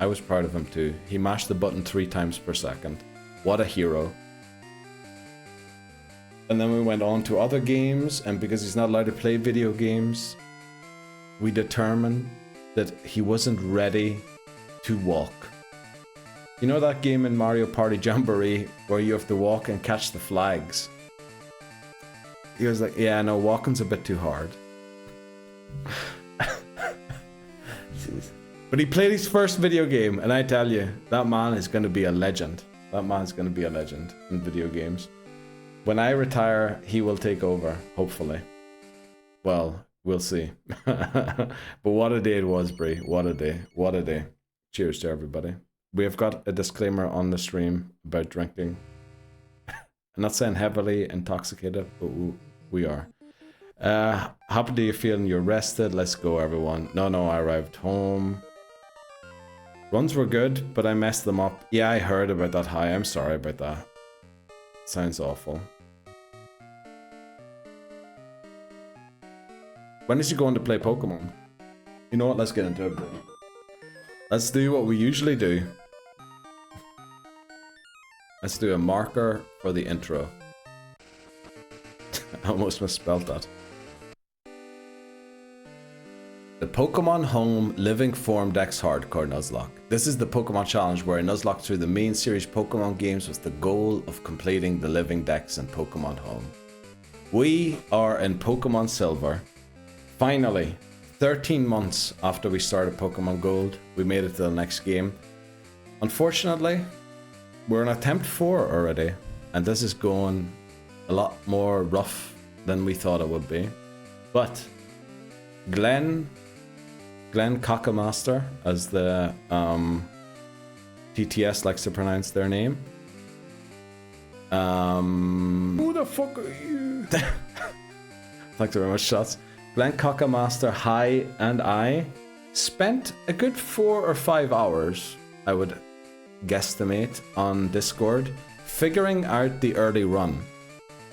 I was proud of him too. He mashed the button 3 times per second. What a hero. And then we went on to other games, and because he's not allowed to play video games, we determined that he wasn't ready to walk. You know that game in Mario Party Jamboree where you have to walk and catch the flags? He was like, yeah, no, walking's a bit too hard. But he played his first video game, and I tell you, that man is going to be a legend. That man's going to be a legend in video games. When I retire, he will take over, hopefully. Well, we'll see. But what a day it was, Brie. What a day. What a day. Cheers to everybody. We have got a disclaimer on the stream about drinking. I'm not saying heavily intoxicated, but we are. How do you feel? You're rested? Let's go, everyone. No, I arrived home. Runs were good, but I messed them up. Yeah, I heard about that. Hi, I'm sorry about that. Sounds awful. When is he going to play Pokemon? You know what? Let's get into it, bro. Let's do what we usually do. Let's do a marker for the intro. I almost misspelled that. The Pokémon Home Living Form Dex Hardcore Nuzlocke. This is the Pokemon challenge where I nuzlocke through the main series Pokemon games with the goal of completing the living Dex in Pokemon Home. We are in Pokemon Silver. Finally, 13 months after we started Pokemon Gold, we made it to the next game. Unfortunately, we're in attempt 4 already, and this is going a lot more rough than we thought it would be. But Glenn Cockamaster, as the TTS likes to pronounce their name. Who the fuck are you? Thanks very much, shots. Glenn Cockamaster, hi, and I spent a good 4 or 5 hours, I would guesstimate, on Discord, figuring out the early run.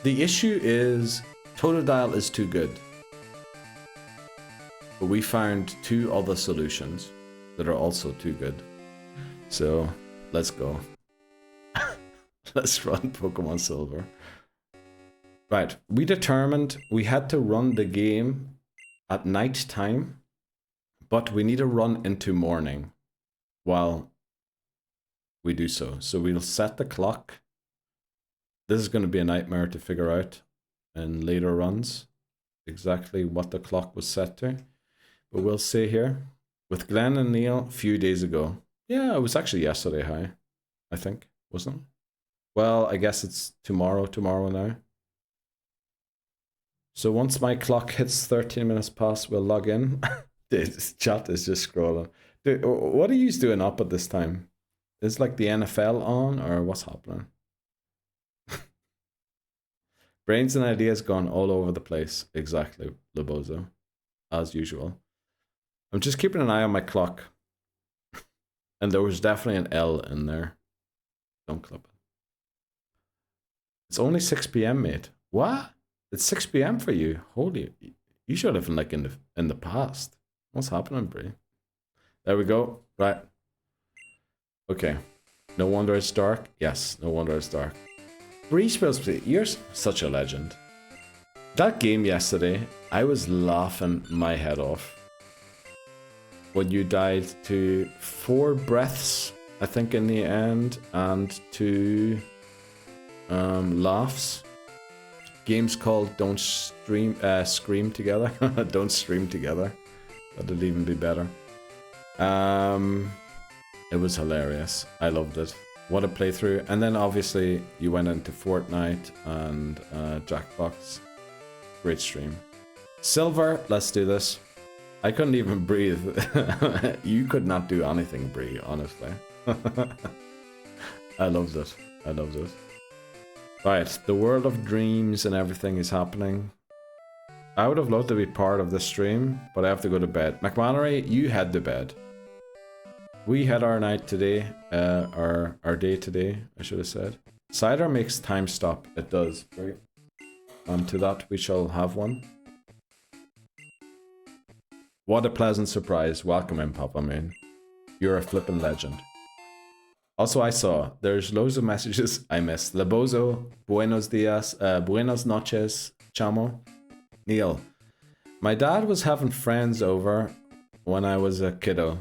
The issue is Totodile is too good. But we found 2 other solutions that are also too good. So, let's go. Let's run Pokemon Silver. Right, we determined we had to run the game at night time, but we need to run into morning while we do so. So we'll set the clock. This is going to be a nightmare to figure out in later runs exactly what the clock was set to. But we'll see here. With Glenn and Neil a few days ago. Yeah, it was actually yesterday, hi. I think, wasn't it? Well, I guess it's tomorrow now. So once my clock hits 13 minutes past, we'll log in. This chat is just scrolling. Dude, what are you doing up at this time? Is like the NFL on, or what's happening? Brains and ideas gone all over the place. Exactly, Lobozo. As usual. I'm just keeping an eye on my clock. And there was definitely an L in there. Don't clip it. It's only 6 p.m, mate. What? It's 6 p.m. for you. Holy, you should have been like in the past. What's happening, Brie? There we go. Right. Okay. No wonder it's dark. Yes, no wonder it's dark. Bree spells, you're such a legend. That game yesterday, I was laughing my head off. When you died to 4 breaths, I think in the end, and 2 laughs. Games called Don't Scream Together. Don't Stream Together. That'd even be better. It was hilarious. I loved it. What a playthrough. And then obviously you went into Fortnite and Jackbox. Great stream. Silver, let's do this. I couldn't even breathe. You could not do anything, Bree, honestly. I loved it. I loved it. Right, the world of dreams and everything is happening. I would have loved to be part of this stream, but I have to go to bed. McMannery, you head to bed. We had our night today, our day today, I should have said. Cider makes time stop. It does, right? And to that we shall have one. What a pleasant surprise. Welcome in, Papa Moon. You're a flippin' legend. Also, I saw there's loads of messages I missed. Lebozo, buenos dias, buenas noches, chamo. Neil, my dad was having friends over when I was a kiddo.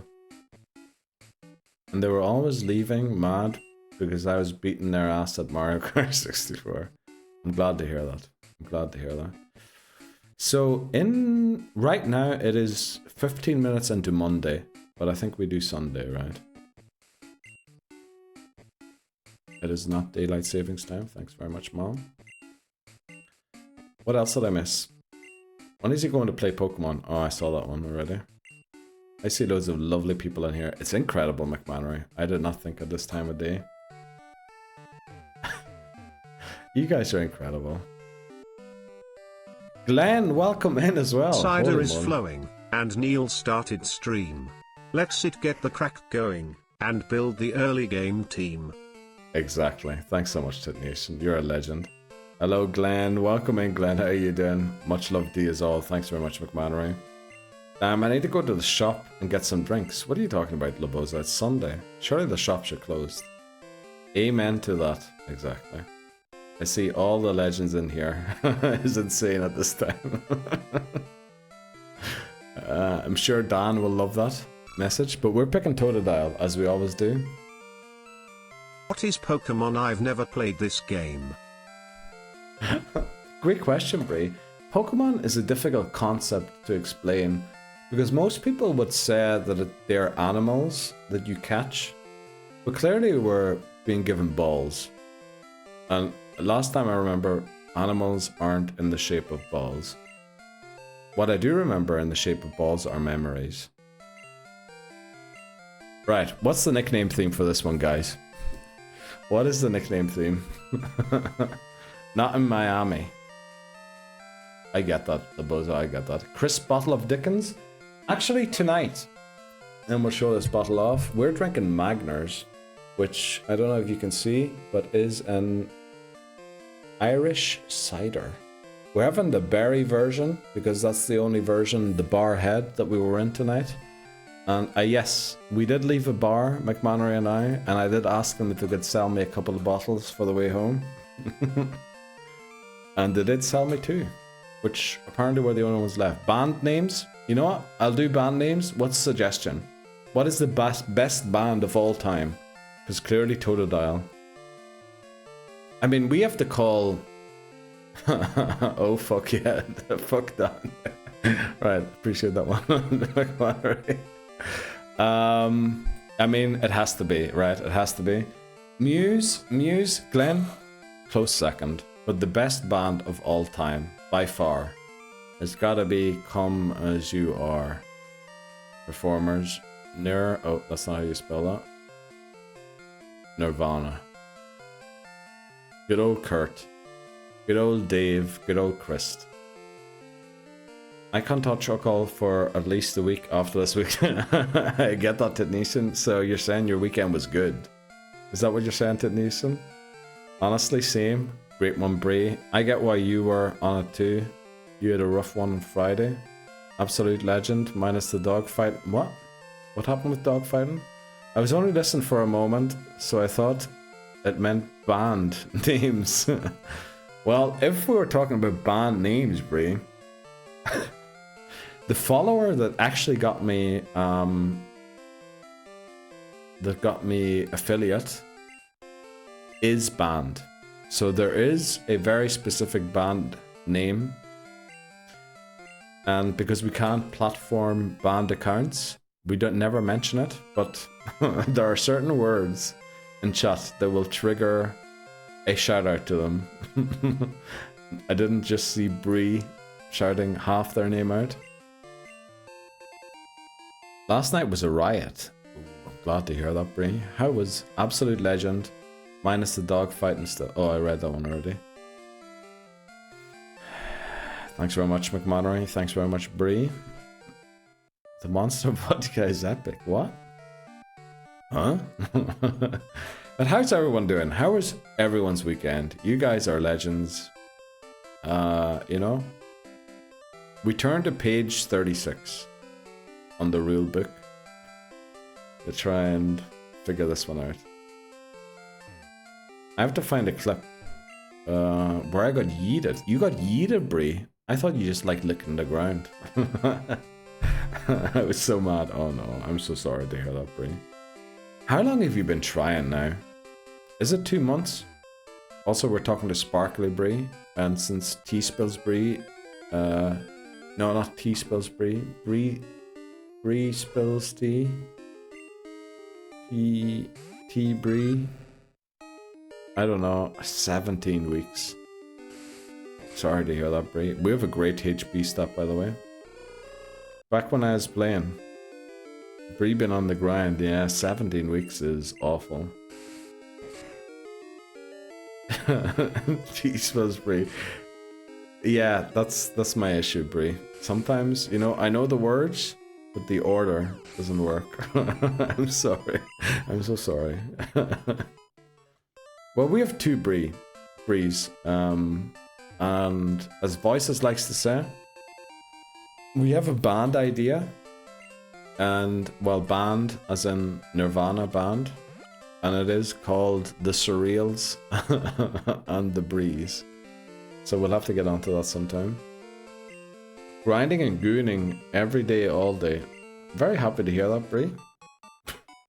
And they were always leaving mad because I was beating their ass at Mario Kart 64. I'm glad to hear that. I'm glad to hear that. So right now it is 15 minutes into Monday, but I think we do Sunday, right? It is not daylight savings time. Thanks very much, Mom. What else did I miss? When is he going to play Pokemon? Oh, I saw that one already. I see loads of lovely people in here. It's incredible, McMannery. I did not think at this time of day. You guys are incredible. Glenn, welcome in as well. Cider Holy is moly. flowing, and Neil started stream. Let's it get the crack going, and build the early game team. Exactly. Thanks so much, Titnation. You're a legend. Hello, Glenn. Welcome in, Glenn. How are you doing? Much love to you as all. Thanks very much, McMannery. I need to go to the shop and get some drinks. What are you talking about, Loboza? It's Sunday. Surely the shops are closed. Amen to that. Exactly. I see all the legends in here. It's insane at this time. I'm sure Dan will love that message, but we're picking Totodile, as we always do. What is Pokemon? I've never played this game. Great question, Bree. Pokemon is a difficult concept to explain because most people would say that they're animals that you catch, but clearly we're being given balls. And last time I remember, animals aren't in the shape of balls. What I do remember in the shape of balls are memories. Right, what's the nickname theme for this one, guys? What is the nickname theme? Not in Miami. I get that, the bozo, I get that. Crisp bottle of Dickens? Actually, tonight, and we'll show this bottle off, we're drinking Magners, which I don't know if you can see, but is an Irish cider. We're having the berry version, because that's the only version, the bar head, that we were in tonight. And yes, we did leave a bar, McMannery and I did ask them if they could sell me a couple of bottles for the way home. And they did sell me two, which apparently were the only ones left. Band names? You know what? I'll do band names. What's the suggestion? What is the best band of all time? Because clearly Totodile. I mean, we have to call... Oh, fuck yeah. Fuck that. Right, appreciate that one. I mean, it has to be, right? It has to be. Muse, Glenn, close second. But the best band of all time, by far, has gotta be Come As You Are. Performers, oh, that's not how you spell that. Nirvana. Good old Kurt. Good old Dave. Good old Chris. I can't touch alcohol for at least a week after this week. I get that, Titnison. So you're saying your weekend was good? Is that what you're saying, Titnison? Honestly, same. Great one, Brie. I get why you were on it too. You had a rough one on Friday. Absolute legend, minus the dog fight. What? What happened with dog fighting? I was only listening for a moment, so I thought it meant band names. Well, if we were talking about band names, Brie, the follower that actually got me, affiliate is band. So there is a very specific band name, and because we can't platform band accounts, we don't never mention it, but there are certain words in chat that will trigger a shout out to them. I didn't just see Bree shouting half their name out. Last night was a riot. Ooh, I'm glad to hear that, Bree. How was Absolute Legend? Minus the dog fight and stuff. Oh, I read that one already. Thanks very much, McMannery. Thanks very much, Bree. The Monster Vodka is epic. What? Huh? But how's everyone doing? How was everyone's weekend? You guys are legends. You know? We turned to page 36 on the rule book. to try and figure this one out. I have to find a clip where I got yeeted. You got yeeted, Bree. I thought you just like licking the ground. I was so mad. Oh no, I'm so sorry to hear that, Bree. How long have you been trying now? Is it 2 months? Also, we're talking to Sparkly Bree, and since T-Spills Bree, no, not T-Spills Bree, Bree Spills Tea, T Bree, I don't know, 17 weeks. Sorry to hear that, Bree. We have a great HB stat, by the way. Back when I was playing, Bree been on the grind, yeah, 17 weeks is awful. T-Spills Bree. Yeah, that's my issue, Bree. Sometimes, you know, I know the words, but the order doesn't work. I'm sorry. I'm so sorry. Well, we have two Brees. And as Voices likes to say, we have a band idea. And, well, band as in Nirvana band. And it is called The Surreals and The Breeze. So we'll have to get onto that sometime. Grinding and gooning every day, all day. Very happy to hear that, Bree.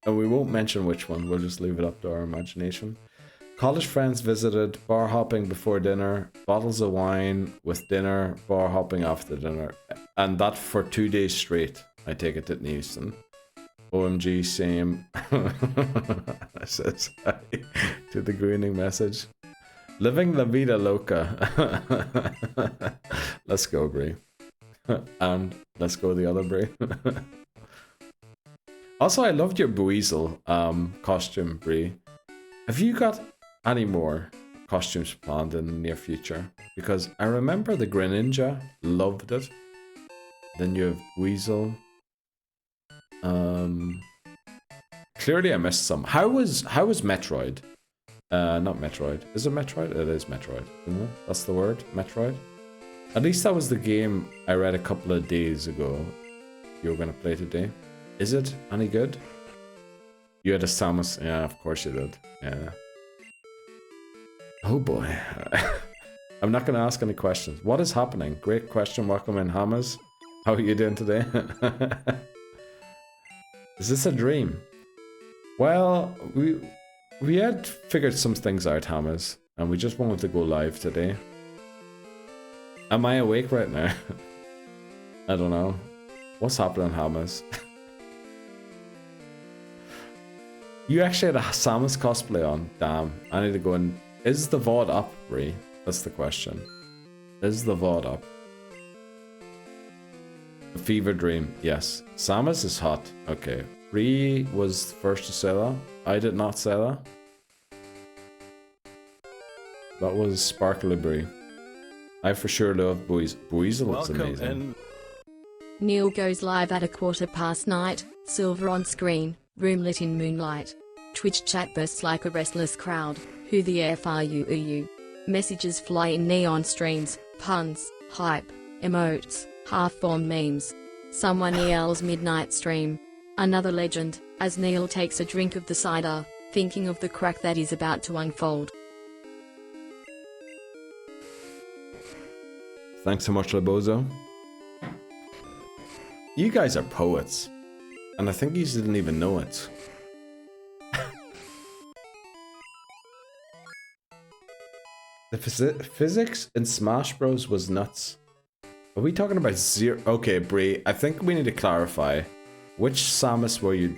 And we won't mention which one, we'll just leave it up to our imagination. College friends visited, bar hopping before dinner, bottles of wine with dinner, bar hopping after dinner. And that for 2 days straight, I take it at Houston. OMG, same. Says hi to the greening message. Living la vida loca. Let's go, Brie. And let's go the other Brie. Also, I loved your Buizel costume, Brie. Have you got any more costumes planned in the near future? Because I remember the Greninja, loved it. Then you have Weasel. Clearly I missed some. How was Metroid? Not Metroid. Is it Metroid? It is Metroid. Isn't it? That's the word, Metroid. At least that was the game I read a couple of days ago. You were gonna play today. Is it any good? You had a Samus. Yeah, of course you did. Yeah. Oh boy. I'm not gonna ask any questions. What is happening? Great question. Welcome in, Hammers. How are you doing today? Is this a dream? Well, we had figured some things out, Hammers, and we just wanted to go live today. Am I awake right now? I don't know. What's happening, Hammers? You actually had a Samus cosplay on. Damn, I need to go and... Is the VOD up, Brie? That's the question. Is the VOD up? A fever dream, yes. Samus is hot. Okay. Brie was first to say that. I did not say that. That was Sparkly Brie. I for sure love Buizel. Looks amazing. Neil goes live at 9:15. Silver on screen, room lit in moonlight. Twitch chat bursts like a restless crowd. Who the F are you? Messages fly in neon streams, puns, hype, emotes, half-formed memes. Someone yells midnight stream. Another legend, as Neil takes a drink of the cider, thinking of the crack that is about to unfold. Thanks so much, Labozo. You guys are poets. And I think you didn't even know it. The physics in Smash Bros was nuts. Are we talking about zero? Okay, Brie, I think we need to clarify. Which Samus were you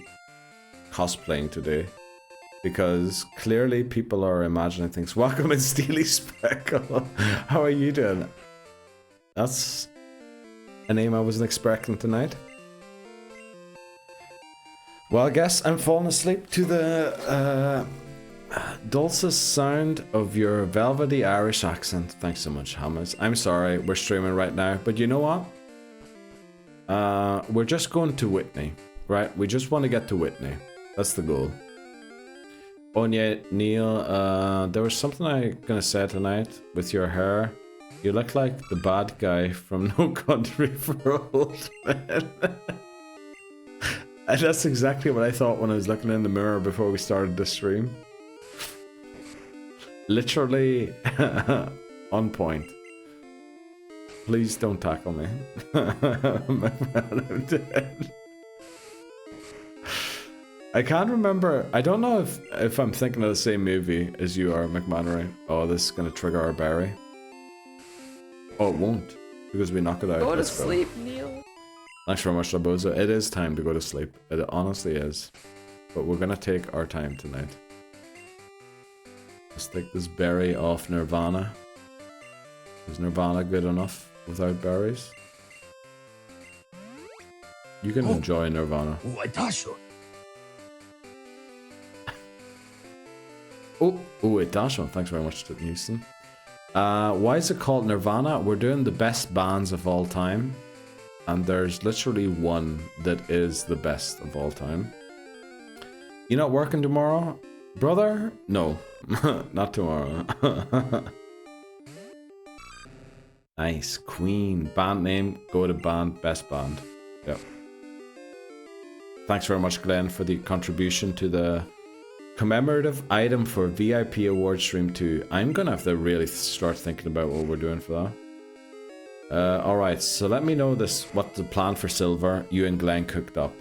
cosplaying today? Because clearly people are imagining things. Welcome in Steely Speckle. How are you doing? That's a name I wasn't expecting tonight. Well, I guess I'm falling asleep to the dulcet sound of your velvety Irish accent. Thanks so much, Hammers. I'm sorry, we're streaming right now, but you know what? We're just going to Whitney, right? We just want to get to Whitney. That's the goal. Oh yeah, Neil, there was something I gonna say tonight with your hair. You look like the bad guy from No Country for Old Men. And that's exactly what I thought when I was looking in the mirror before we started the stream. Literally on point. Please don't tackle me. I'm dead. I can't remember. I don't know if I'm thinking of the same movie as you are, McMannery. Oh, this is going to trigger our berry. Oh, it won't. Because we knock it out. Go to Let's sleep, Neil. Thanks very much, Laboza. It is time to go to sleep. It honestly is. But we're going to take our time tonight. Let's take this berry off Nirvana. Is Nirvana good enough without berries? You can enjoy Nirvana. Wait, Dasho. Thanks very much to Newson. Why is it called Nirvana? We're doing the best bands of all time. And there's literally one that is the best of all time. You not working tomorrow, brother? No, not tomorrow. Nice. Queen. Band name. Go to band. Best band. Yep. Thanks very much, Glenn, for the contribution to the commemorative item for VIP Award Stream 2. I'm gonna have to really start thinking about what we're doing for that. Alright, so let me know what the plan for Silver you and Glenn cooked up.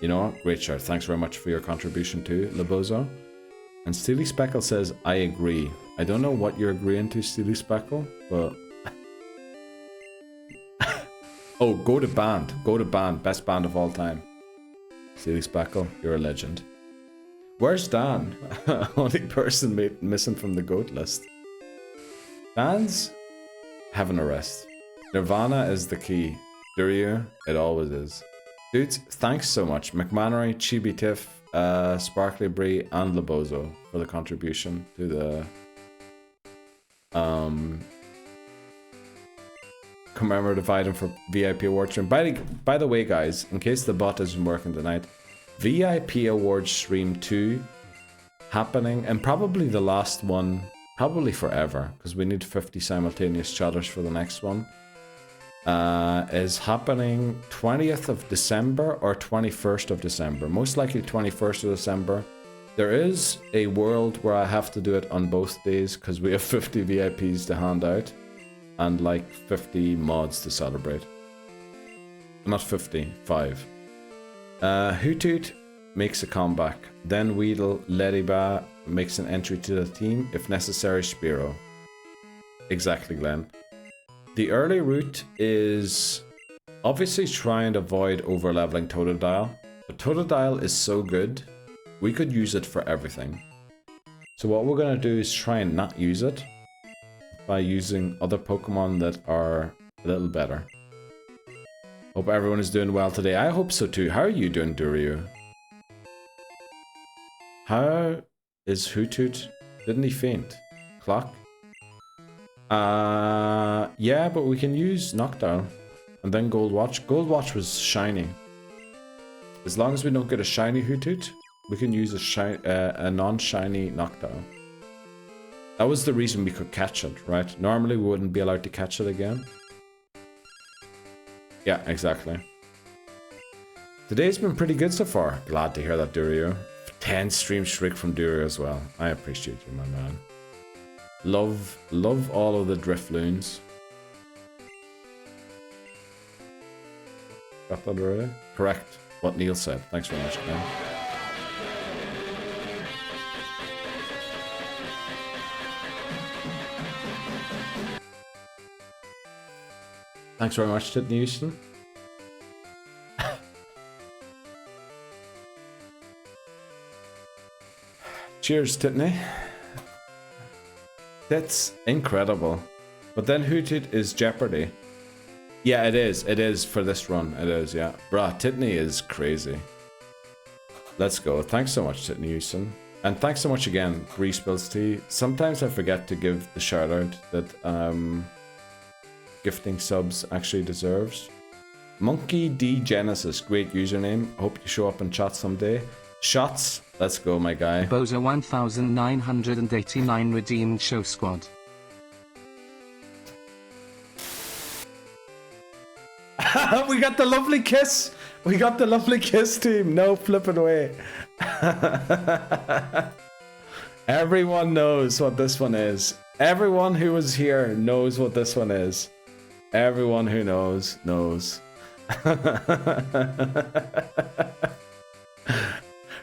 You know what? Great shout. Thanks very much for your contribution too, Labozo. And Steely Speckle says, I agree. I don't know what you're agreeing to, Steely Speckle, but... Oh, go to band. Go to band. Best band of all time. Steely Speckle, you're a legend. Where's Dan? Only person missing from the GOAT list. Dan's having a rest. Nirvana is the key. Duryu, it always is. Dudes, thanks so much. McMannery, Chibi Tiff, Sparkly Bree, and Labozo for the contribution to the commemorative item for VIP Award Stream. By the way, guys, in case the bot isn't working tonight, VIP Award Stream 2 happening, and probably the last one, probably forever, because we need 50 simultaneous chatters for the next one. Is happening 20th of December or 21st of December. Most likely 21st of December. There is a world where I have to do it on both days because we have 50 VIPs to hand out and like 50 mods to celebrate. Not 50, 5. Hoothoot makes a comeback. Then Weedle Lediba makes an entry to the team. If necessary, Spiro. Exactly, Glenn. The early route is obviously trying to avoid over-leveling Totodile. But Totodile is so good, we could use it for everything. So what we're going to do is try and not use it by using other Pokemon that are a little better. Hope everyone is doing well today. I hope so too. How are you doing, Duryu? How is Hoothoot? Didn't he faint? Clock? Yeah, but we can use Noctowl and then Gold Watch. Gold Watch was shiny. As long as we don't get a shiny Hoothoot, we can use a non-shiny Noctowl. That was the reason we could catch it, right? Normally we wouldn't be allowed to catch it again. Yeah, exactly. Today's been pretty good so far. Glad to hear that, Duryu. 10 stream streak from Duryu as well. I appreciate you, my man. Love all of the Drifloons. Got that already? Correct. What Neil said. Thanks very much, Glenn. Thanks very much, Titney Houston. Cheers, Titney. That's incredible. But then Hoothoot is Jeopardy. Yeah, it is. It is for this run. It is, yeah. Bruh, Titney is crazy. Let's go. Thanks so much, Titney Houston. And thanks so much again, Respills Tea. Sometimes I forget to give the shout out that gifting subs actually deserves. Monkey D Genesis, great username. Hope you show up in chat someday. Shots, let's go, my guy. Bozo 1989 redeemed show squad. We got the lovely kiss. We got the lovely Kiss team. No flipping way. Everyone knows what this one is. Everyone who was here knows what this one is. Everyone who knows, knows.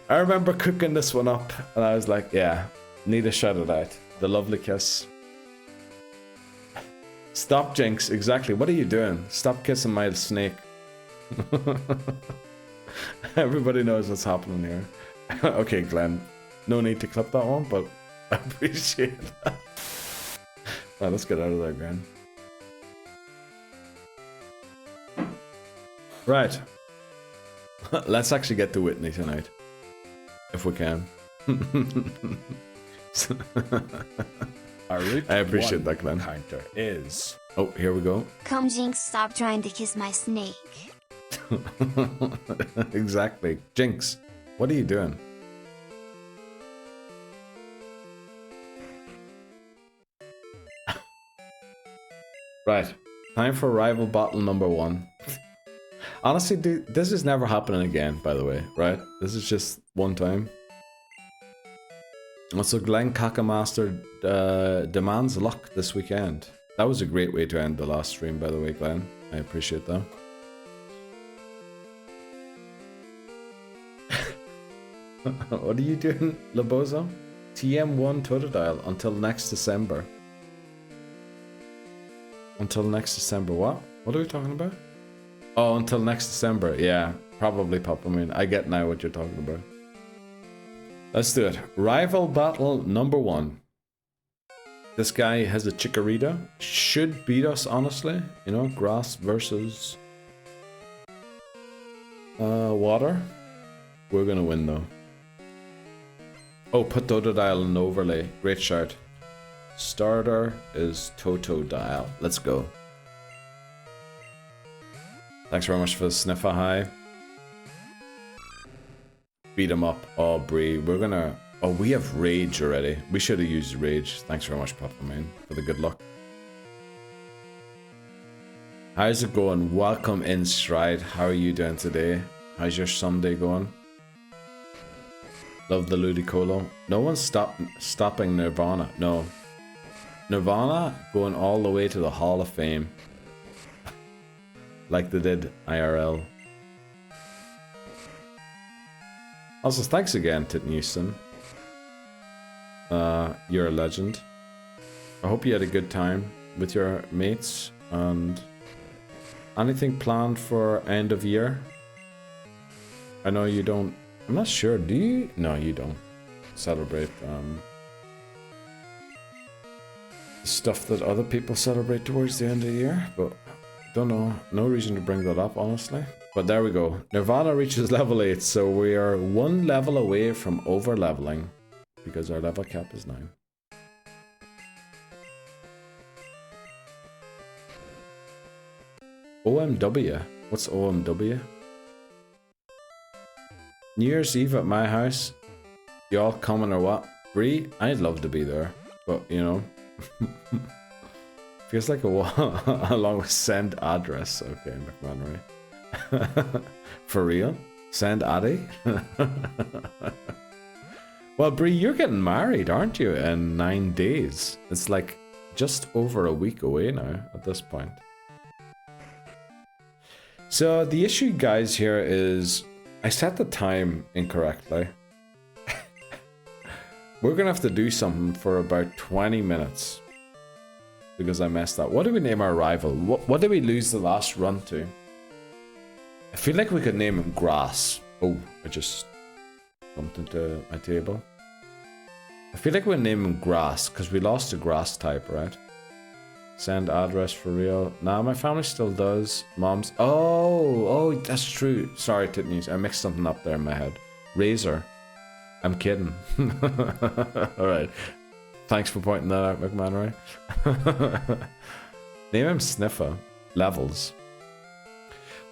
I remember cooking this one up and I was like, yeah, need to shout it out. The lovely Kiss. Stop, Jinx. Exactly. What are you doing? Stop kissing my snake. Everybody knows what's happening here. Okay, Glenn. No need to clip that one, but I appreciate that. Right, let's get out of there, Glenn. Right. Let's actually get to Whitney tonight. If we can. Our route I appreciate 1 that, Glenn. counter is... Oh, here we go. Come, Jinx, stop trying to kiss my snake. Exactly. Jinx, what are you doing? Right. Time for rival battle number 1. Honestly, dude, this is never happening again, by the way, right? This is just one time. Also, Glenn Kakamaster demands luck this weekend. That was a great way to end the last stream, by the way, Glenn. I appreciate that. What are you doing, Labozo? TM1 Totodile until next December. Until next December, what? What are we talking about? Oh, until next December. Yeah, probably Papa Moon. I get now what you're talking about. Let's do it. Rival battle number 1. This guy has a Chikorita. Should beat us, honestly. You know, grass versus water. We're gonna win though. Oh, put Totodile in overlay. Great shout. Starter is Totodile. Let's go. Thanks very much for the sniffer high. Beat him up. Oh, Bree. We're gonna... Oh, we have Rage already. We should have used Rage. Thanks very much, Papa Man, for the good luck. How's it going? Welcome in, Stride. How are you doing today? How's your Sunday going? Love the Ludicolo. No one's stopping Nirvana. No. Nirvana going all the way to the Hall of Fame. Like they did IRL. Also, thanks again, Tit Houston. You're a legend. I hope you had a good time with your mates. And anything planned for end of year? I know you don't... I'm not sure. Do you? No, you don't celebrate stuff that other people celebrate towards the end of the year, but don't know. No reason to bring that up, honestly. But there we go. Nirvana reaches level 8, so we are 1 level away from over leveling because our level cap is 9. OMW. What's OMW? New Year's Eve at my house. Y'all coming or what? Bree? I'd love to be there, but you know. Feels like a along with send address. Okay, McMannery. For real? Send Addy? Well, Bree, you're getting married, aren't you? In 9 days. It's like just over a week away now at this point. So the issue, guys, here is I set the time incorrectly. We're gonna have to do something for about 20 minutes because I messed up. What do we name our rival? What did we lose the last run to? I feel like we could name him Grass. Oh, I just bumped into my table. I feel like we'll name him Grass because we lost the Grass type, right? Send address for real. Nah, my family still does. Mom's... Oh, that's true. Sorry, Titneys. I mixed something up there in my head. Razor. I'm kidding. Alright. Thanks for pointing that out, McMahon, right? Name him Sniffer. Levels.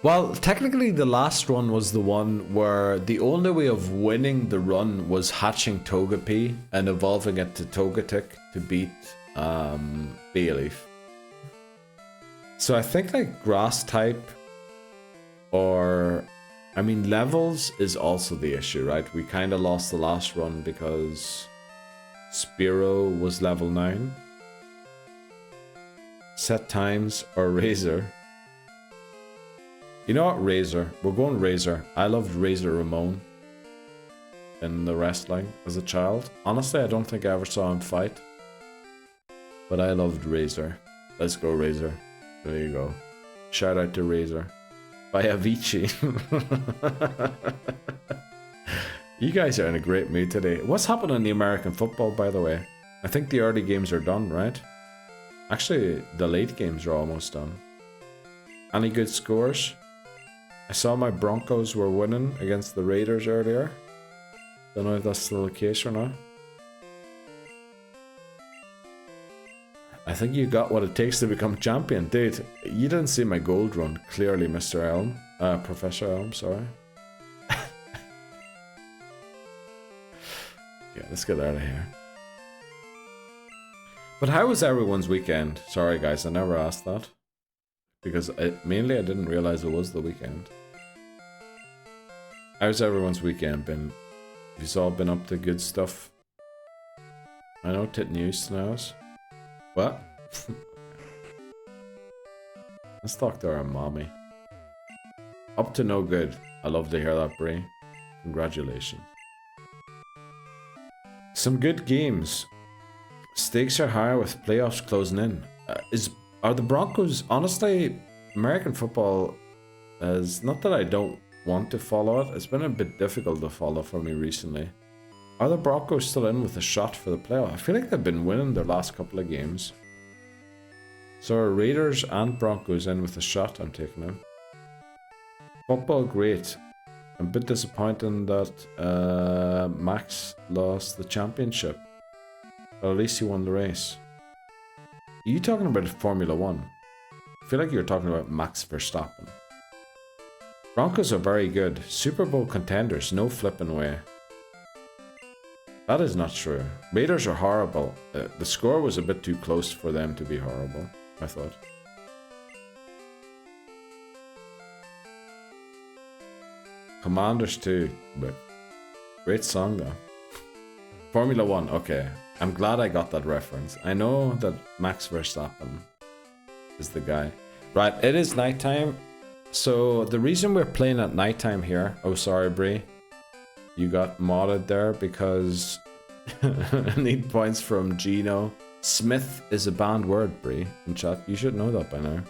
Well, technically the last run was the one where the only way of winning the run was hatching Togepi and evolving it to Togetic to beat Bayleaf. So I think like Grass type or I mean, levels is also the issue, right? We kind of lost the last run because Spearow was level 9. Set times or Razor. You know what, Razor? We're going Razor. I loved Razor Ramon in the wrestling as a child. Honestly, I don't think I ever saw him fight. But I loved Razor. Let's go, Razor. There you go. Shout out to Razor. By Avicii. You guys are in a great mood today. What's happening in the American football, by the way? I think the early games are done, right? Actually, the late games are almost done. Any good scores? I saw my Broncos were winning against the Raiders earlier. Don't know if that's still the case or not. I think you got what it takes to become champion. Dude, you didn't see my gold run, clearly, Mr. Elm. Professor Elm, sorry. Yeah, let's get out of here. But how was everyone's weekend? Sorry guys, I never asked that. Because mainly I didn't realize it was the weekend. How's everyone's weekend been? Have you all been up to good stuff? I know Tit News knows. What? Let's talk to our mommy. Up to no good. I love to hear that, Brie. Congratulations. Some good games. Stakes are higher with playoffs closing in. Are the Broncos... Honestly, American football is... Not that I don't want to follow it. It's been a bit difficult to follow for me recently. Are the Broncos still in with a shot for the playoff? I feel like they've been winning their last couple of games. So are Raiders and Broncos in with a shot? I'm taking them. Football, great. I'm a bit disappointed that Max lost the championship. But at least he won the race. Are you talking about Formula 1? I feel like you're talking about Max Verstappen. Broncos are very good. Super Bowl contenders, no flipping way. That is not true. Raiders are horrible. The score was a bit too close for them to be horrible, I thought. Commanders too, but great song though. Formula 1, okay. I'm glad I got that reference. I know that Max Verstappen is the guy. Right, it is nighttime. So the reason we're playing at nighttime here... Oh, sorry, Brie. You got modded there because I need points from Gino. Smith is a banned word, Brie, in chat. You should know that by now.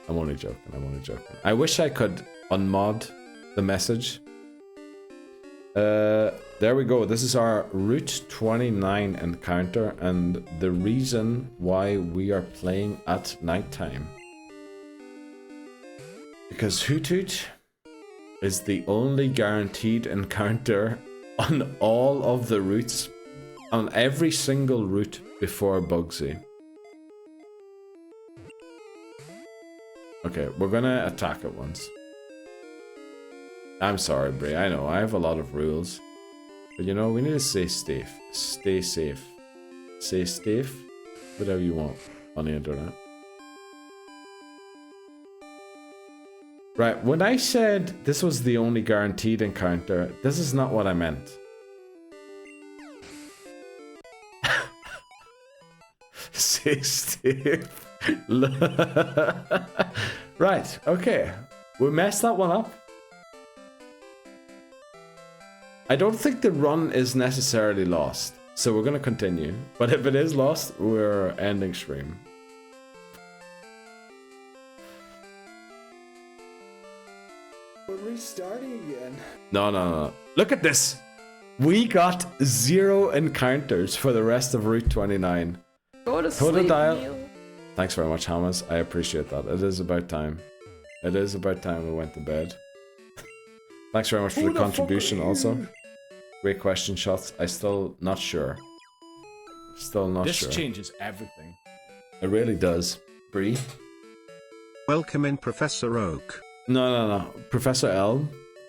I'm only joking. I wish I could unmod the message. There we go. This is our Route 29 encounter and the reason why we are playing at nighttime. Because Hoot Hoot is the only guaranteed encounter on all of the routes, on every single route before Bugsy. Okay, we're gonna attack it once. I'm sorry, Brie, I know, I have a lot of rules. But you know, we need to stay safe. Stay safe. Stay safe. Whatever you want on the internet. Right, when I said this was the only guaranteed encounter, this is not what I meant. Stay safe. Right, okay. We messed that one up. I don't think the run is necessarily lost, so we're gonna continue. But if it is lost, we're ending stream. We're restarting again. No. Look at this! We got 0 encounters for the rest of Route 29. Go to sleep, Neil. Thanks very much, Hamas. I appreciate that. It is about time. It is about time we went to bed. Thanks very much for the contribution also. Great question, Shots. I still not sure. Still not sure. This changes everything. It really does. Bree? Welcome in, Professor Oak. No. Professor Elm,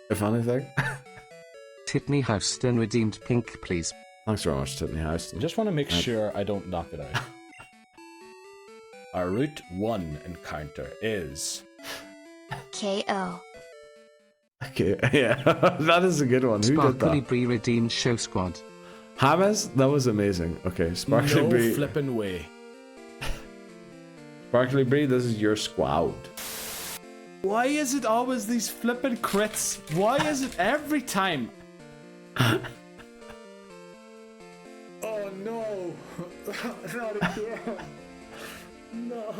if anything. Titney Houston redeemed pink, please. Thanks very much, Titney Houston. I just want to make sure I don't knock it out. Our Route 1 encounter is... KO. Okay, yeah, that is a good one. Who did Sparkly that? Bree redeemed Show Squad. James, that was amazing. Okay, Sparkly No Bree. flipping way. Sparkly Bree, this is your squad. Why is it always these flipping crits? Why is it every time? Oh no! Not again! No!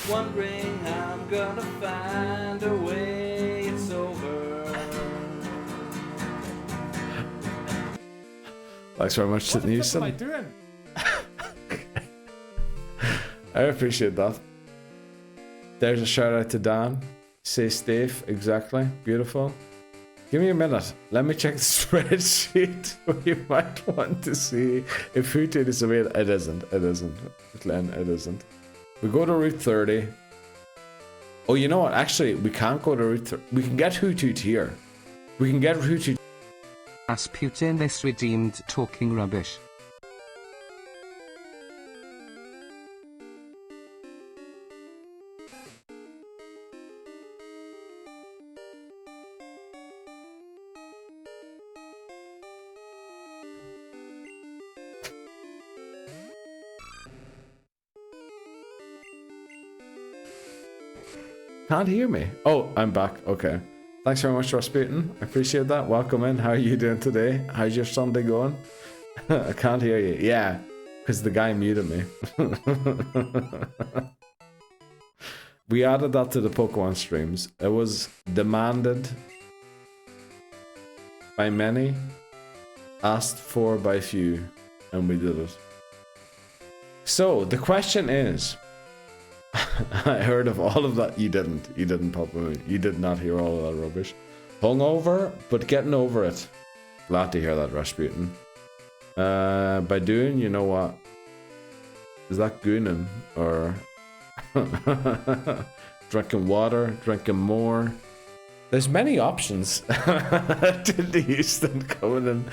Wondering how I'm gonna find a way it's over. Thanks very much, What the Sydney fuck am I Houston. doing? I appreciate that. There's a shout out to Dan. Say Steve, exactly. Beautiful. Give me a minute. Let me check the spreadsheet. You might want to see if Hoothoot is available. It isn't. It isn't. Glenn, it isn't. We go to Route 30. Oh, you know what? Actually, we can't go to Route 30. We can get Hoothoot here. We can get Hoothoot. Rasputin is redeemed Talking Rubbish. Can't hear me. Oh, I'm back. Okay. Thanks very much, Rasputin. I appreciate that. Welcome in. How are you doing today? How's your Sunday going? I can't hear you. Yeah, because the guy muted me. We added that to the Pokemon streams. It was demanded by many, asked for by few, and we did it. So, the question is... I heard of all of that. You didn't, Papa Moon. You did not hear all of that rubbish. Hungover, but getting over it. Glad to hear that, Rasputin. By doing, you know what? Is that gooning? Or drinking water, drinking more? There's many options. Did the Houston coming in?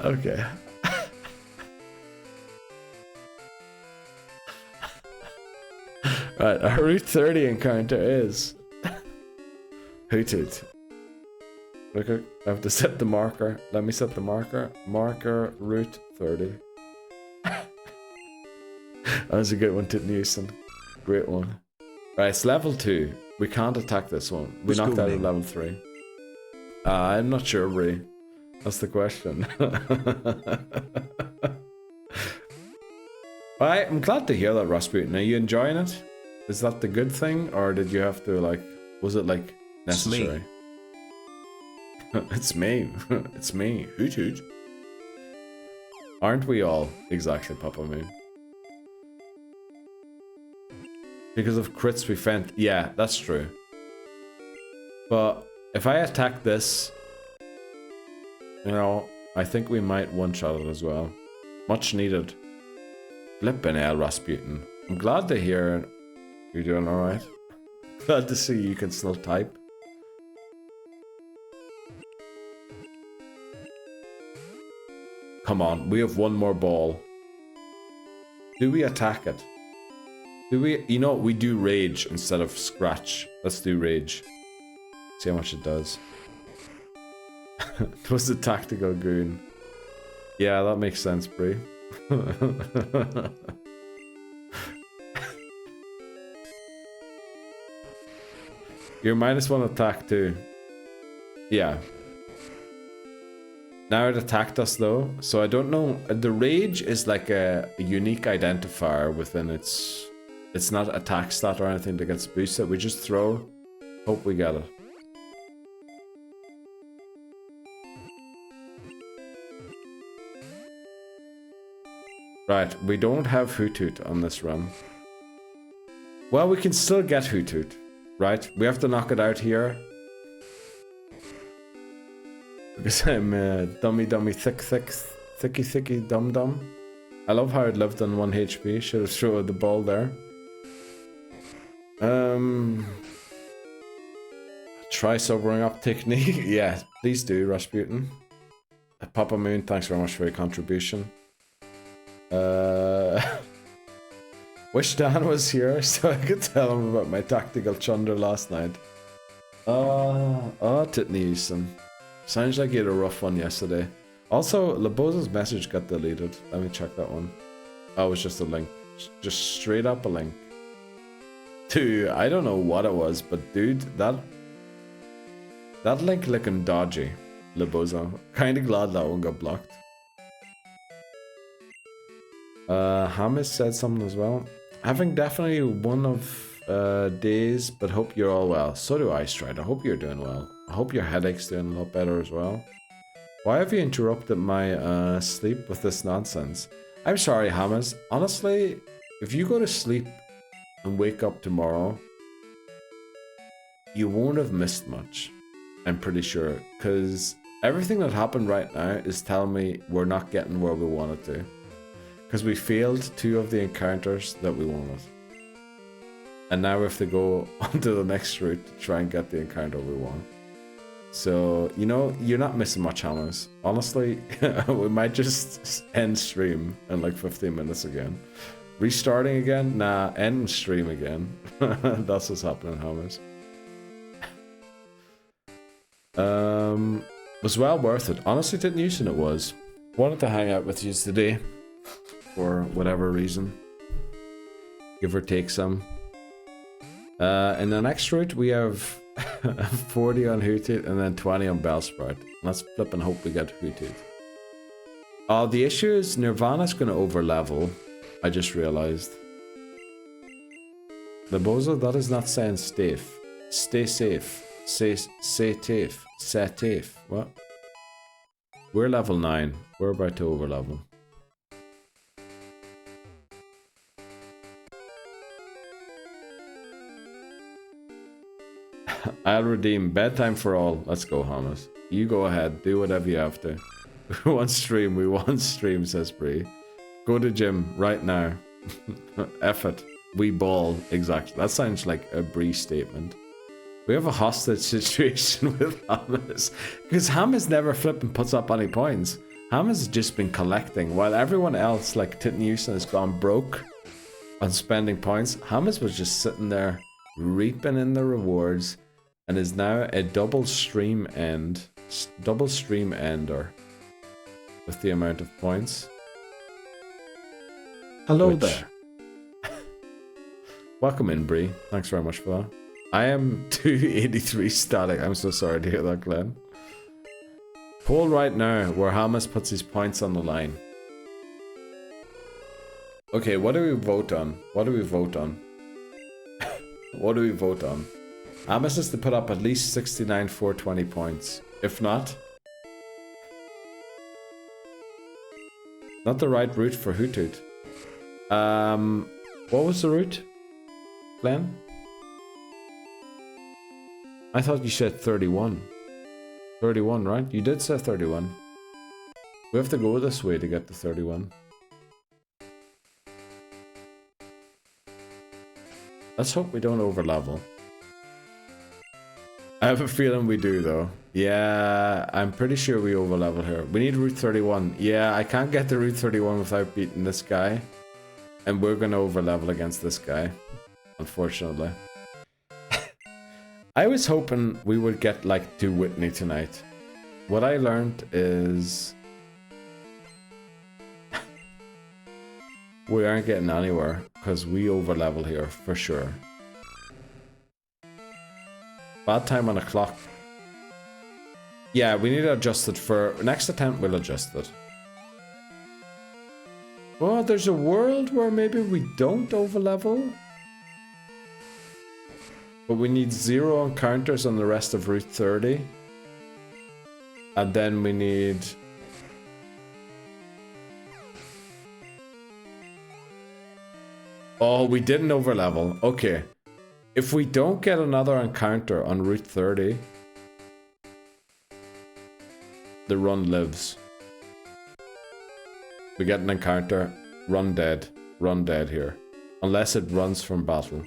Okay. Right, our Route 30 encounter is Hoothoot. Look, I have to set the marker. Let me set the marker. Marker Route 30. That was a good one, Titten Houston. Great one. Right, it's level 2. We can't attack this one. We knocked out at level 3. I'm not sure, Bree. That's the question. Alright, I'm glad to hear that, Rasputin. Are you enjoying it? Is that the good thing? Or did you have to, like, was it, like, necessary? It's me. It's me. Hoothoot. Aren't we all? Exactly, Papa Moon. Because of crits we fent. Yeah, that's true. But if I attack this, you know, I think we might one-shot it as well. Much needed. Flippin' hell, Rasputin. I'm glad to hear you're doing alright. Glad to see you can still type. Come on, we have one more ball. Do we attack it? Do we, you know, we do rage instead of scratch. Let's do rage. See how much it does. It was a tactical goon. Yeah, that makes sense, Bree. You're -1 attack too. Yeah. Now it attacked us though, so I don't know. The rage is like a unique identifier within its... It's not attack stat or anything that gets boosted. We just throw. Hope we get it. Right, we don't have Hoothoot on this run. Well, we can still get Hoothoot, right? We have to knock it out here. Because I'm dummy thicky dum. I love how it lived on 1 HP. Should have thrown the ball there. Try sobering up technique. Yeah, please do, Rasputin. Papa Moon, thanks very much for your contribution. Wish Dan was here so I could tell him about my tactical chunder last night. Titney Houston. Sounds like you had a rough one yesterday. Also, Laboza's message got deleted. Let me check that one. Oh, it was just a link. Just straight up a link. To, I don't know what it was, but dude, that link looking dodgy. Laboza. Kinda glad that one got blocked. Hamis said something as well. Having definitely one of days, but hope you're all well. So do I, Stride. I hope you're doing well. I hope your headache's doing a lot better as well. Why have you interrupted my sleep with this nonsense? I'm sorry, Hamas. Honestly, if you go to sleep and wake up tomorrow, you won't have missed much. I'm pretty sure. Because everything that happened right now is telling me we're not getting where we wanted to. Because we failed 2 of the encounters that we wanted. And now we have to go on to the next route to try and get the encounter we want. So, you know, you're not missing much, Hammers. Honestly, we might just end stream in like 15 minutes again. Restarting again? Nah, end stream again. That's what's happening, Hammers. Was well worth it. Honestly, didn't use it was. Wanted to hang out with you today. For whatever reason. Give or take some. In the next route, we have 40 on Hoothoot and then 20 on Bellsprout. Let's flip and hope we get Hoothoot. The issue is Nirvana's going to overlevel. I just realized. The Bozo, that is not saying safe. Stay safe. Say safe. Safe. What? We're level 9. We're about to overlevel. I'll redeem bedtime for all. Let's go, Hamas. You go ahead. Do whatever you have to. We want stream. We want stream, says Bree. Go to gym right now. F it. We ball. Exactly. That sounds like a Bree statement. We have a hostage situation with Hamas. Because Hamas never flipping puts up any points. Hamas has just been collecting. While everyone else, like Titnewson, has gone broke on spending points. Hamas was just sitting there reaping in the rewards. And is now a double stream ender with the amount of points. Hello there. Welcome in, Bree. Thanks very much for that. I am 283 static. I'm so sorry to hear that, Glenn. Poll right now where Hamas puts his points on the line. Okay, what do we vote on? What do we vote on? What do we vote on? Hamas has to put up at least 69 420 points. If not, not the right route for Hoothoot. What was the route, Glenn? I thought you said 31. 31, right? You did say 31. We have to go this way to get to 31. Let's hope we don't overlevel. I have a feeling we do, though. Yeah, I'm pretty sure we overlevel here. We need Route 31. Yeah, I can't get to Route 31 without beating this guy. And we're going to overlevel against this guy. Unfortunately. I was hoping we would get, like, to Whitney tonight. What I learned is... we aren't getting anywhere. Because we overlevel here, for sure. Bad time on the clock. Yeah, we need to adjust it for... next attempt, we'll adjust it. Oh, there's a world where maybe we don't overlevel. But we need 0 encounters on the rest of Route 30. And then we need... oh, we didn't overlevel. Okay. If we don't get another encounter on Route 30, the run lives. We get an encounter, run dead here. Unless it runs from battle.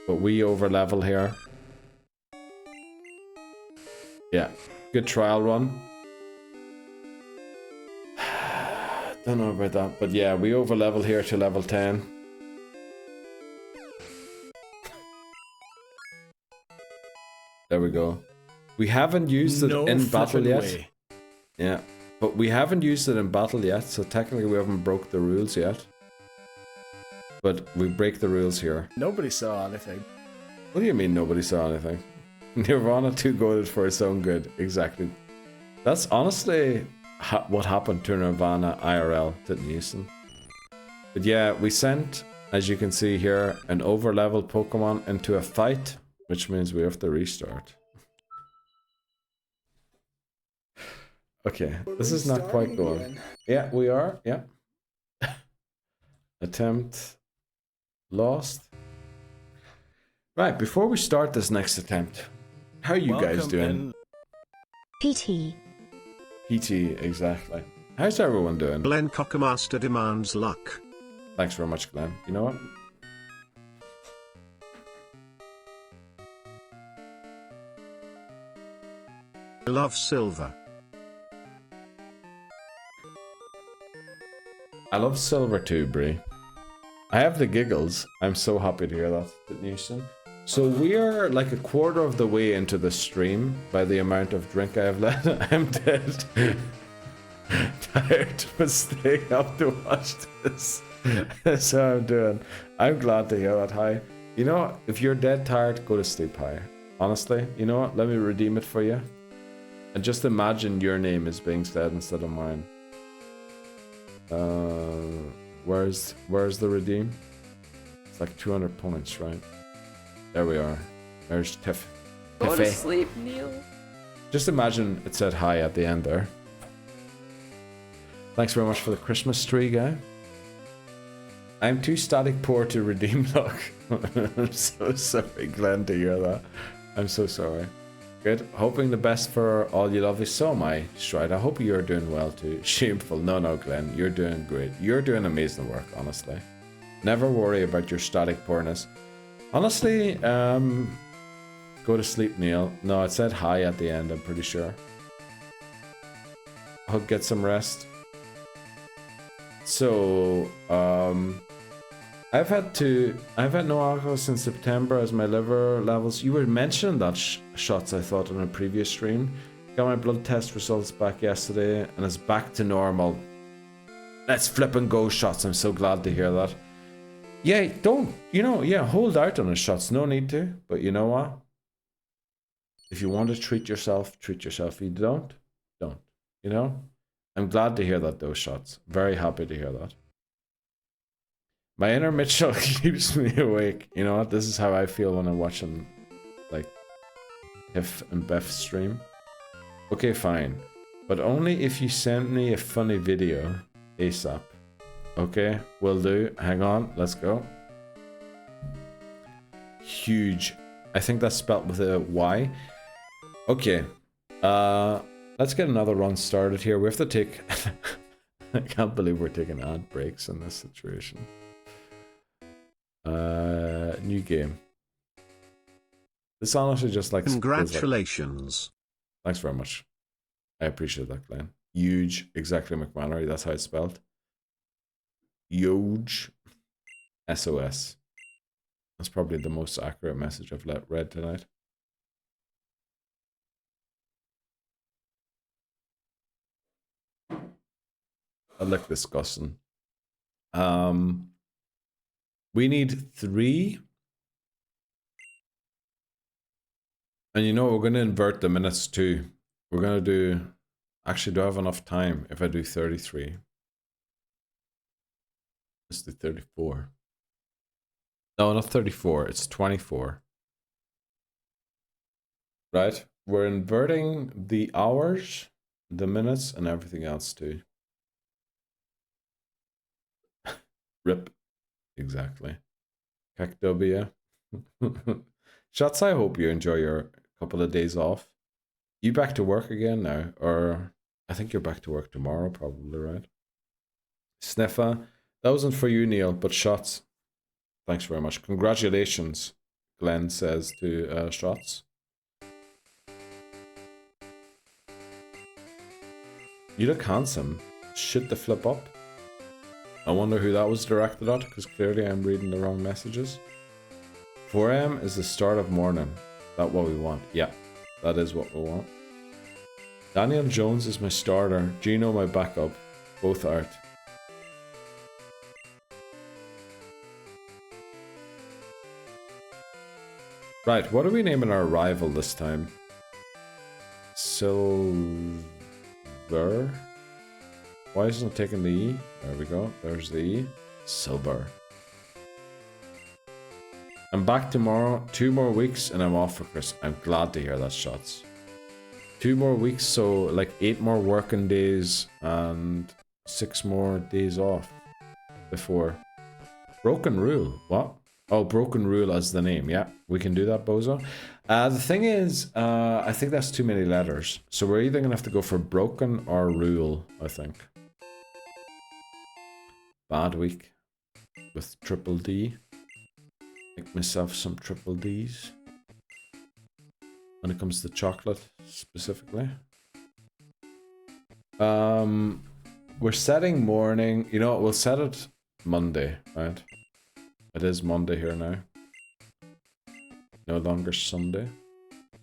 But we overlevel here. Yeah, good trial run. don't know about that, but yeah, we over level here to level 10. There we go. We haven't used it in battle yet. Way. Yeah, but we haven't used it in battle yet, so technically we haven't broke the rules yet. But we break the rules here. Nobody saw anything. What do you mean nobody saw anything? Nirvana too goaded for its own good. Exactly. That's honestly what happened to Nirvana IRL, didn't Houston? But yeah, we sent, as you can see here, an over-leveled Pokemon into a fight, which means we have to restart. Okay, this is not quite going. Yeah, we are. Yeah. Attempt lost. Right, before we start this next attempt, how are you guys doing? PT. PT, exactly. How's everyone doing? Glenn Cockamaster demands luck. Thanks very much, Glenn. You know what? I love silver. I love silver too, Brie. I have the giggles. I'm so happy to hear that, Houston. So we are like a quarter of the way into the stream by the amount of drink I have left. I'm dead. Tired but staying up to watch this. That's how I'm doing. I'm glad to hear that, Hi. You know what? If you're dead tired, go to sleep, Hi. Honestly, you know what? Let me redeem it for you. And just imagine your name is being said instead of mine. Where's the redeem? It's like 200 points, right? There we are. There's Tiff. Go to sleep, Neil. Just imagine it said hi at the end there. Thanks very much for the Christmas tree, guy. I'm too static poor to redeem luck. I'm so sorry, Glenn, to hear that. I'm so sorry. Good. Hoping the best for all you lovely. So am I, Stride. I hope you're doing well too. Shameful. No, Glenn. You're doing great. You're doing amazing work, honestly. Never worry about your static poorness. Honestly, go to sleep, Neil. No, it said hi at the end, I'm pretty sure. I'll get some rest. So, I've had no alcohol since September as my liver levels. You were mentioning that shots, I thought, in a previous stream. Got my blood test results back yesterday and it's back to normal. Let's flip and go, shots. I'm so glad to hear that. Yeah, hold out on the shots. No need to. But you know what? If you want to treat yourself, treat yourself. If you don't. You know? I'm glad to hear that, those shots. Very happy to hear that. My inner Mitchell keeps me awake. You know what? This is how I feel when I'm watching, like, Tiff and Beth stream. Okay, fine. But only if you send me a funny video ASAP. Okay, will do. Hang on, let's go. Huge. I think that's spelled with a Y. Okay. Let's get another run started here. We have to take... I can't believe we're taking ad breaks in this situation. New game. This honestly just like... Congratulations. Thanks very much. I appreciate that, Glenn. Huge. Exactly, McMannery. That's how it's spelled. Huge. SOS. That's probably the most accurate message I've read tonight. I look disgusting. We need 3. And you know, we're going to invert the minutes too. We're going to do... Actually, do I have enough time if I do 33? Let's do 34. No, not 34. It's 24. Right? We're inverting the hours, the minutes, and everything else too. Rip. Exactly. Kakdobia. Shots, I hope you enjoy your couple of days off. You back to work again now? Or I think you're back to work tomorrow, probably, right? Sniffa. That wasn't for you, Neil, but Shots. Thanks very much. Congratulations, Glenn says to Shots. You look handsome. Shit the flip up. I wonder who that was directed at, because clearly I'm reading the wrong messages. 4 a.m. is the start of morning. That what we want? Yeah, that is what we want. Daniel Jones is my starter. Gino my backup. Both out. Right, what are we naming our rival this time? Silver? Why isn't it taking the E? There we go. There's the E. Silver. I'm back tomorrow. 2 more weeks and I'm off for Christmas. I'm glad to hear that, Shots. 2 more weeks, so like 8 more working days and 6 more days off before. Broken Rule. What? Oh, Broken Rule as the name. Yeah, we can do that, Bozo. The thing is, I think that's too many letters. So we're either going to have to go for Broken or Rule, I think. Bad week with triple D. Make myself some triple Ds. When it comes to chocolate, specifically. We're setting morning. You know what? We'll set it Monday, right? It is Monday here now. No longer Sunday.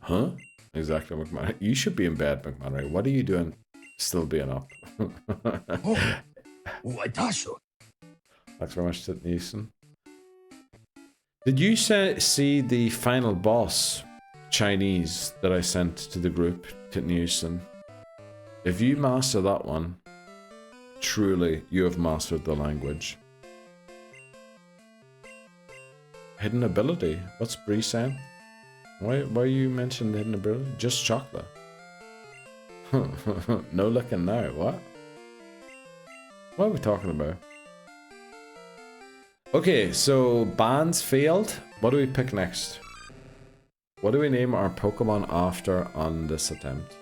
Huh? Exactly, McMahon. You should be in bed, McMahon. What are you doing still being up? Thanks very much, Tit Neeson. Did you see the final boss Chinese that I sent to the group, Tit Neeson? If you master that one, truly you have mastered the language. Hidden ability? What's Bree saying? Why you mentioned hidden ability? Just chocolate. No looking now. What? What are we talking about? Okay, so bands failed. What do we pick next? What do we name our Pokemon after on this attempt?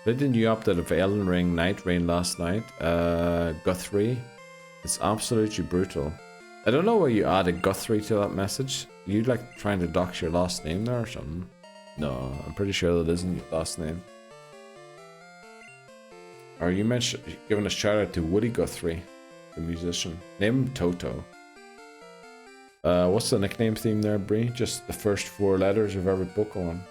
Did the new update of Elden Ring Night Rain last night? Guthrie. It's absolutely brutal. I don't know why you added Guthrie to that message. You like trying to dox your last name there or something? No, I'm pretty sure that isn't your last name. Or you mentioned giving a shout out to Woody Guthrie, the musician. Name him Toto. What's the nickname theme there, Bree? Just the first 4 letters of every Pokemon.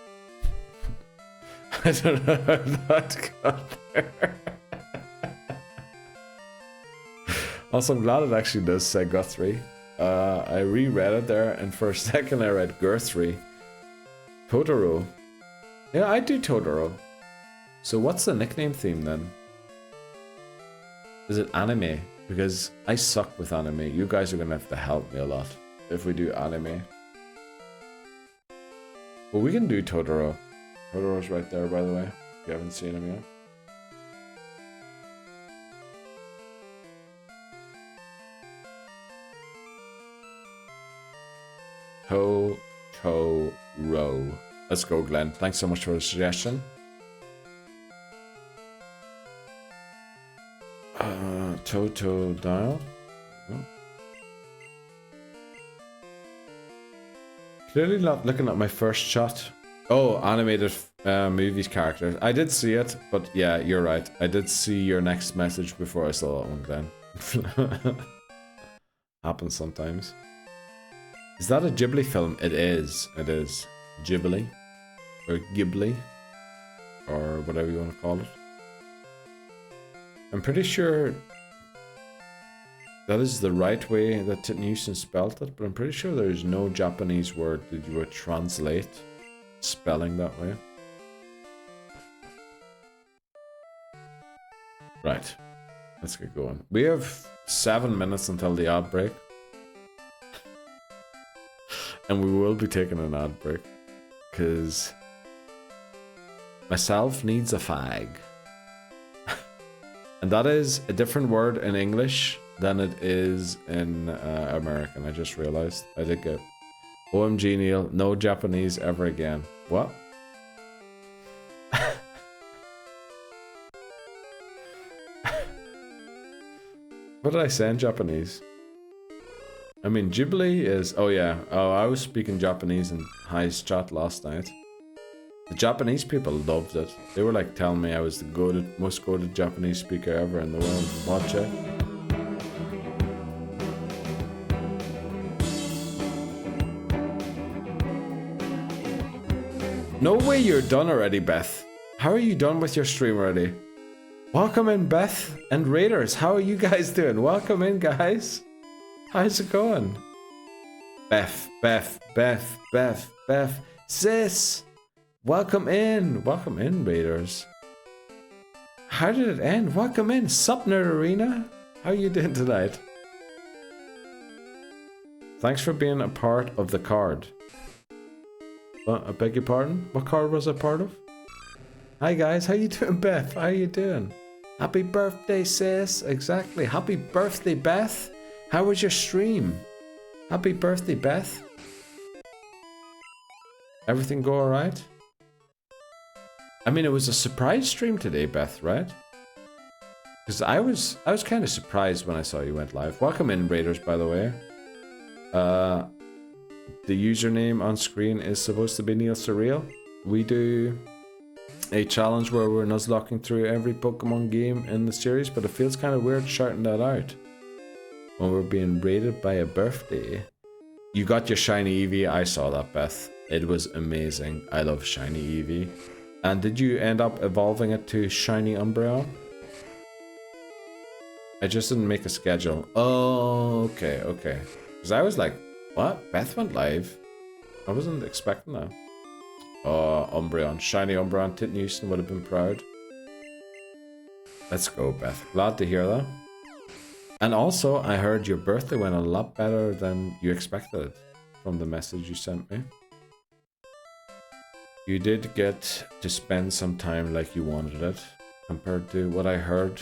I don't know how that got there. Also, I'm glad it actually does say Guthrie. I reread it there, and for a second I read Guthrie. Totoro. Yeah, I do Totoro. So what's the nickname theme then? Is it anime? Because I suck with anime. You guys are going to have to help me a lot if we do anime. But we can do Totoro. Totoro's right there, by the way, if you haven't seen him yet. Totoro. Let's go, Glenn. Thanks so much for the suggestion. Toto dial. Oh. Clearly not looking at my first shot. Oh, animated movies characters. I did see it, but yeah, you're right. I did see your next message before I saw that one, Glenn. Happens sometimes. Is that a Ghibli film? It is. It is. Ghibli. Or Ghibli. Or whatever you want to call it. I'm pretty sure that is the right way that Tit Newson spelled it, but I'm pretty sure there's no Japanese word that you would translate spelling that way. Right. Let's get going. We have 7 minutes until the ad break. And we will be taking an ad break. Because myself needs a fag. And that is a different word in English than it is in American. I just realized. I did get OMG Neil, no Japanese ever again. What? What did I say in Japanese? I mean, Ghibli is... Oh yeah. Oh, I was speaking Japanese in High's chat last night. The Japanese people loved it. They were like telling me I was the most goated Japanese speaker ever in the world. Watch it. No way you're done already, Beth. How are you done with your stream already? Welcome in, Beth and Raiders. How are you guys doing? Welcome in, guys. How's it going? Beth. Sis. Welcome in. Welcome in, Raiders. How did it end? Welcome in, Supner Arena. How are you doing tonight? Thanks for being a part of the card. I beg your pardon? What card was I part of? Hi guys, how you doing, Beth? How you doing? Happy birthday, sis. Exactly. Happy birthday, Beth. How was your stream? Happy birthday, Beth. Everything go alright? I mean, it was a surprise stream today, Beth, right? Because I was kind of surprised when I saw you went live. Welcome in, Raiders, by the way. The username on screen is supposed to be Neil Surreal. We do a challenge where we're nuzlocking through every Pokemon game in the series, but it feels kind of weird shouting that out when we're being raided by a birthday. You got your shiny Eevee. I saw that, Beth. It was amazing. I love shiny Eevee. And did you end up evolving it to shiny Umbreon? I just didn't make a schedule. Oh, okay. Because I was like, what? Beth went live? I wasn't expecting that. Oh, Umbreon. Shiny Umbreon. Titten Houston would have been proud. Let's go, Beth. Glad to hear that. And also, I heard your birthday went a lot better than you expected from the message you sent me. You did get to spend some time like you wanted it, compared to what I heard.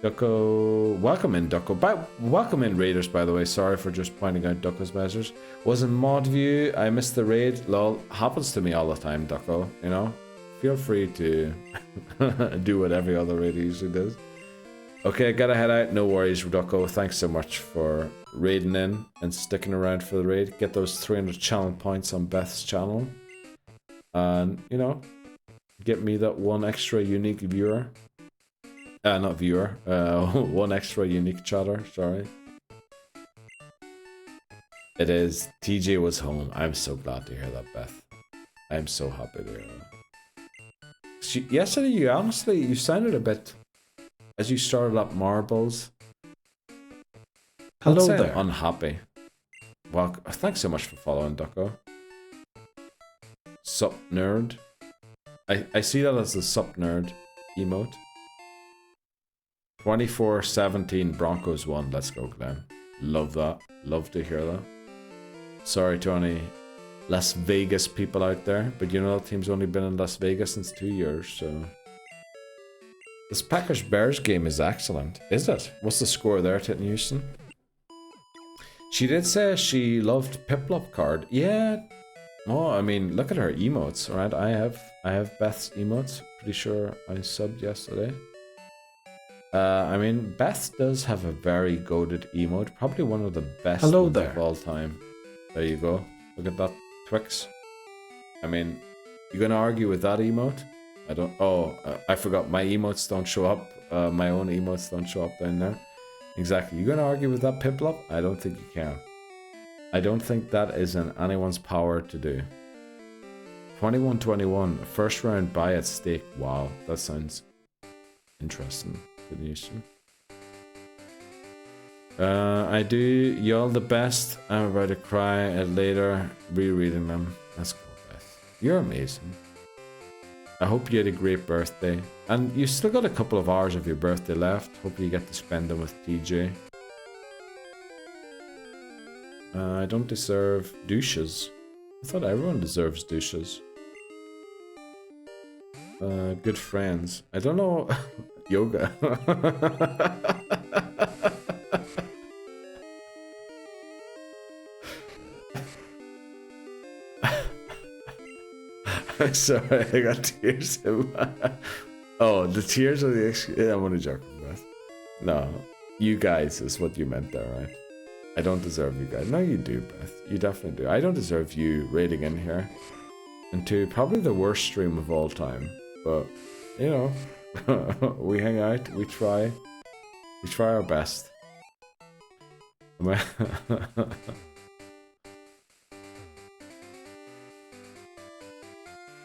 Ducko, welcome in, Ducko. Welcome in, Raiders, by the way. Sorry for just pointing out Ducko's measures. Was in mod view. I missed the raid. Lol. Happens to me all the time, Ducko. You know? Feel free to do what every other raid usually does. Okay, gotta head out. No worries, Ducko. Thanks so much for raiding in and sticking around for the raid. Get those 300 channel points on Beth's channel. And, you know, get me that one extra unique viewer. Not viewer. One extra unique chatter, sorry. It is. TJ was home. I'm so glad to hear that, Beth. I'm so happy to hear that. Yesterday, you sounded a bit, as you started up marbles. Hello there. Unhappy. Well, thanks so much for following, Ducko. Sup nerd. I see that as the sup nerd emote. 24-17 Broncos won. Let's go, Glenn. Love that. Love to hear that. Sorry to any Las Vegas people out there, but you know that team's only been in Las Vegas since 2 years, so... This Packers-Bears game is excellent. Is it? What's the score there, Titten Houston? She did say she loved Piplup card. Yeah. Oh, I mean, look at her emotes, alright? I have Beth's emotes. Pretty sure I subbed yesterday. I mean, Beth does have a very goated emote. Probably one of the best ones of all time. There you go. Look at that, Twix. I mean, you gonna argue with that emote? I don't... Oh, I forgot. My emotes don't show up. My own emotes don't show up down there. Exactly. You gonna argue with that, Piplup? I don't think you can. I don't think that is in anyone's power to do. 21-21. First round buy at stake. Wow, that sounds interesting. I do y'all the best. I'm about to cry at later rereading them. Let's go, Beth. You're amazing. I hope you had a great birthday. And you still got a couple of hours of your birthday left. Hopefully you get to spend them with TJ. I don't deserve douches. I thought everyone deserves douches. Good friends. I don't know... Yoga. I'm sorry, I got tears in my... Oh, the tears are the... Yeah, I'm only joking, Beth. No, you guys is what you meant there, right? I don't deserve you guys. No, you do, Beth. You definitely do. I don't deserve you raiding in here. Into probably the worst stream of all time. But, you know... We hang out, we try our best.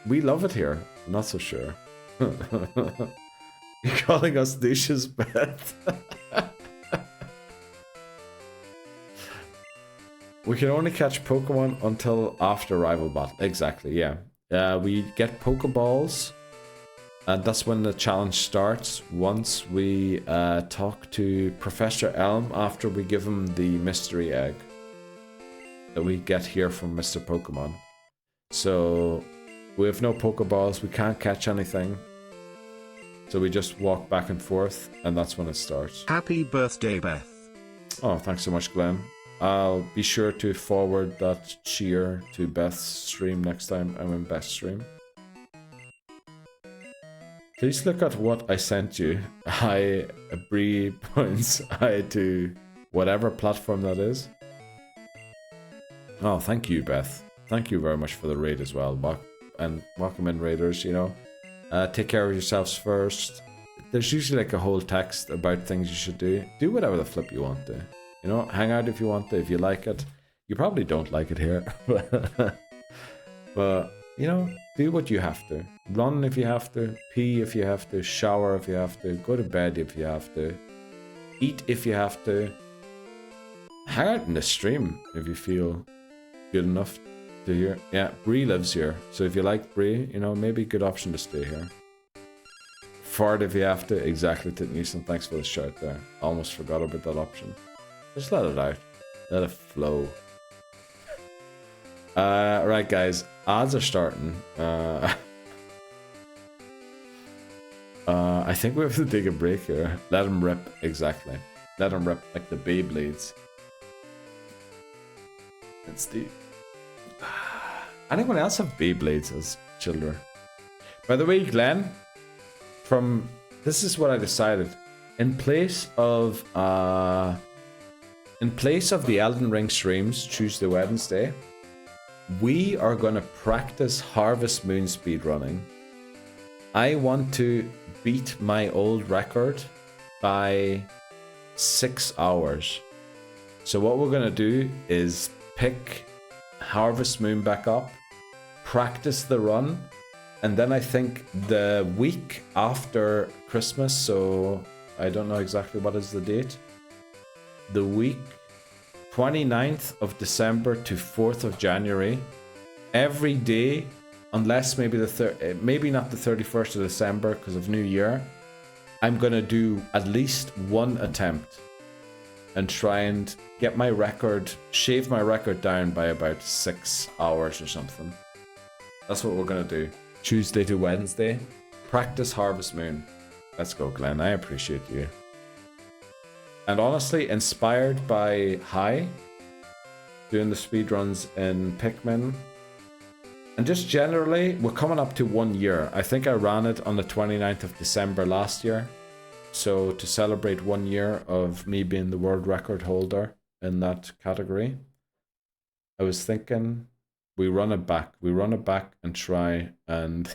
We love it here. I'm not so sure. You're calling us douches, Beth. We can only catch Pokemon until after rival battle. Exactly, yeah. We get Pokeballs, and that's when the challenge starts. Once we talk to Professor Elm after we give him the mystery egg that we get here from Mr. Pokemon. So we have no Pokeballs, we can't catch anything. So we just walk back and forth, and that's when it starts. Happy birthday, Beth. Oh, thanks so much, Glenn. I'll be sure to forward that cheer to Beth's stream next time I'm in Beth's stream. Please look at what I sent you. Hi, Bree points hi to whatever platform that is. Oh, thank you, Beth. Thank you very much for the raid as well. And welcome in, raiders, you know. Take care of yourselves first. There's usually like a whole text about things you should do. Do whatever the flip you want to. You know, hang out if you want to, if you like it. You probably don't like it here. But, you know, do what you have to. Run if you have to. Pee if you have to. Shower if you have to. Go to bed if you have to. Eat if you have to. Hang out in the stream if you feel good enough to hear. Yeah, Bree lives here. So if you like Bree, you know, maybe a good option to stay here. Fart if you have to. Exactly, Titnison. Thanks for the shout there. Almost forgot about that option. Just let it out. Let it flow. Right, guys. Ads are starting. I think we have to take a break here. Let them rip. Exactly. Let them rip like the Beyblades. It's the... Anyone else have Beyblades as children? By the way, Glenn, this is what I decided. In place of the Elden Ring streams, Tuesday, Wednesday, we are going to practice Harvest Moon speedrunning. I want to beat my old record by 6 hours. So what we're going to do is pick Harvest Moon back up, practice the run, and then I think the week after Christmas, so I don't know exactly what is the date, the week 29th of December to 4th of January, every day, unless maybe maybe not the 31st of December because of New Year, I'm gonna do at least one attempt and try and get my record, shave my record down by about 6 hours or something. That's what we're gonna do. Tuesday to Wednesday, practice Harvest Moon. Let's go, Glenn. I appreciate you. And honestly, inspired by Hi, doing the speedruns in Pikmin. And just generally, we're coming up to 1 year. I think I ran it on the 29th of December last year. So to celebrate 1 year of me being the world record holder in that category, I was thinking we run it back. We run it back and try and...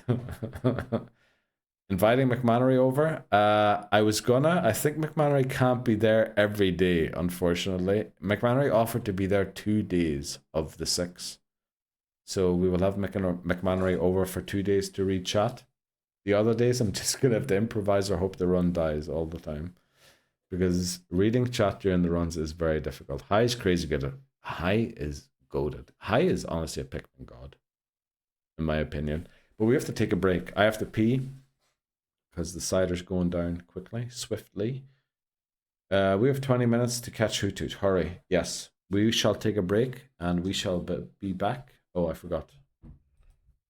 Inviting McMannery over. I think McMannery can't be there every day, unfortunately. McMannery offered to be there 2 days of the 6. So we will have McMannery over for 2 days to read chat. The other days, I'm just going to have to improvise or hope the run dies all the time. Because reading chat during the runs is very difficult. Hi is crazy good at it. Hi is goated. Hi is honestly a Pikmin god, in my opinion. But we have to take a break. I have to pee, because the cider's going down quickly, swiftly. We have 20 minutes to catch Hoothoot. Hurry. Yes, we shall take a break, and we shall be back. Oh, I forgot.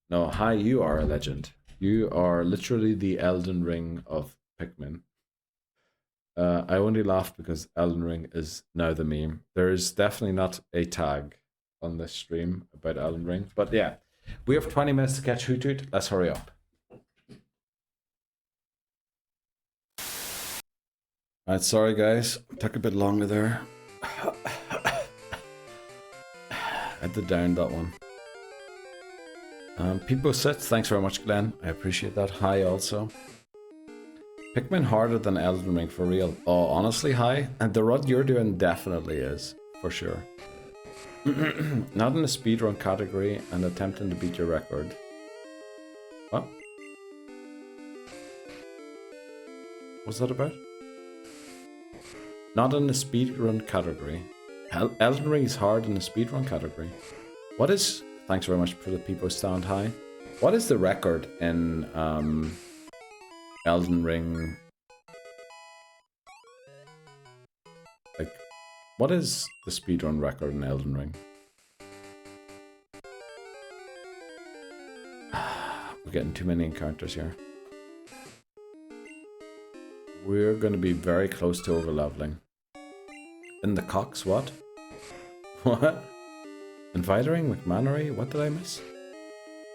No, Hi, you are a legend. You are literally the Elden Ring of Pikmin. I only laughed because Elden Ring is now the meme. There is definitely not a tag on this stream about Elden Ring. But yeah, we have 20 minutes to catch Hoothoot. Let's hurry up. Alright, sorry guys, took a bit longer there. Had to down that one. People sits, thanks very much, Glenn. I appreciate that. Hi also. Pikmin harder than Elden Ring for real. Oh, honestly, hi. And the run you're doing definitely is, for sure. Not in the speedrun category and attempting to beat your record. What's that about? Not in the speedrun category. Elden Ring is hard in the speedrun category. What is... Thanks very much for the people stand high. What is the record in Elden Ring? Like, what is the speedrun record in Elden Ring? We're getting too many encounters here. We're going to be very close to over-leveling. In the Cox, what? What? Inviting McMannery? What did I miss?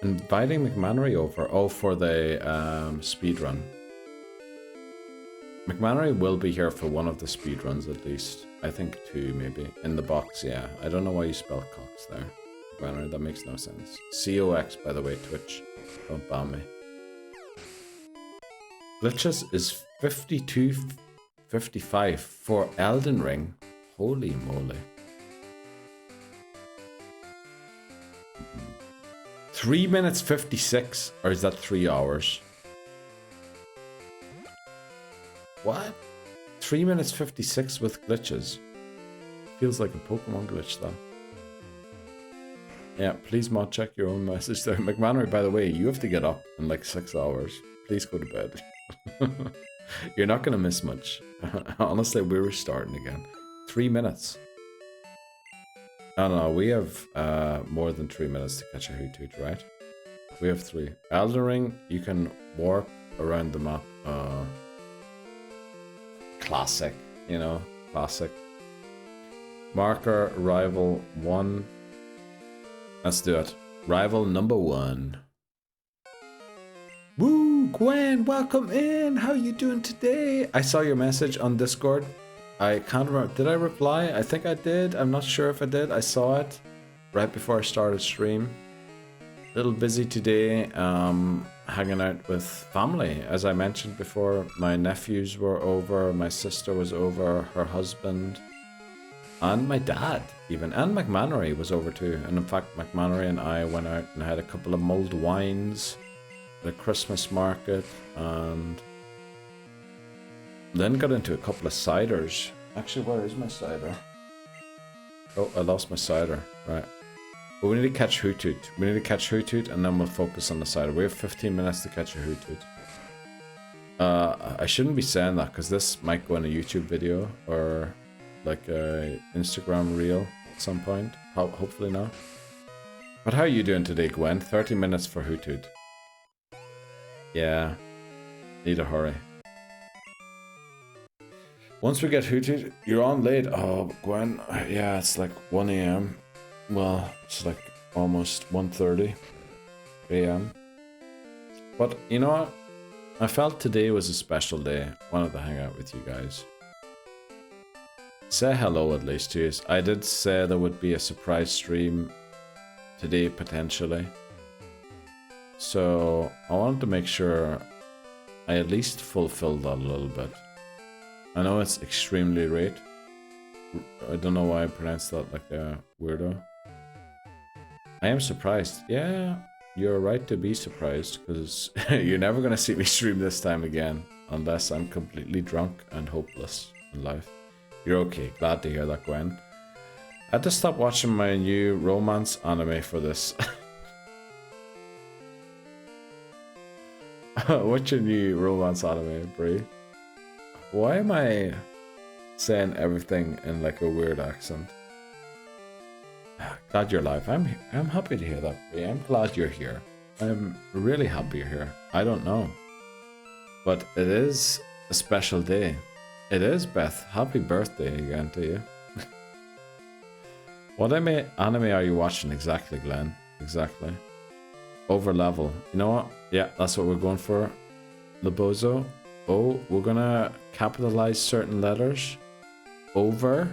Inviting McMannery over. Oh, for the speedrun. McMannery will be here for one of the speedruns at least. I think 2 maybe. In the box, yeah. I don't know why you spelled Cox there. McMannery, that makes no sense. COX, by the way, Twitch. Don't ban me. Glitches is 52.55 for Elden Ring. Holy moly. 3 minutes 56, or is that 3 hours? What? 3 minutes 56 with glitches. Feels like a Pokemon glitch though. Yeah, please mod check your own message there. McMannery, by the way, you have to get up in like 6 hours. Please go to bed. You're not gonna miss much. Honestly, we're restarting again. 3 minutes. Oh no, we have more than 3 minutes to catch a Hoothoot, right? We have 3. Elden Ring, you can warp around the map. Classic, you know, classic. Marker, rival 1. Let's do it. Rival number 1. Woo, Gwen, welcome in. How you doing today? I saw your message on Discord. I can't remember. Did I reply? I think I did. I'm not sure if I did. I saw it right before I started stream. A little busy today, hanging out with family. As I mentioned before, my nephews were over, my sister was over, her husband, and my dad even. And McMannery was over too. And in fact, McMannery and I went out and had a couple of mulled wines at a Christmas market, and then got into a couple of ciders. Actually, where is my cider? Oh, I lost my cider. Right. But we need to catch Hoothoot. We need to catch Hoothoot and then we'll focus on the cider. We have 15 minutes to catch a Hoothoot. I shouldn't be saying that because this might go in a YouTube video or like a Instagram reel at some point. Hopefully not. But how are you doing today, Gwen? 30 minutes for Hoothoot. Yeah. Need a hurry. Once we get Hoothoot, you're on late. Oh, Gwen, yeah, it's like 1 a.m. Well, it's like almost 1:30 a.m. But you know what? I felt today was a special day. Wanted to hang out with you guys. Say hello at least to you. I did say there would be a surprise stream today, potentially. So I wanted to make sure I at least fulfilled that a little bit. I know it's extremely late. I don't know why I pronounced that like a weirdo. I am surprised. Yeah, you're right to be surprised because you're never going to see me stream this time again unless I'm completely drunk and hopeless in life. You're okay. Glad to hear that, Gwen. I had to stop watching my new romance anime for this. What's your new romance anime, Brie? Why am I saying everything in like a weird accent? Glad you're alive. I'm happy to hear that, Brie. I'm glad you're here. I'm really happy you're here. I don't know. But it is a special day. It is, Beth. Happy birthday again to you. What anime are you watching exactly, Glenn? Exactly. Over level. You know what? Yeah, that's what we're going for. Lobozo. Oh, we're gonna capitalize certain letters. Over.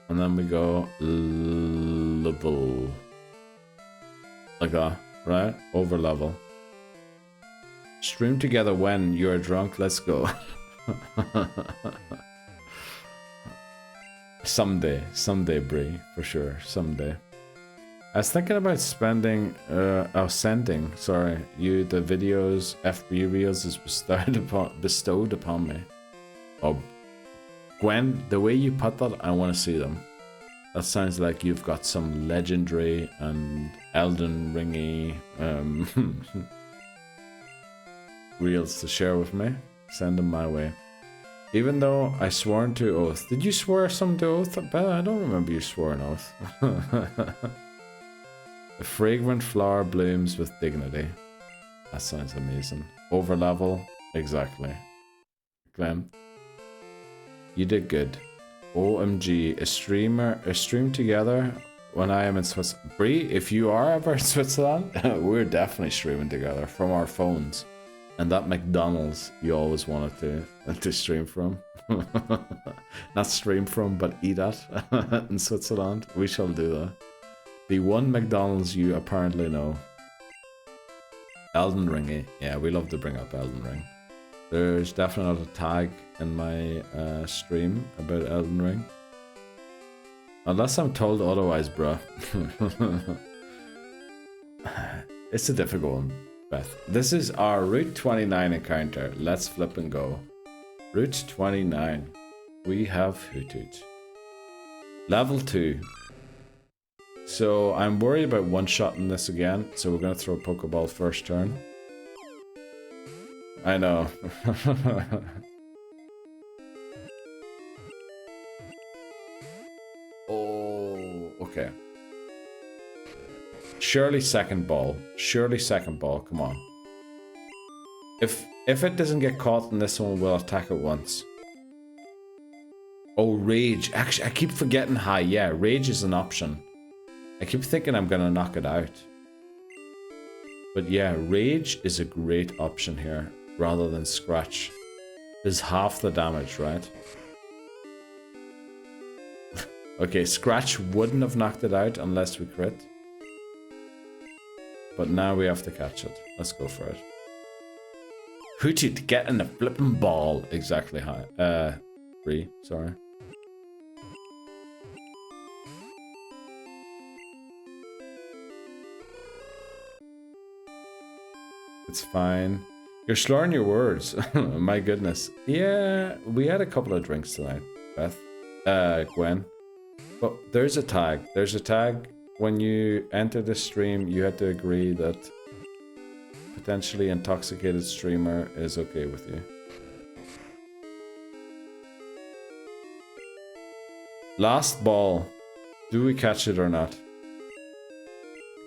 And then we go level. Like that, right? Over level. Stream together when you're drunk. Let's go. Someday, Brie, for sure. Someday. I was thinking about sending you the videos FB reels is bestowed upon me. Oh, Gwen, the way you put that, I want to see them. That sounds like you've got some legendary and Elden Ringy reels to share with me. Send them my way. Even though I swore to oath. Did you swear some to oath? I don't remember you swore an oath. The fragrant flower blooms with dignity. That sounds amazing. Over level? Exactly. Glenn, you did good. OMG, a stream together when I am in Switzerland. Bree, if you are ever in Switzerland, we're definitely streaming together from our phones. And that McDonald's you always wanted to stream from. Not stream from, but eat at in Switzerland. We shall do that. The one McDonald's you apparently know. Elden Ring. Yeah, we love to bring up Elden Ring. There's definitely not a tag in my stream about Elden Ring. Unless I'm told otherwise, bruh. It's a difficult one, Beth. This is our Route 29 encounter. Let's flip and go. Route 29. We have Hoothoot. Level 2. So I'm worried about one-shotting this again, so we're going to throw a Pokeball first turn. I know. Oh, okay. Surely second ball. Surely second ball, come on. If it doesn't get caught in this one, we'll attack it once. Oh, Rage. Actually, I keep forgetting high. Yeah, Rage is an option. I keep thinking I'm gonna knock it out. But yeah, Rage is a great option here, rather than Scratch. There's half the damage, right? Okay, Scratch wouldn't have knocked it out unless we crit. But now we have to catch it. Let's go for it. Hoothoot, get in the flipping ball. Exactly high. 3, sorry. It's fine. You're slurring your words. My goodness. Yeah, we had a couple of drinks tonight, Beth. Gwen. But there's a tag. There's a tag. When you enter the stream, you had to agree that potentially intoxicated streamer is okay with you. Last ball. Do we catch it or not?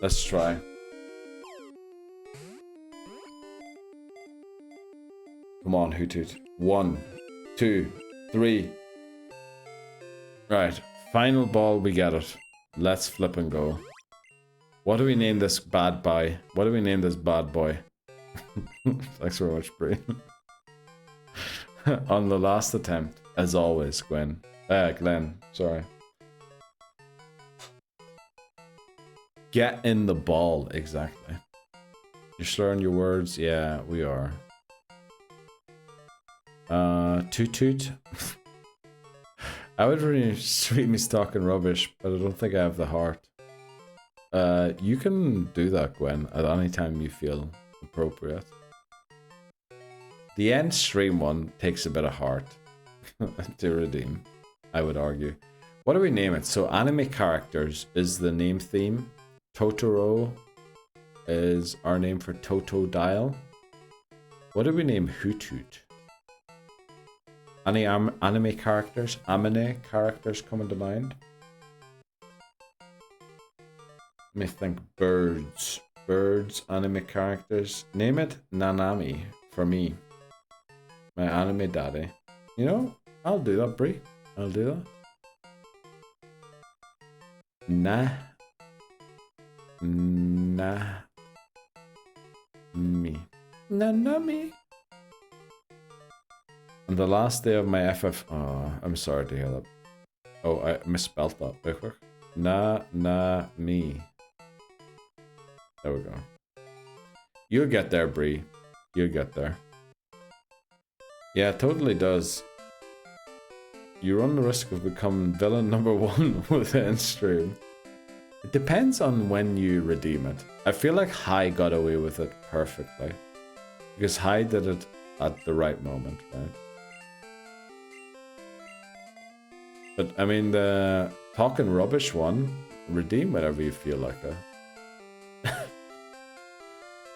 Let's try. Come on, Hoothoot. 1, 2, 3. Right. Final ball, we get it. Let's flip and go. What do we name this bad boy? What do we name this bad boy? Thanks very much, Brie. On the last attempt, as always, Glenn, sorry. Get in the ball, exactly. You're slurring your words? Yeah, we are. Toot. I would really stream me talking rubbish, but I don't think I have the heart. You can do that, Gwen, at any time you feel appropriate. The end stream one takes a bit of heart to redeem, I would argue. What do we name it? So anime characters is the name theme. Totoro is our name for Totodile. What do we name Hoothoot? Any anime characters? Amine characters coming to mind? Let me think. Birds. Birds, anime characters. Name it Nanami for me. My anime daddy. You know, I'll do that, Brie. I'll do that. Nanami. On the last day of my FF... Oh, I'm sorry to hear that. Oh, I misspelled that. Wait, quick. Me. There we go. You'll get there, Bree. You'll get there. Yeah, it totally does. You run the risk of becoming villain number 1 within stream. It depends on when you redeem it. I feel like High got away with it perfectly. Because High did it at the right moment, right? But I mean, the Talking Rubbish one, redeem whenever you feel like it.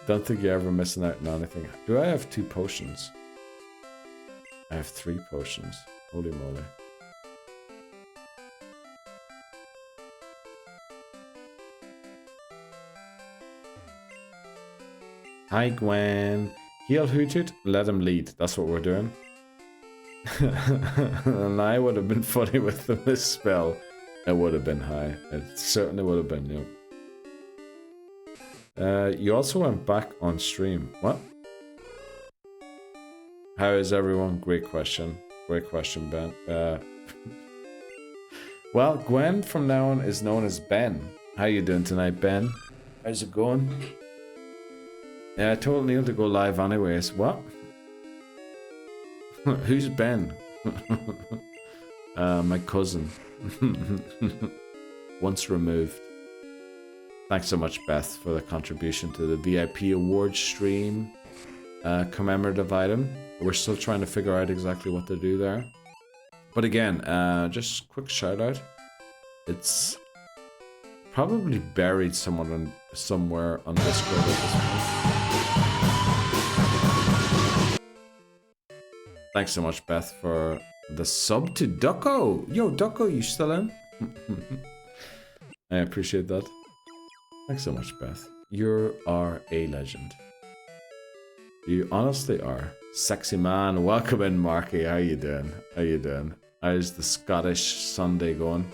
Don't think you're ever missing out on anything. Do I have 2 potions? I have 3 potions. Holy moly. Hi Gwen. Heal Hoothoot, let him lead. That's what we're doing. And I would have been funny with the misspell. It would have been High. It certainly would have been, you. You also went back on stream. What? How is everyone? Great question. Great question, Ben. Well, Gwen from now on is known as Ben. How you doing tonight, Ben? How's it going? Yeah, I told Neil to go live anyways. What? Who's Ben? My cousin. Once removed. Thanks so much, Beth, for the contribution to the VIP Awards stream commemorative item. We're still trying to figure out exactly what to do there. But again, just quick shout out. It's probably buried somewhere on Discord at this point. Thanks so much, Beth, for the sub to Ducko. Yo, Ducko, you still in? I appreciate that. Thanks so much, Beth. You are a legend. You honestly are. Sexy man. Welcome in, Marky. How you doing? How you doing? How's the Scottish Sunday going?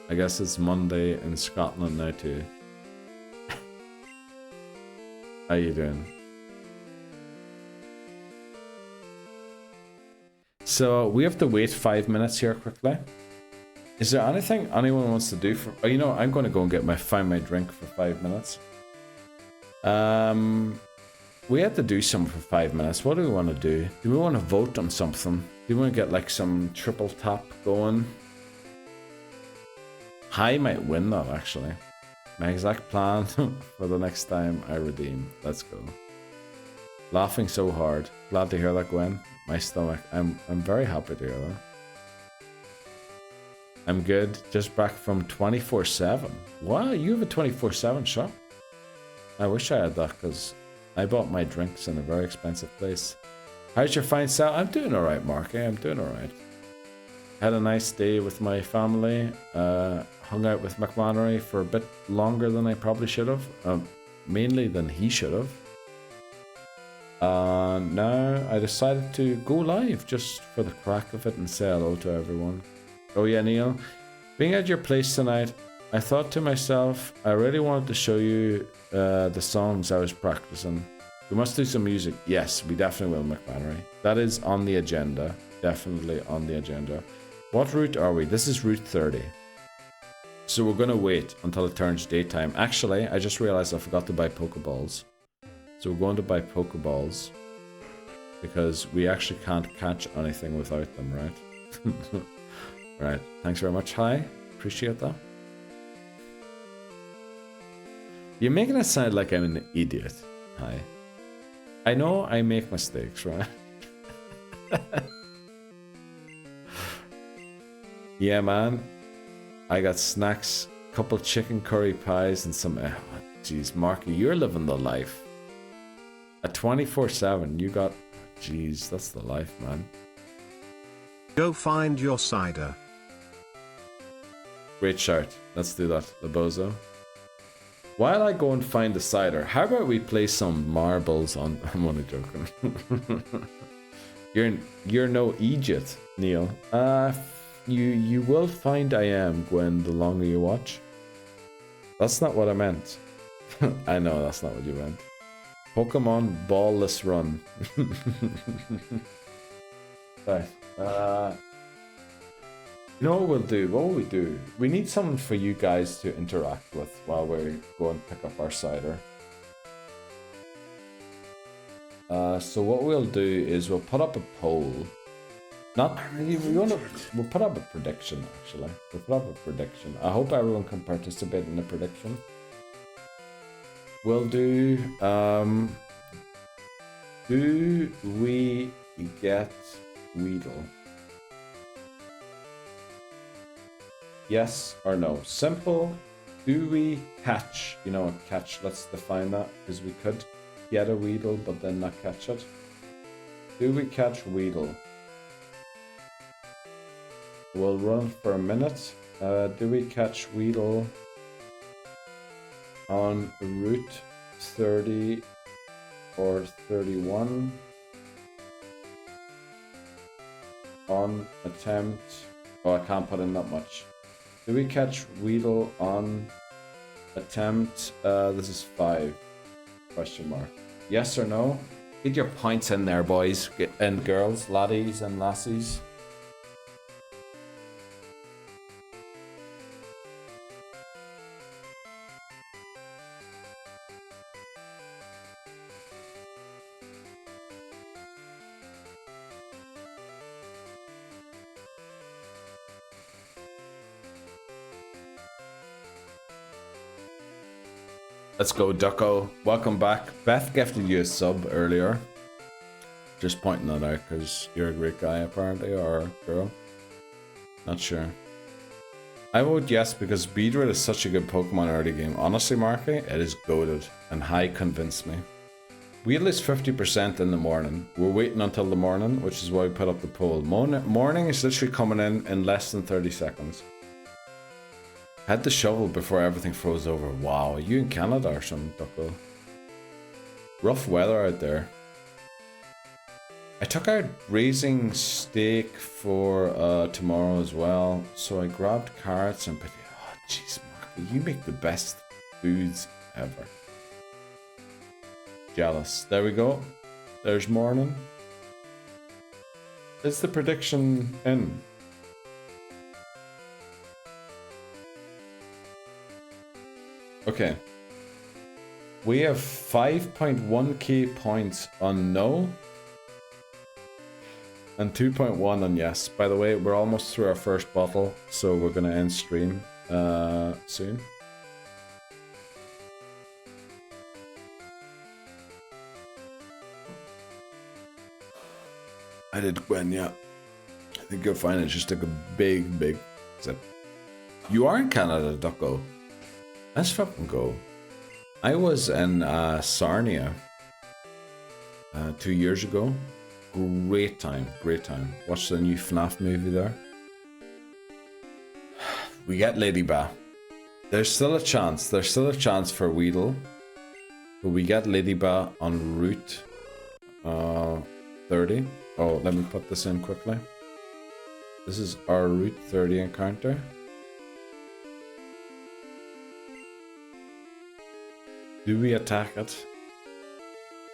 I guess it's Monday in Scotland now too. How you doing? So we have to wait 5 minutes here quickly. Is there anything anyone wants to do for... Oh, you know, I'm going to go and find my drink for 5 minutes. We have to do something for 5 minutes. What do we want to do? Do we want to vote on something? Do we want to get like some triple tap going? High might win that actually. My exact plan for the next time I redeem. Let's go. Laughing so hard. Glad to hear that, Gwen. My stomach. I'm very happy to hear that. I'm good. Just back from 24/7. Wow, you have a 24/7 shop? I wish I had that because I bought my drinks in a very expensive place. How's your fine self? I'm doing alright, Marky. I'm doing alright. Had a nice day with my family. Hung out with McMannery for a bit longer than I probably should have. Mainly than he should have. Now I decided to go live just for the crack of it and say hello to everyone. Oh yeah, Neil. Being at your place tonight, I thought to myself, I really wanted to show you the songs I was practicing. We must do some music. Yes, we definitely will, McMannery. That is on the agenda. Definitely on the agenda. What route are we? This is Route 30. So we're going to wait until it turns daytime. Actually, I just realized I forgot to buy Pokeballs. So we're going to buy Pokeballs. Because we actually can't catch anything without them, right? Right. Thanks very much, Hi. Appreciate that. You're making it sound like I'm an idiot. Hi. I know I make mistakes, right? Yeah, man. I got snacks, couple chicken curry pies, and some... Jeez, Marky, you're living the life. At 24/7, you got... Jeez, that's the life, man. Go find your cider. Great shout. Let's do that, Labozo. While I go and find the cider, how about we play some marbles on... I'm only joking. You're no idiot, Neil. You will find I am, Gwen, the longer you watch. That's not what I meant. I know that's not what you meant. Pokemon Ballless Run. Right. You know what we'll do? What will we do? We need something for you guys to interact with while we go and pick up our cider. So what we'll do is we'll put up a poll. Not we'll put up a prediction actually. We'll put up a prediction. I hope everyone can participate in the prediction. We'll do we get Weedle? Yes or no? Simple. Do we catch? You know, catch. Let's define that because we could get a Weedle but then not catch it. Do we catch Weedle? We'll run for a minute. Do we catch Weedle on route 30 or 31? On attempt. Oh, I can't put in that much. Do we catch Weedle on attempt? This is 5. Question mark. Yes or no? Get your points in there, boys and girls, laddies and lassies. Let's go, Ducko. Welcome back. Beth gifted you a sub earlier. Just pointing that out because you're a great guy, apparently, or girl. Not sure. I vote yes because Beedrill is such a good Pokemon early game. Honestly, Marky, it is goated, and High convinced me. Weedle is 50% in the morning. We're waiting until the morning, which is why we put up the poll. Morning is literally coming in less than 30 seconds. Had the shovel before everything froze over. Wow, are you in Canada or something, Ducko? Rough weather out there. I took out raising steak for tomorrow as well, so I grabbed carrots and potatoes. Oh, jeez, Marky, you make the best foods ever. Jealous. There we go. There's morning. Is the prediction in? Okay. We have 5.1k points on no. And 2.1 on yes. By the way, we're almost through our first bottle, so we're gonna end stream soon. I did Gwen, yeah. I think you'll find it just like a big sip. You are in Canada, Ducko. Let's fucking go. I was in Sarnia 2 years ago. Great time. Watched the new FNAF movie there. We get Ladybah. There's still a chance for Weedle. But we get Ladybah on route 30. Oh, let me put this in quickly. This is our route 30 encounter. Do we attack it?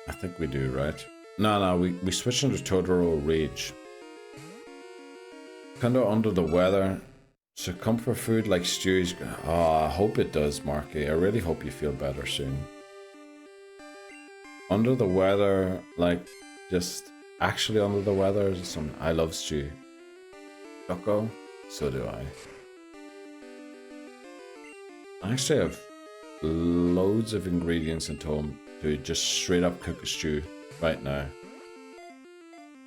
I think we do, right? No, we switch into Totoro Rage. Kinda under the weather. Succumb for food like stews. Oh, I hope it does, Marky. I really hope you feel better soon. Under the weather, like, just actually under the weather is some. I love stew. Ducko? So do I. I actually have loads of ingredients at home to just straight up cook a stew right now.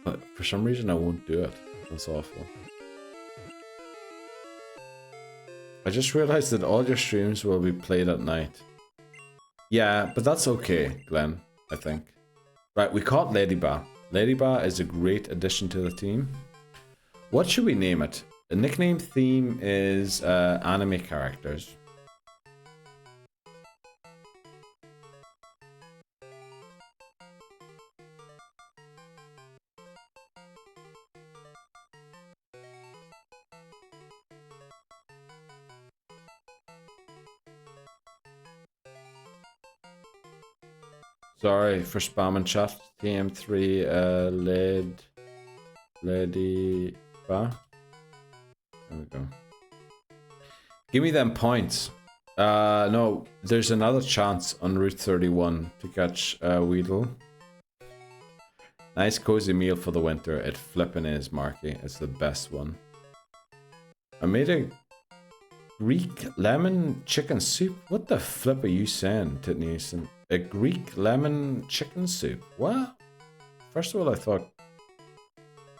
But for some reason I won't do it. That's awful. I just realized that all your streams will be played at night. Yeah, but that's okay, Glenn, I think. Right, we caught Ladybah. Ladybah is a great addition to the team. What should we name it? The nickname theme is anime characters. Sorry for spamming chat. TM3 Ladybah. There we go. Give me them points. No, there's another chance on Route 31 to catch Weedle. Nice cozy meal for the winter. It flippin' is, Marky. It's the best one. I made a Greek lemon chicken soup. What the flip are you saying, Titney Easton? A Greek lemon chicken soup? What? First of all, I thought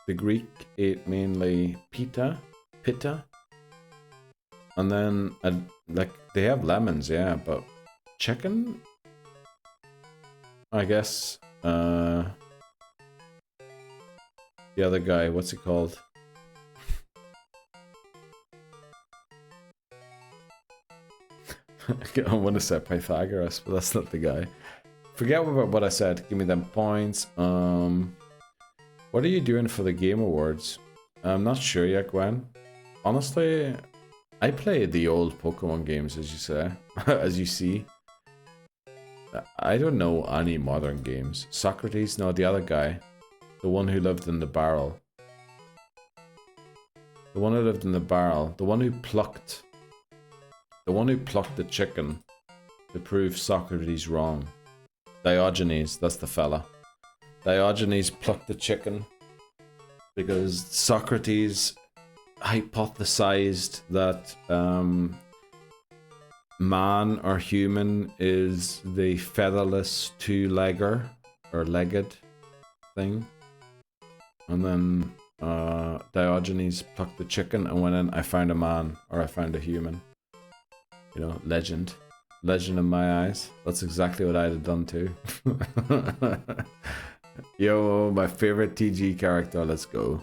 the Greek ate mainly pitta, and then like they have lemons, yeah, but chicken, I guess. The other guy, what's it called? I want to say Pythagoras, but that's not the guy. Forget what I said. Give me them points. What are you doing for the Game Awards? I'm not sure yet, Gwen. Honestly, I play the old Pokemon games, as you say, as you see. I don't know any modern games. Socrates, no, the other guy, the one who lived in the barrel. The one who lived in the barrel. The one who plucked the chicken to prove Socrates wrong. Diogenes, that's the fella. Diogenes plucked the chicken because Socrates hypothesized that man or human is the featherless two-legger or legged thing. And then Diogenes plucked the chicken and went in, I found a man, or I found a human. You know, legend. Legend in my eyes. That's exactly what I'd have done too. Yo, my favorite TG character, let's go.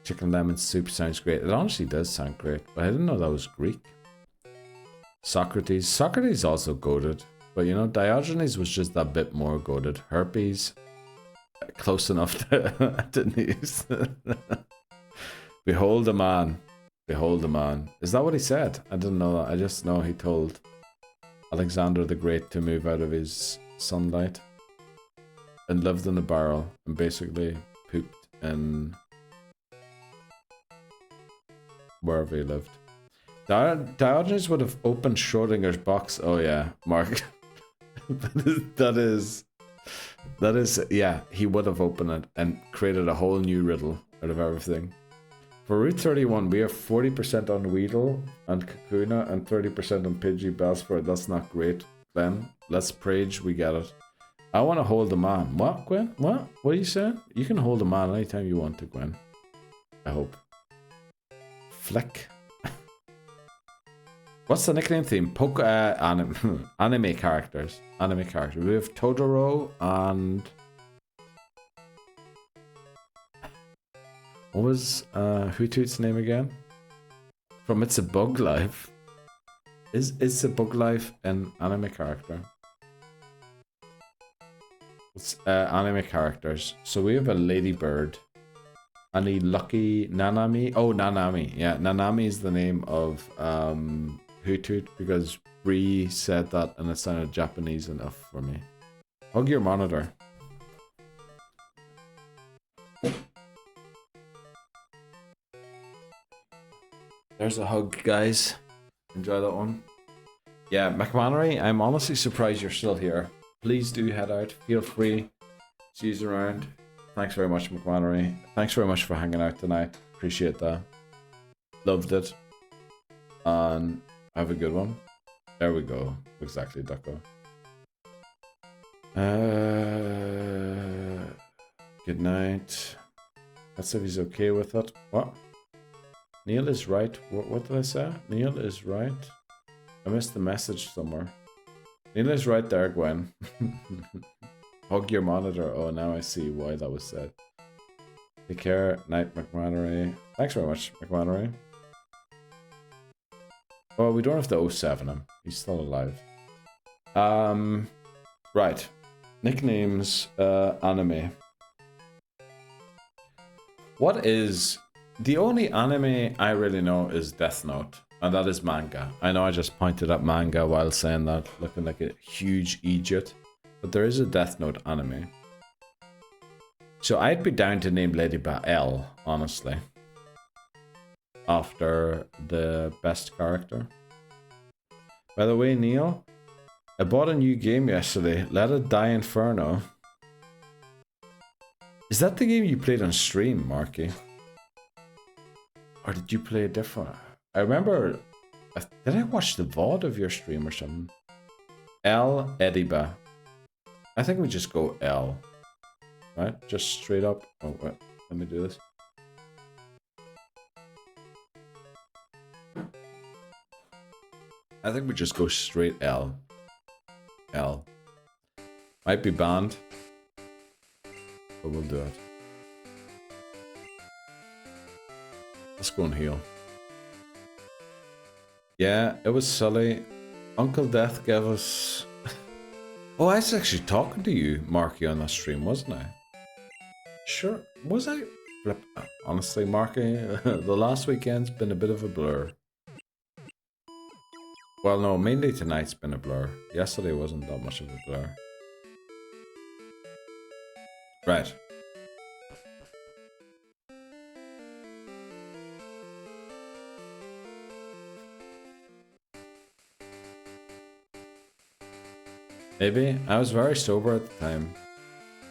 Chicken lemon soup sounds great. It honestly does sound great, but I didn't know that was Greek. Socrates. Socrates also goated, but you know, Diogenes was just a bit more goated. Herpes, close enough to news. Behold a man. Behold a man. Is that what he said? I didn't know that. I just know he told Alexander the Great to move out of his sunlight and lived in a barrel and basically pooped in wherever he lived. Diogenes would have opened Schrodinger's box. Oh yeah, Mark. that is, yeah, he would have opened it and created a whole new riddle out of everything. For Route 31, we have 40% on Weedle and Kakuna and 30% on Pidgey Bellsford. That's not great, Glenn. Let's Prage, we get it. I want to hold a man. What, Gwen? What? What are you saying? You can hold a man anytime you want to, Gwen. I hope. Flick. What's the nickname theme? Anime characters. Anime characters. We have Totoro and... What was Hoothoot's name again? From It's a Bug Life. Is It's a Bug Life an anime character? It's anime characters. So we have a ladybird. And a lucky Nanami. Oh, Nanami. Yeah, Nanami is the name of Hoothoot because Bree said that and it sounded Japanese enough for me. Hug your monitor. There's a hug, guys. Enjoy that one. Yeah, McMannery, I'm honestly surprised you're still here. Please do head out. Feel free. See you around. Thanks very much, McMannery. Thanks very much for hanging out tonight. Appreciate that. Loved it. And have a good one. There we go. Exactly, Ducko. Good night. Let's see if he's okay with it. What? Neil is right. What did I say? Neil is right. I missed the message somewhere. Neil is right there, Gwen. Hug your monitor. Oh, now I see why that was said. Take care. Night, McMannery. Thanks very much, McMannery. Oh, we don't have to 07 him. He's still alive. Right. Nicknames, anime. What is... The only anime I really know is Death Note, and that is manga. I know I just pointed at manga while saying that, looking like a huge idiot, but there is a Death Note anime. So I'd be down to name Lady L, honestly, after the best character. By the way, Neil, I bought a new game yesterday, Let It Die Inferno. Is that the game you played on stream, Marky? Or did you play a different? I remember. Did I watch the VOD of your stream or something? L Ediba. I think we just go L. Right? Just straight up. Oh, wait. Let me do this. I think we just go straight L. L. Might be banned. But we'll do it. Let's go and heal. Yeah, it was silly. Uncle Death gave us... Oh, I was actually talking to you, Marky, on that stream, wasn't I? Sure. Was I? Flip. Honestly, Marky, the last weekend's been a bit of a blur. Well, no, mainly tonight's been a blur. Yesterday wasn't that much of a blur. Right. Maybe. I was very sober at the time.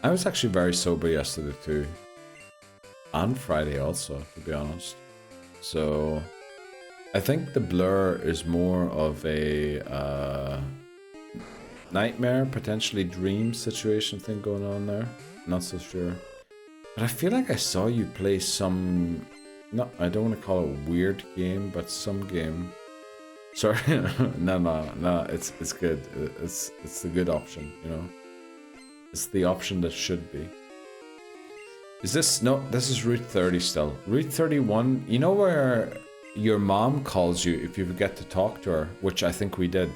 I was actually very sober yesterday too. And Friday also, to be honest. So... I think the blur is more of a nightmare, potentially dream situation thing going on there. Not so sure. But I feel like I saw you play some... No, I don't want to call it a weird game, but some game. Sorry, no, it's good. It's the good option, you know? It's the option that should be. Is this... No, this is Route 30 still. Route 31, you know where... Your mom calls you if you forget to talk to her, which I think we did.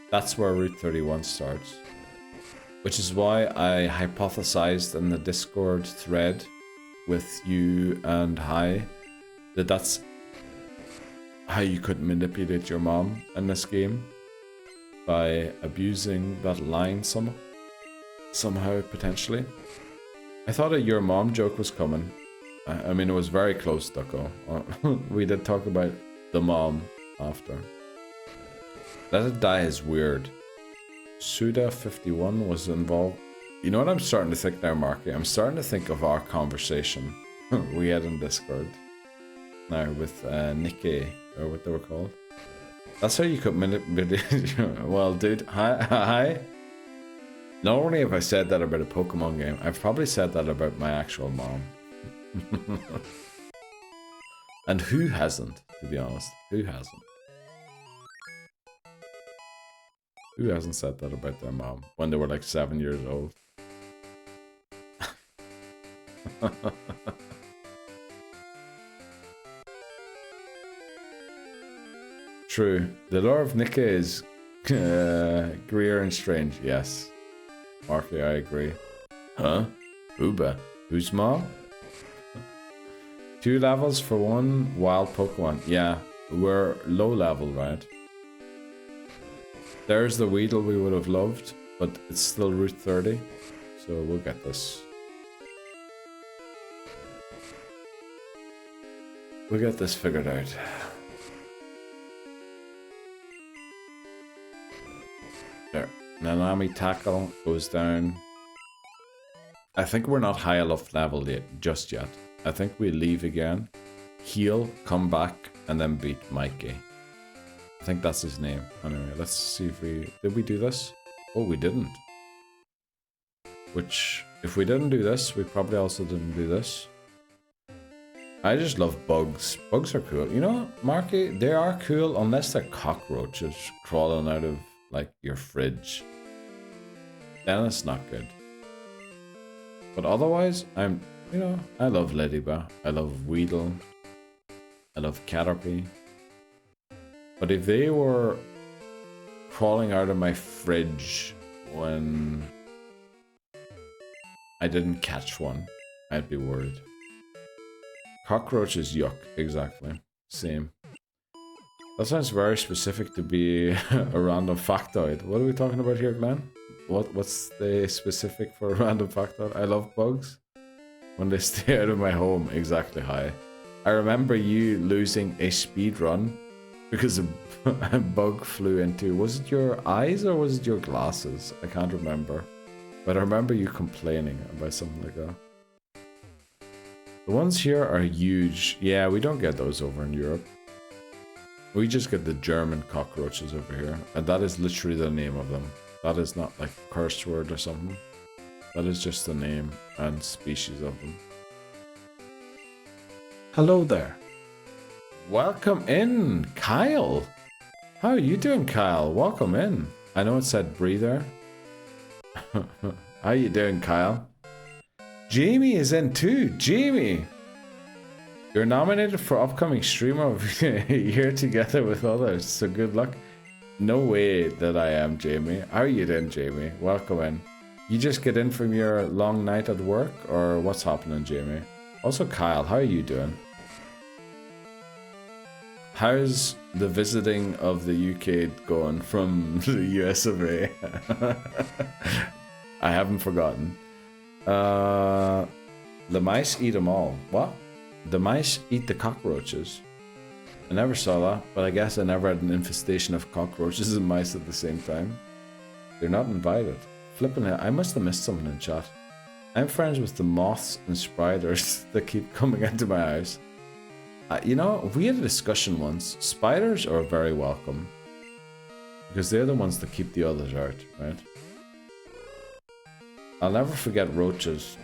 That's where Route 31 starts. Which is why I hypothesized in the Discord thread with you and Hi that that's how you could manipulate your mom in this game by abusing that line somehow, potentially. I thought a your mom joke was coming. I mean, it was very close, Ducko. We did talk about the mom after. Let It Die is weird. Suda51 was involved. You know what I'm starting to think now, Marky? I'm starting to think of our conversation we had in Discord. Now with Nikki, or what they were called. That's how you could manipulate. Well, dude, hi. Not only have I said that about a Pokemon game, I've probably said that about my actual mom. And who hasn't, to be honest? Who hasn't? Who hasn't said that about their mom when they were like 7 years old? True. The lore of Nika is Greer and strange. Yes. Marky, I agree. Huh? Uba. Who's mom? 2 levels for one wild Pokemon. Yeah, we're low level, right? There's the Weedle we would have loved, but it's still Route 30, so we'll get this. We'll get this figured out. There. Nanami Tackle goes down. I think we're not high enough level yet, just yet. I think we leave again, heal, come back, and then beat Mikey. I think that's his name. Anyway, let's see if we... Did we do this? Oh, we didn't. Which, if we didn't do this, we probably also didn't do this. I just love bugs. Bugs are cool. You know, Marky, they are cool unless they're cockroaches crawling out of, like, your fridge. Then it's not good. But otherwise, you know, I love Ladybug, I love Weedle, I love Caterpie. But if they were crawling out of my fridge when I didn't catch one, I'd be worried. Cockroaches, yuck, exactly. Same. That sounds very specific to be a random factoid. What are we talking about here, Glenn? What's the specific for a random factoid? I love bugs. When they stay out of my home, exactly, hi. I remember you losing a speed run because a bug flew into... Was it your eyes or was it your glasses? I can't remember. But I remember you complaining about something like that. The ones here are huge. Yeah, we don't get those over in Europe. We just get the German cockroaches over here. And that is literally the name of them. That is not like a curse word or something. That is just the name and species of them. Hello there. Welcome in, Kyle. How are you doing, Kyle? Welcome in. I know it said breather. How you doing, Kyle? Jamie is in too. Jamie, you're nominated for upcoming stream of year together with others. So good luck. No way that I am, Jamie. How are you doing, Jamie? Welcome in. You just get in from your long night at work, or what's happening, Jamie? Also, Kyle, how are you doing? How's the visiting of the UK going from the US of A? I haven't forgotten. The mice eat them all. What? The mice eat the cockroaches. I never saw that, but I guess I never had an infestation of cockroaches and mice at the same time. They're not invited. Flipping it, I must have missed something in chat. I'm friends with the moths and spiders that keep coming into my house. You know, we had a discussion once. Spiders are very welcome. Because they're the ones that keep the others out, right? I'll never forget roaches.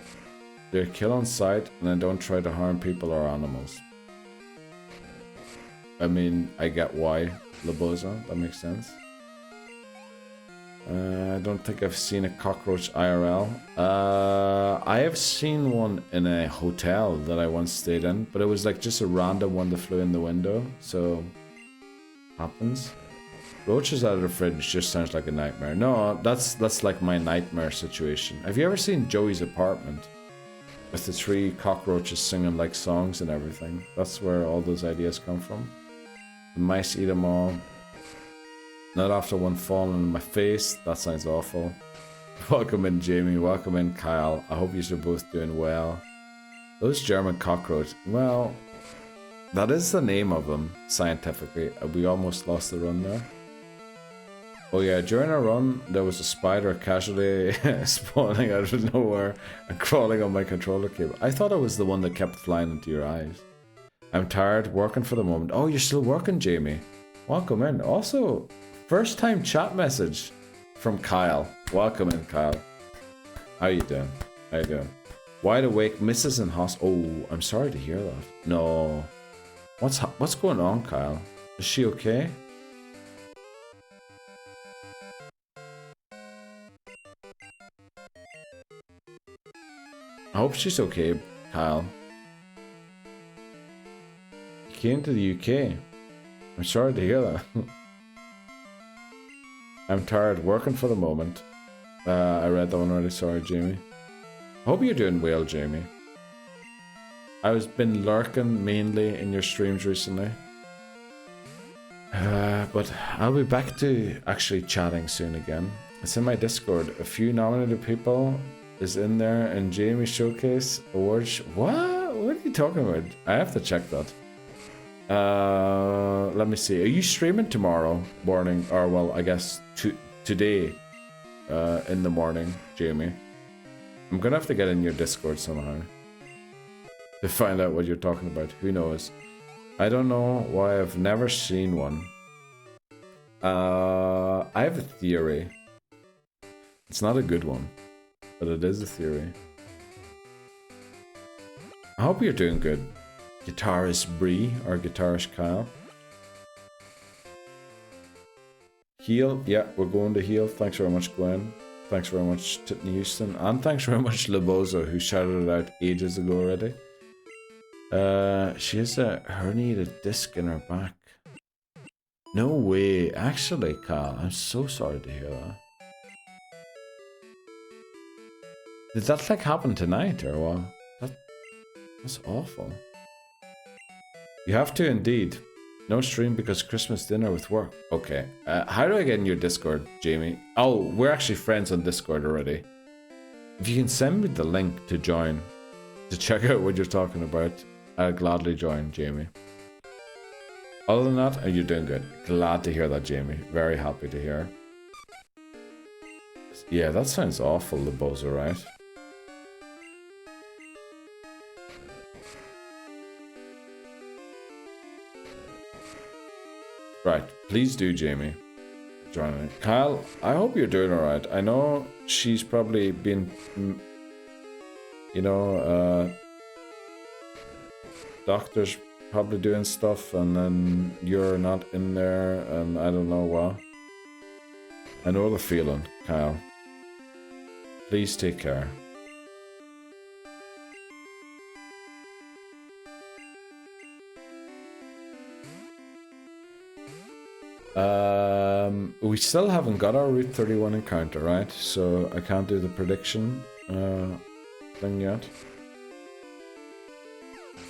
They're kill on sight and I don't try to harm people or animals. I mean, I get why, Laboza, that makes sense. I don't think I've seen a cockroach IRL. I have seen one in a hotel that I once stayed in, but it was like just a random one that flew in the window, so happens. Roaches out of the fridge just sounds like a nightmare. No, that's like my nightmare situation. Have you ever seen Joey's apartment? With the 3 cockroaches singing like songs and everything. That's where all those ideas come from. The mice eat them all. Not after one falling in my face. That sounds awful. Welcome in, Jamie. Welcome in, Kyle. I hope you're both doing well. Those German cockroaches. Well, that is the name of them, scientifically. We almost lost the run there. Oh yeah, during our run, there was a spider casually spawning out of nowhere and crawling on my controller cable. I thought it was the one that kept flying into your eyes. I'm tired, working for the moment. Oh, you're still working, Jamie. Welcome in. Also, first time chat message from Kyle. Welcome in, Kyle. How you doing? How you doing? Wide awake, Mrs. in hospital. Oh, I'm sorry to hear that. No. What's going on, Kyle? Is she okay? I hope she's okay, Kyle. You came to the UK. I'm sorry to hear that. I'm tired, working for the moment. I read that one already, sorry, Jamie. I hope you're doing well, Jamie. I've been lurking mainly in your streams recently. But I'll be back to actually chatting soon again. It's in my Discord. A few nominated people is in there, and Jamie Showcase Awards. What? What are you talking about? I have to check that. Let me see. Are you streaming tomorrow morning? Or, well, I guess today in the morning, Jamie? I'm gonna have to get in your Discord somehow to find out what you're talking about. Who knows? I don't know why I've never seen one. I have a theory. It's not a good one, but it is a theory. I hope you're doing good. Guitarist Bree or Guitarist Kyle. Heal, yeah, we're going to heal. Thanks very much, Gwen. Thanks very much, Titney Houston. And thanks very much, Labozo, who shouted it out ages ago already. She has a herniated disc in her back. No way. Actually, Kyle, I'm so sorry to hear that. Did that like happen tonight or what? That's awful. You have to indeed. No stream because Christmas dinner with work. Okay. How do I get in your Discord, Jamie? Oh, we're actually friends on Discord already. If you can send me the link to join, to check out what you're talking about, I'll gladly join, Jamie. Other than that, you're doing good. Glad to hear that, Jamie. Very happy to hear. Yeah, that sounds awful, the buzzer, right? Right, please do, Jamie. Join me. Kyle, I hope you're doing alright. I know she's probably been, you know, doctors probably doing stuff, and then you're not in there, and I don't know what. I know the feeling, Kyle. Please take care. We still haven't got our Route 31 encounter, right? So I can't do the prediction thing yet.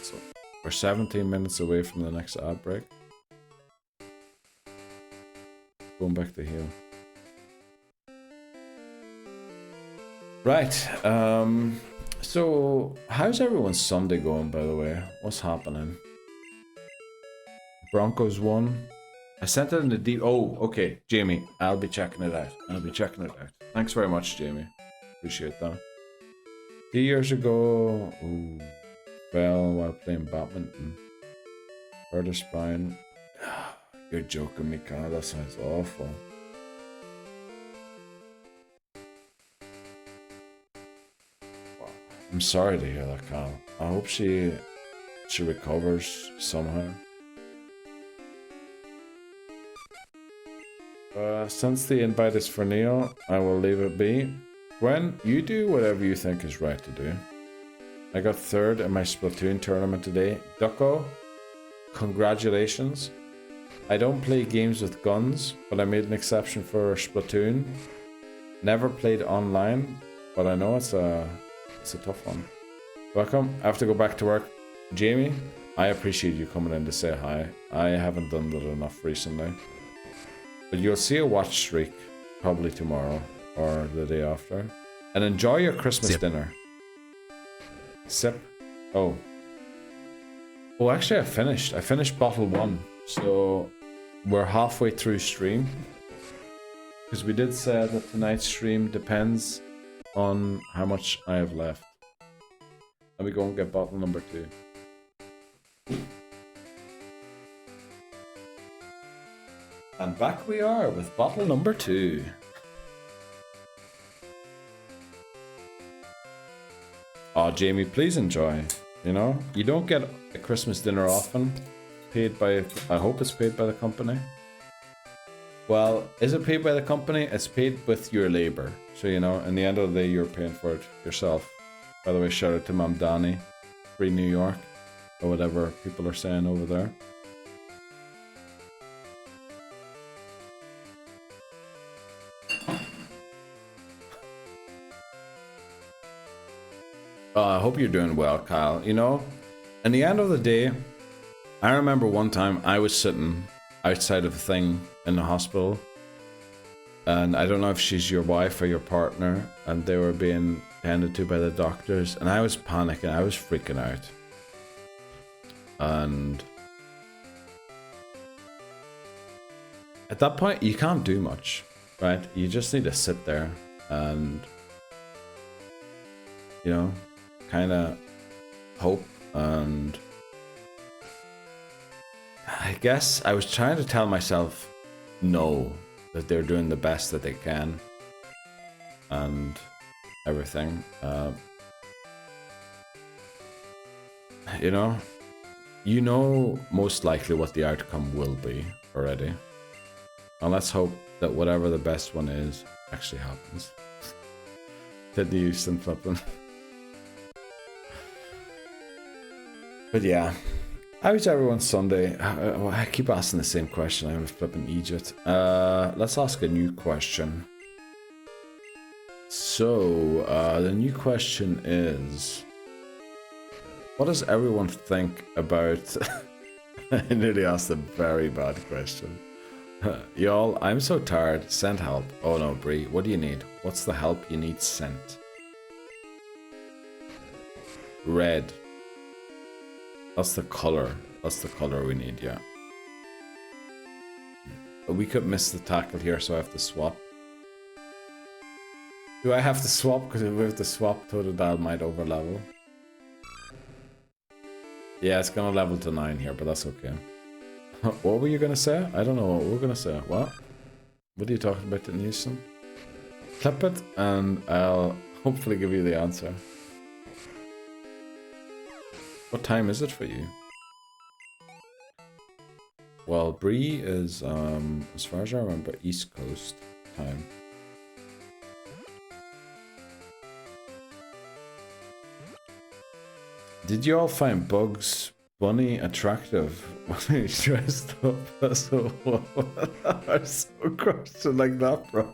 So we're 17 minutes away from the next ad break. Going back to heal. Right. So how's everyone's Sunday going, by the way? What's happening? Broncos won. I sent it in the deep. Oh, okay, Jamie. I'll be checking it out. Thanks very much, Jamie. Appreciate that. 2 years ago, ooh, fell while playing badminton. Hurt a spine. You're joking me, Carl. That sounds awful. I'm sorry to hear that, Carl. I hope she recovers somehow. Since the invite is for Neil, I will leave it be. Gwen, you do whatever you think is right to do. I got third in my Splatoon tournament today. Ducko, congratulations. I don't play games with guns, but I made an exception for Splatoon. Never played online, but I know it's a tough one. Welcome. I have to go back to work. Jamie, I appreciate you coming in to say hi. I haven't done that enough recently. But you'll see a watch streak probably tomorrow or the day after. And enjoy your Christmas dinner. Sip. Oh. Oh, actually I finished. I finished bottle 1. So we're halfway through stream. Because we did say that tonight's stream depends on how much I have left. Let me go and get bottle number 2. And back we are with bottle number 2. Oh, Jamie, please enjoy. You know, you don't get a Christmas dinner often. Paid by, I hope it's paid by the company. Well, is it paid by the company? It's paid with your labor. So, you know, in the end of the day, you're paying for it yourself. By the way, shout out to Mom Danny, Free New York, or whatever people are saying over there. I hope you're doing well, Kyle. You know, in the end of the day, I remember one time I was sitting outside of a thing in the hospital, and I don't know if she's your wife or your partner, and they were being tended to by the doctors, and I was panicking, I was freaking out. And at that point, you can't do much, right? You just need to sit there and, you know, kind of hope. And I guess I was trying to tell myself no, that they're doing the best that they can and everything. You know most likely what the outcome will be already, and let's hope that whatever the best one is actually happens. Did the Houston flipping. But yeah, how was everyone's Sunday? I keep asking the same question. I'm flipping Egypt. Let's ask a new question. So, the new question is, what does everyone think about... I nearly asked a very bad question. Y'all, I'm so tired. Send help. Oh no, Bree, what do you need? What's the help you need sent? Red. That's the color. That's the color we need, yeah. We could miss the tackle here, so I have to swap. Do I have to swap? Because if we have to swap, Totodile might overlevel. Yeah, it's gonna level to 9 here, but that's okay. What were you gonna say? I don't know what we're gonna say. What? What are you talking about, Newsom? Clip it, and I'll hopefully give you the answer. What time is it for you? Well, Bree is, as far as I remember, East Coast time. Did you all find Bugs Bunny attractive when he dressed up as a woman? I'm so question like that, bro.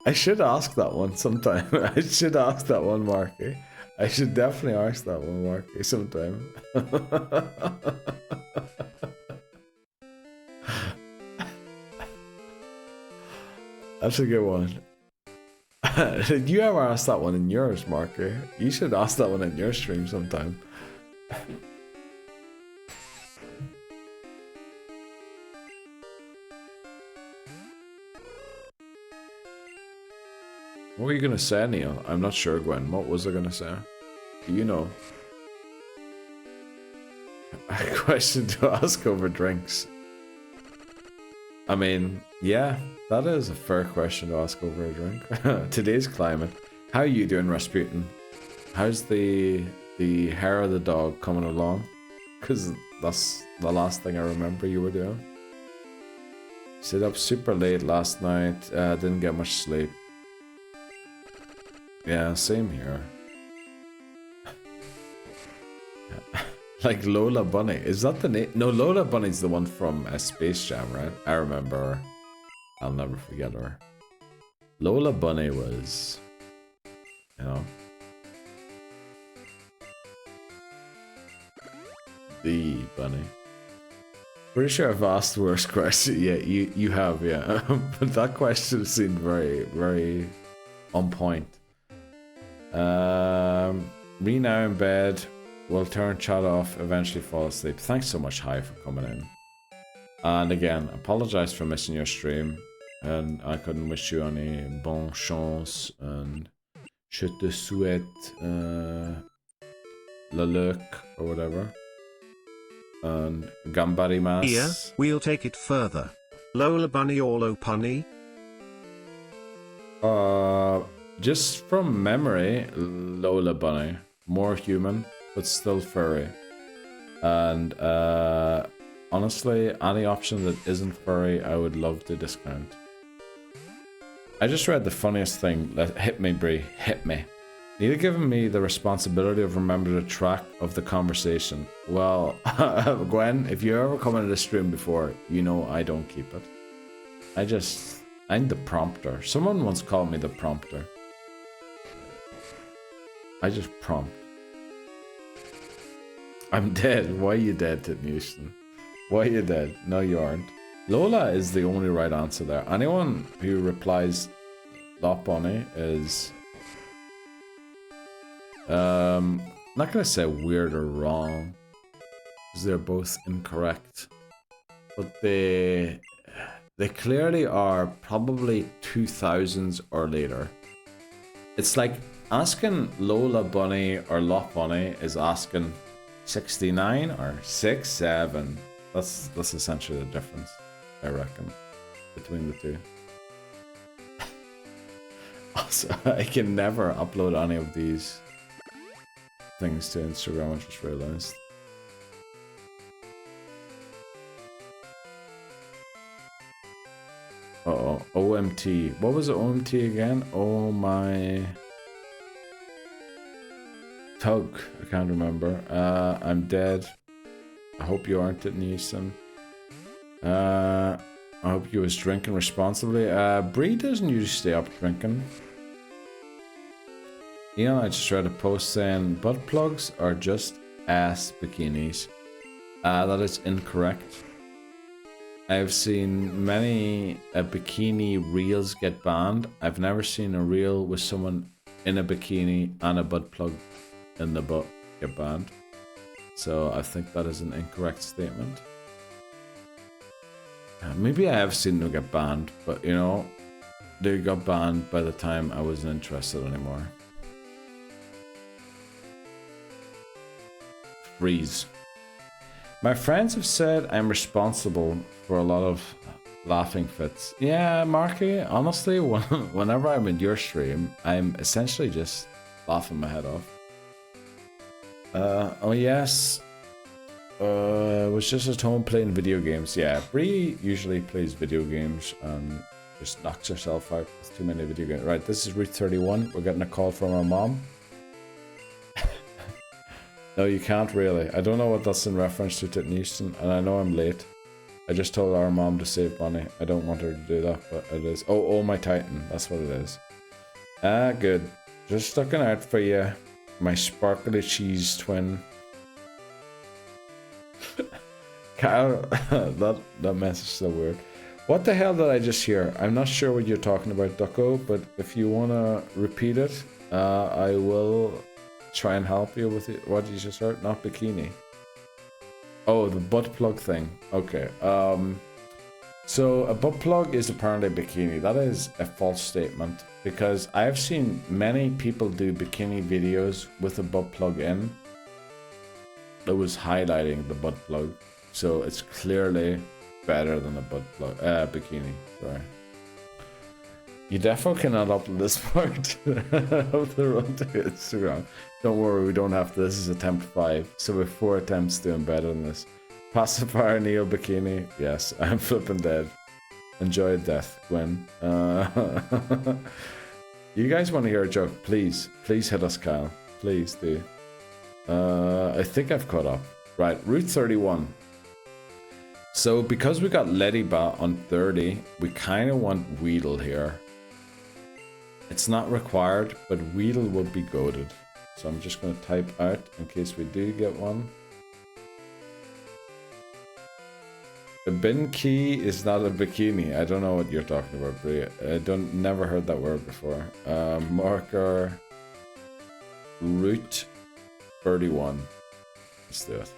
I should ask that one sometime. I should ask that one, Marky. I should definitely ask that one, Marky, sometime. That's a good one. Did you ever ask that one in yours, Marky? You should ask that one in your stream sometime. What were you gonna say, Neil? I'm not sure, Gwen. What was I gonna say? Do you know? A question to ask over drinks. I mean, yeah, that is a fair question to ask over a drink. Today's climate. How are you doing, Rasputin? How's the hair of the dog coming along? Because that's the last thing I remember you were doing. Stayed up super late last night. Didn't get much sleep. Yeah, same here. Like Lola Bunny. Is that the name? No, Lola Bunny's the one from Space Jam, right? I remember her. I'll never forget her. Lola Bunny was, you know, the bunny. Pretty sure I've asked the worst question. Yeah, you have, yeah. But that question seemed very, very on point. Me now in bed. We'll turn chat off, eventually fall asleep. Thanks so much, Hi, for coming in. And again, apologize for missing your stream. And I couldn't wish you any bon chance. And je te souhaite le luck or whatever. And gambarimasu. Here, we'll take it further. Lola Bunny or Lo Punny? Just from memory, Lola Bunny. More human, but still furry. And honestly, any option that isn't furry, I would love to discount. I just read the funniest thing. Hit me, Brie. Hit me. Neither given me the responsibility of remembering the track of the conversation. Well, Gwen, if you ever come into the stream before, you know I don't keep it. I'm the prompter. Someone once called me the prompter. I just prompt. I'm dead. Why are you dead, Titney Houston? Why are you dead? No, you aren't. Lola is the only right answer there. Anyone who replies Lot Bunny is... not gonna say weird or wrong, because they're both incorrect. But they clearly are probably 2000s or later. It's like asking Lola Bunny or Lot Bunny is asking 69 or 67. That's essentially the difference, I reckon, between the two. Also, I can never upload any of these things to Instagram, I just realized. Uh-oh, OMT. What was the OMT again? Oh my... Tug. I can't remember. I'm dead. I hope you aren't at Neeson. I hope you was drinking responsibly. Bree doesn't usually stay up drinking. Ian, I just read a post saying butt plugs are just ass bikinis. That is incorrect. I've seen many bikini reels get banned. I've never seen a reel with someone in a bikini and a butt plug in the butt get banned. So I think that is an incorrect statement. Maybe I have seen them get banned, but you know, they got banned by the time I wasn't interested anymore. Freeze. My friends have said I'm responsible for a lot of laughing fits. Yeah, Marky, honestly, whenever I'm in your stream, I'm essentially just laughing my head off. Oh yes. Was just at home playing video games. Yeah, Bree usually plays video games and just knocks herself out with too many video games. Right, this is Route 31. We're getting a call from our mom. No, you can't really. I don't know what that's in reference to Titten Easton, and I know I'm late. I just told our mom to save money. I don't want her to do that, but it is. Oh, my Titan. That's what it is. Ah, good. Just looking out for you, my sparkly cheese twin. Kyle, that message is so weird. What the hell did I just hear? I'm not sure what you're talking about, Ducko, but if you want to repeat it, I will try and help you with it. What did you just heard? Not bikini. Oh, the butt plug thing. Okay. So a butt plug is apparently a bikini. That is a false statement because I've seen many people do bikini videos with a butt plug in. That was highlighting the butt plug. So it's clearly better than a butt plug, bikini. Sorry. You definitely cannot upload this part of the road to Instagram. Don't worry, we don't have to. This is attempt 5. So we're 4 attempts doing better than this. Pacifier Neo Bikini. Yes, I'm flipping dead. Enjoy death, Gwen. You guys want to hear a joke? Please hit us, Kyle. Please do. I think I've caught up. Right, Route 31. So because we got Leddybat on 30, we kind of want Weedle here. It's not required, but Weedle would be goated. So I'm just going to type out in case we do get one. A bin key is not a bikini. I don't know what you're talking about, Bria. Never heard that word before. Marker Route 31. Let's do it.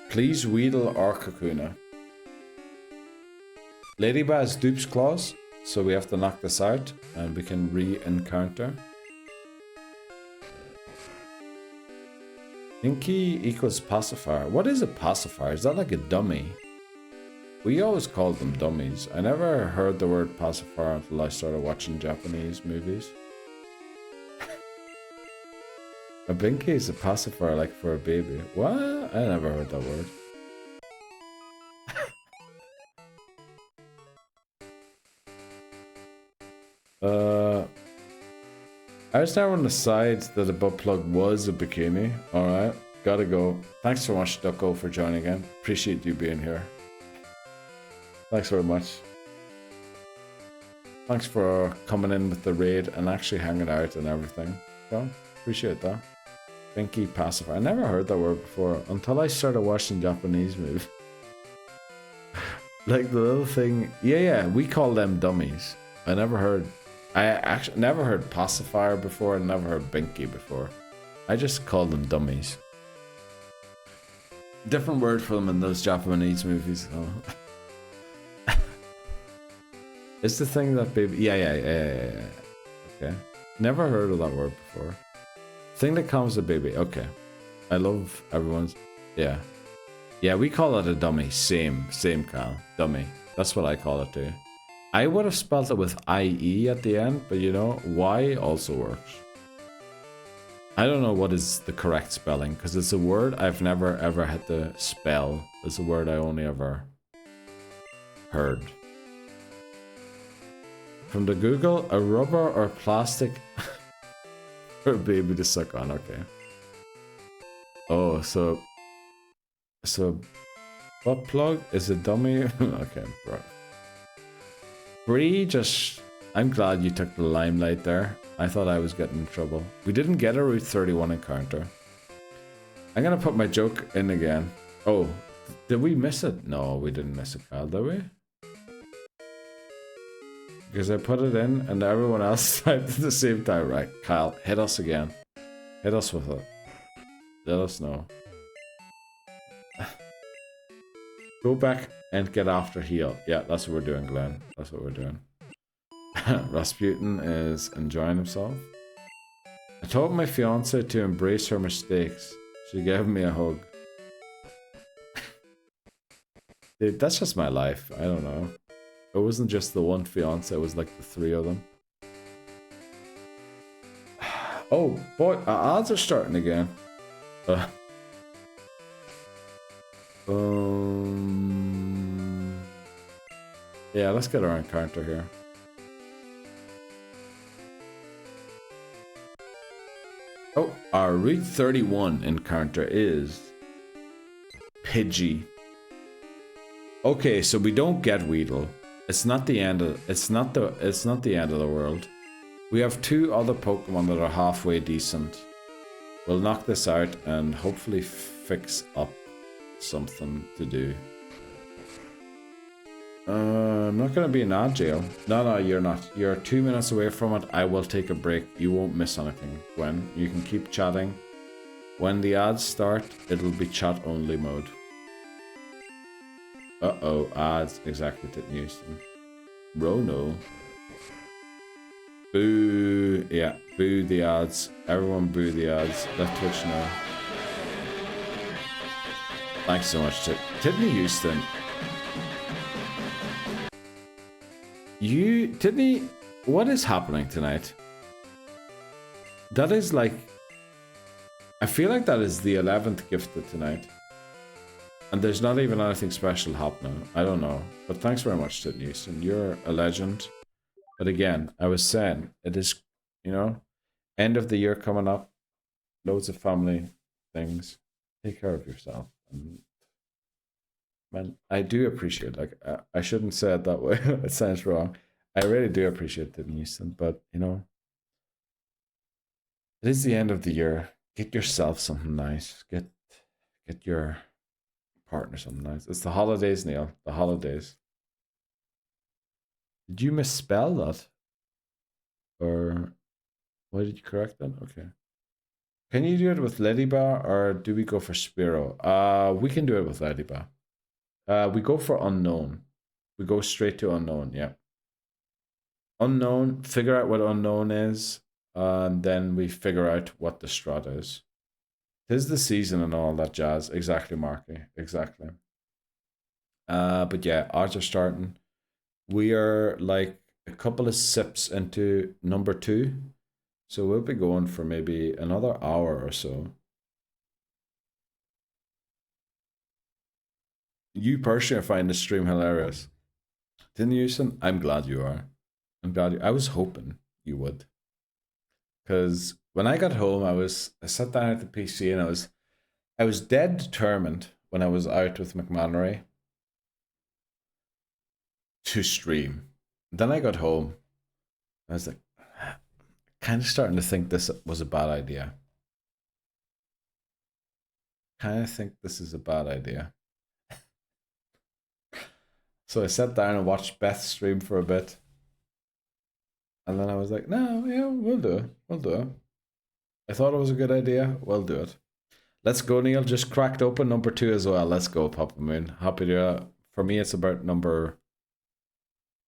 Please Weedle or Kakuna. Ladybug has dupes claws, so we have to knock this out and we can re-encounter. Inky equals pacifier. What is a pacifier? Is that like a dummy? We always called them dummies. I never heard the word pacifier until I started watching Japanese movies. A binky is a pacifier like for a baby. What? I never heard that word. I was now on the side that a butt plug was a bikini. Alright, gotta go. Thanks so much, Ducko, for joining in. Appreciate you being here. Thanks very much. Thanks for coming in with the raid and actually hanging out and everything. So, appreciate that. Binky pacifier. I never heard that word before until I started watching Japanese movies. Like the little thing. Yeah, we call them dummies. I actually never heard pacifier before and never heard binky before. I just called them dummies. Different word for them in those Japanese movies. Oh. It's the thing that baby. Yeah. Okay. Never heard of that word before. Thing that comes with baby. Okay. I love everyone's. Yeah. Yeah, we call it a dummy. Same, Kyle. Dummy. That's what I call it too. I would have spelled it with IE at the end, but you know, Y also works. I don't know what is the correct spelling, because it's a word I've never ever had to spell. It's a word I only ever heard. From the Google, a rubber or plastic for a baby to suck on, okay. Oh, so butt plug is a dummy? Okay, bro. Bree, I'm glad you took the limelight there. I thought I was getting in trouble. We didn't get a Route 31 encounter. I'm gonna put my joke in again. Oh, did we miss it? No, we didn't miss it, Kyle, did we? Because I put it in and everyone else typed at the same time. Right, Kyle, hit us again. Hit us with it. Let us know. Go back and get after heal. Yeah, that's what we're doing, Glenn. That's what we're doing. Rasputin is enjoying himself. I told my fiance to embrace her mistakes. She gave me a hug. Dude, that's just my life. I don't know. It wasn't just the one fiance, it was like the three of them. Oh, boy, odds are starting again. Yeah, let's get our encounter here. Oh, our Route 31 encounter is Pidgey. Okay, so we don't get Weedle. It's not the end of the end of the world. We have two other Pokemon that are halfway decent. We'll knock this out and hopefully fix up something to do. I'm not gonna be in ad jail. No, you're not. You're 2 minutes away from it. I will take a break. You won't miss anything, Gwen. You can keep chatting. When the ads start, it'll be chat only mode. Uh-oh, ads. Exactly, didn't use them. Rono. Boo. Yeah, boo the ads. Everyone boo the ads. Let Twitch know. Thanks so much, Tiffany Houston. Tiffany, what is happening tonight? That is like... I feel like that is the 11th gifted tonight. And there's not even anything special happening. I don't know. But thanks very much, Tiffany Houston. You're a legend. But again, I was saying, it is, you know, end of the year coming up. Loads of family things. Take care of yourself. And man, I do appreciate, like, I shouldn't say it that way. It sounds wrong. I really do appreciate the Houston, but, you know, it is the end of the year. Get yourself something nice. Get your partner something nice. It's the holidays, Neil. The holidays. Did you misspell that? Or why did you correct that? Okay. Can you do it with Ladybar or do we go for Spiro? We can do it with Ladybar. We go for unknown. We go straight to unknown, yeah. Unknown, figure out what unknown is, and then we figure out what the strat is. 'Tis the season and all that jazz. Exactly, Marky. Exactly. But yeah, odds are starting. We are like a couple of sips into number 2. So we'll be going for maybe another hour or so. You personally find the stream hilarious. Didn't you, Houston? I'm glad you are. I'm glad you... I was hoping you would. Because when I got home, I sat down at the PC and I was dead determined when I was out with McMannery to stream. Then I got home. I was like, kind of starting to think this was a bad idea. Kind of think this is a bad idea. So I sat down and watched Beth stream for a bit. And then I was like, no, yeah, we'll do it. We'll do it. I thought it was a good idea. We'll do it. Let's go, Neil. Just cracked open number 2 as well. Let's go, Papa Moon. Happy to... For me, it's about number...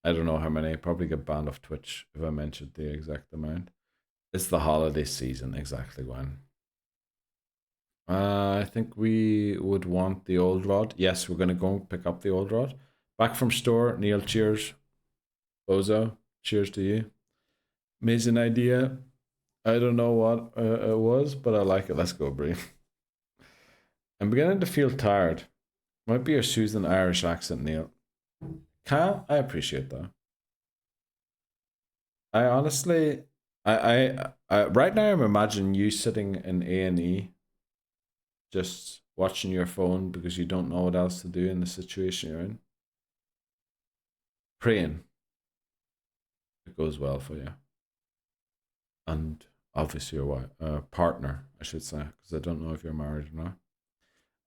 I don't know how many. Probably get banned off Twitch if I mentioned the exact amount. It's the holiday season, exactly when. I think we would want the old rod. Yes, we're going to go pick up the old rod. Back from store. Neil, cheers. Bozo, cheers to you. Amazing idea. I don't know what it was, but I like it. Let's go, Bree. I'm beginning to feel tired. Might be your Susan Irish accent, Neil. Kyle, I appreciate that. I honestly, I right now I'm imagining you sitting in A&E, just watching your phone because you don't know what else to do in the situation you're in. Praying it goes well for you. And obviously your wife, partner, I should say, because I don't know if you're married or not.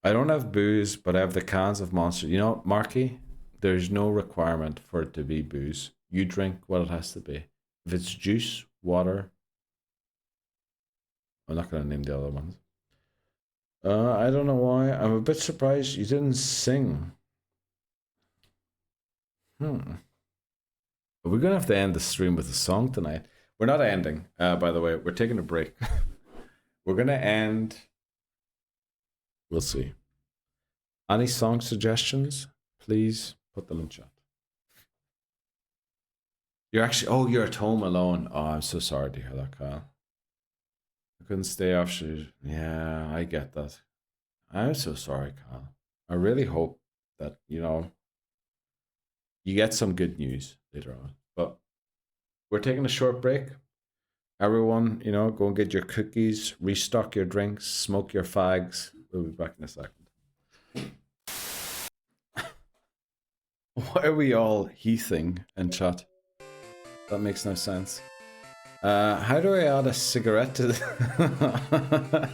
I don't have booze, but I have the cans of Monster. You know, Marky, there's no requirement for it to be booze. You drink what it has to be. If it's juice, water, I'm not going to name the other ones. I don't know why. I'm a bit surprised you didn't sing. But we're gonna have to end the stream with a song tonight. We're not ending, by the way. We're taking a break. We're gonna end. We'll see. Any song suggestions? Please put them in chat. You're actually. Oh, you're at home alone. Oh, I'm so sorry to hear that, Kyle. I couldn't stay off. Yeah, I get that. I'm so sorry, Kyle. I really hope that you get some good news later on. But we're taking a short break. Everyone, go and get your cookies, restock your drinks, smoke your fags. We'll be back in a second. Why are we all heathing in chat? That makes no sense. How do I add a cigarette to the...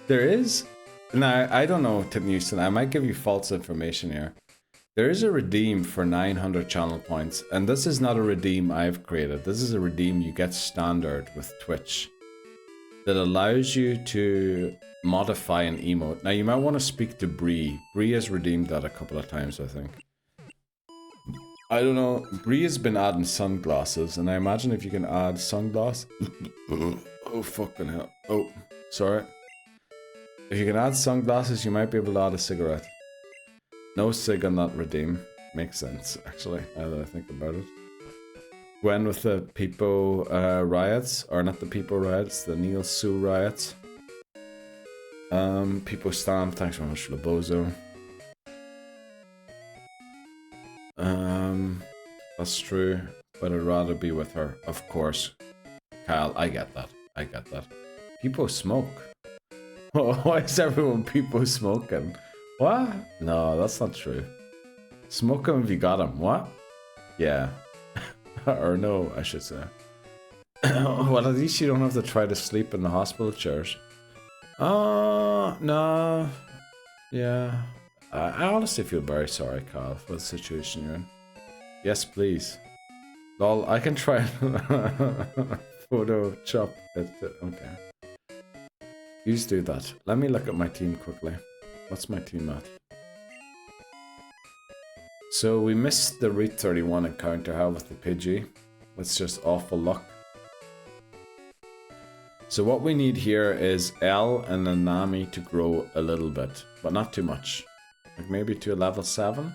There is... Now, I don't know, Tim Houston. I might give you false information here. There is a redeem for 900 channel points, and this is not a redeem I've created. This is a redeem you get standard with Twitch that allows you to modify an emote. Now, you might want to speak to Bree. Bree has redeemed that a couple of times, I think. I don't know. Bree has been adding sunglasses, and I imagine if you can add sunglasses... Oh, fucking hell. Oh, sorry. If you can add sunglasses, you might be able to add a cigarette. No cig on that redeem. Makes sense, actually, now that I think about it. Gwen with the Peepo riots, or not the Peepo riots, the Neil Sue riots. Peepo Stan, thanks very much for the bozo. That's true, but I'd rather be with her, of course. Kyle, I get that. I get that. Peepo smoke. Why is everyone Peepo smoking? What? No, that's not true. Smoke him if you got him. What? Yeah. Or no, I should say. Well, at least you don't have to try to sleep in the hospital chairs. No. Yeah. I honestly feel very sorry, Kyle, for the situation you're in. Yes, please. Lol, I can try Photoshop it. Okay. You just do that. Let me look at my team quickly. What's my team at? So we missed the Route 31 encounter, how with the Pidgey. That's just awful luck. So what we need here is L and a Nami to grow a little bit, but not too much. Like maybe to a level 7.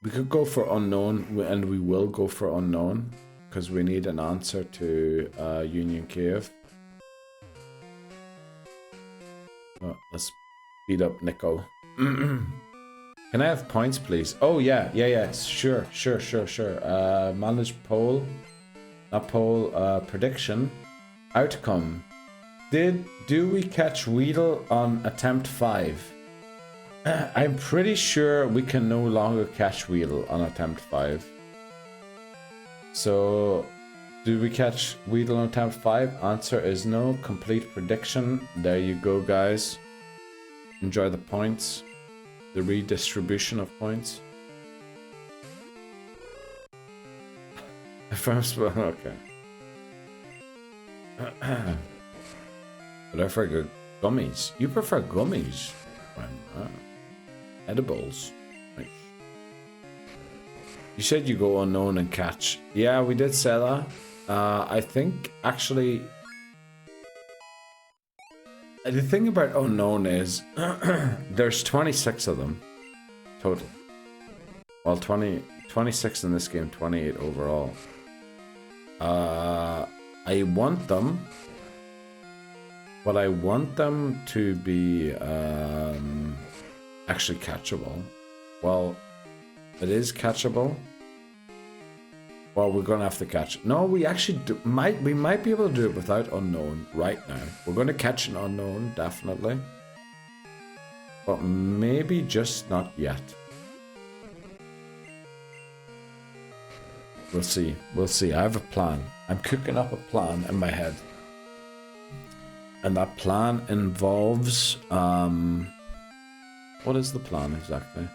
We could go for unknown, and we will go for unknown, because we need an answer to Union Cave. Oh, let's beat up Nico. Can I have points, please? Oh, yeah. Sure. Manage poll. Not poll, prediction. Outcome. Do we catch Weedle on attempt 5? I'm pretty sure we can no longer catch Weedle on attempt 5. So, do we catch Weedle on attempt 5? Answer is no. Complete prediction. There you go, guys. Enjoy the points. The redistribution of points. First one, okay. But I prefer gummies. You prefer gummies? Edibles. Nice. You said you go unknown and catch. Yeah, we did say that. I think, actually... The thing about unknown is there's 26 of them total. Well, 26 in this game, 28 overall. I want them, but I want them to be actually catchable. Well, it is catchable. Well, we're gonna have to catch it. No, we actually might be able to do it without unknown right now. We're gonna catch an unknown, definitely. But maybe just not yet. We'll see. We'll see. I have a plan. I'm cooking up a plan in my head. And that plan involves what is the plan exactly?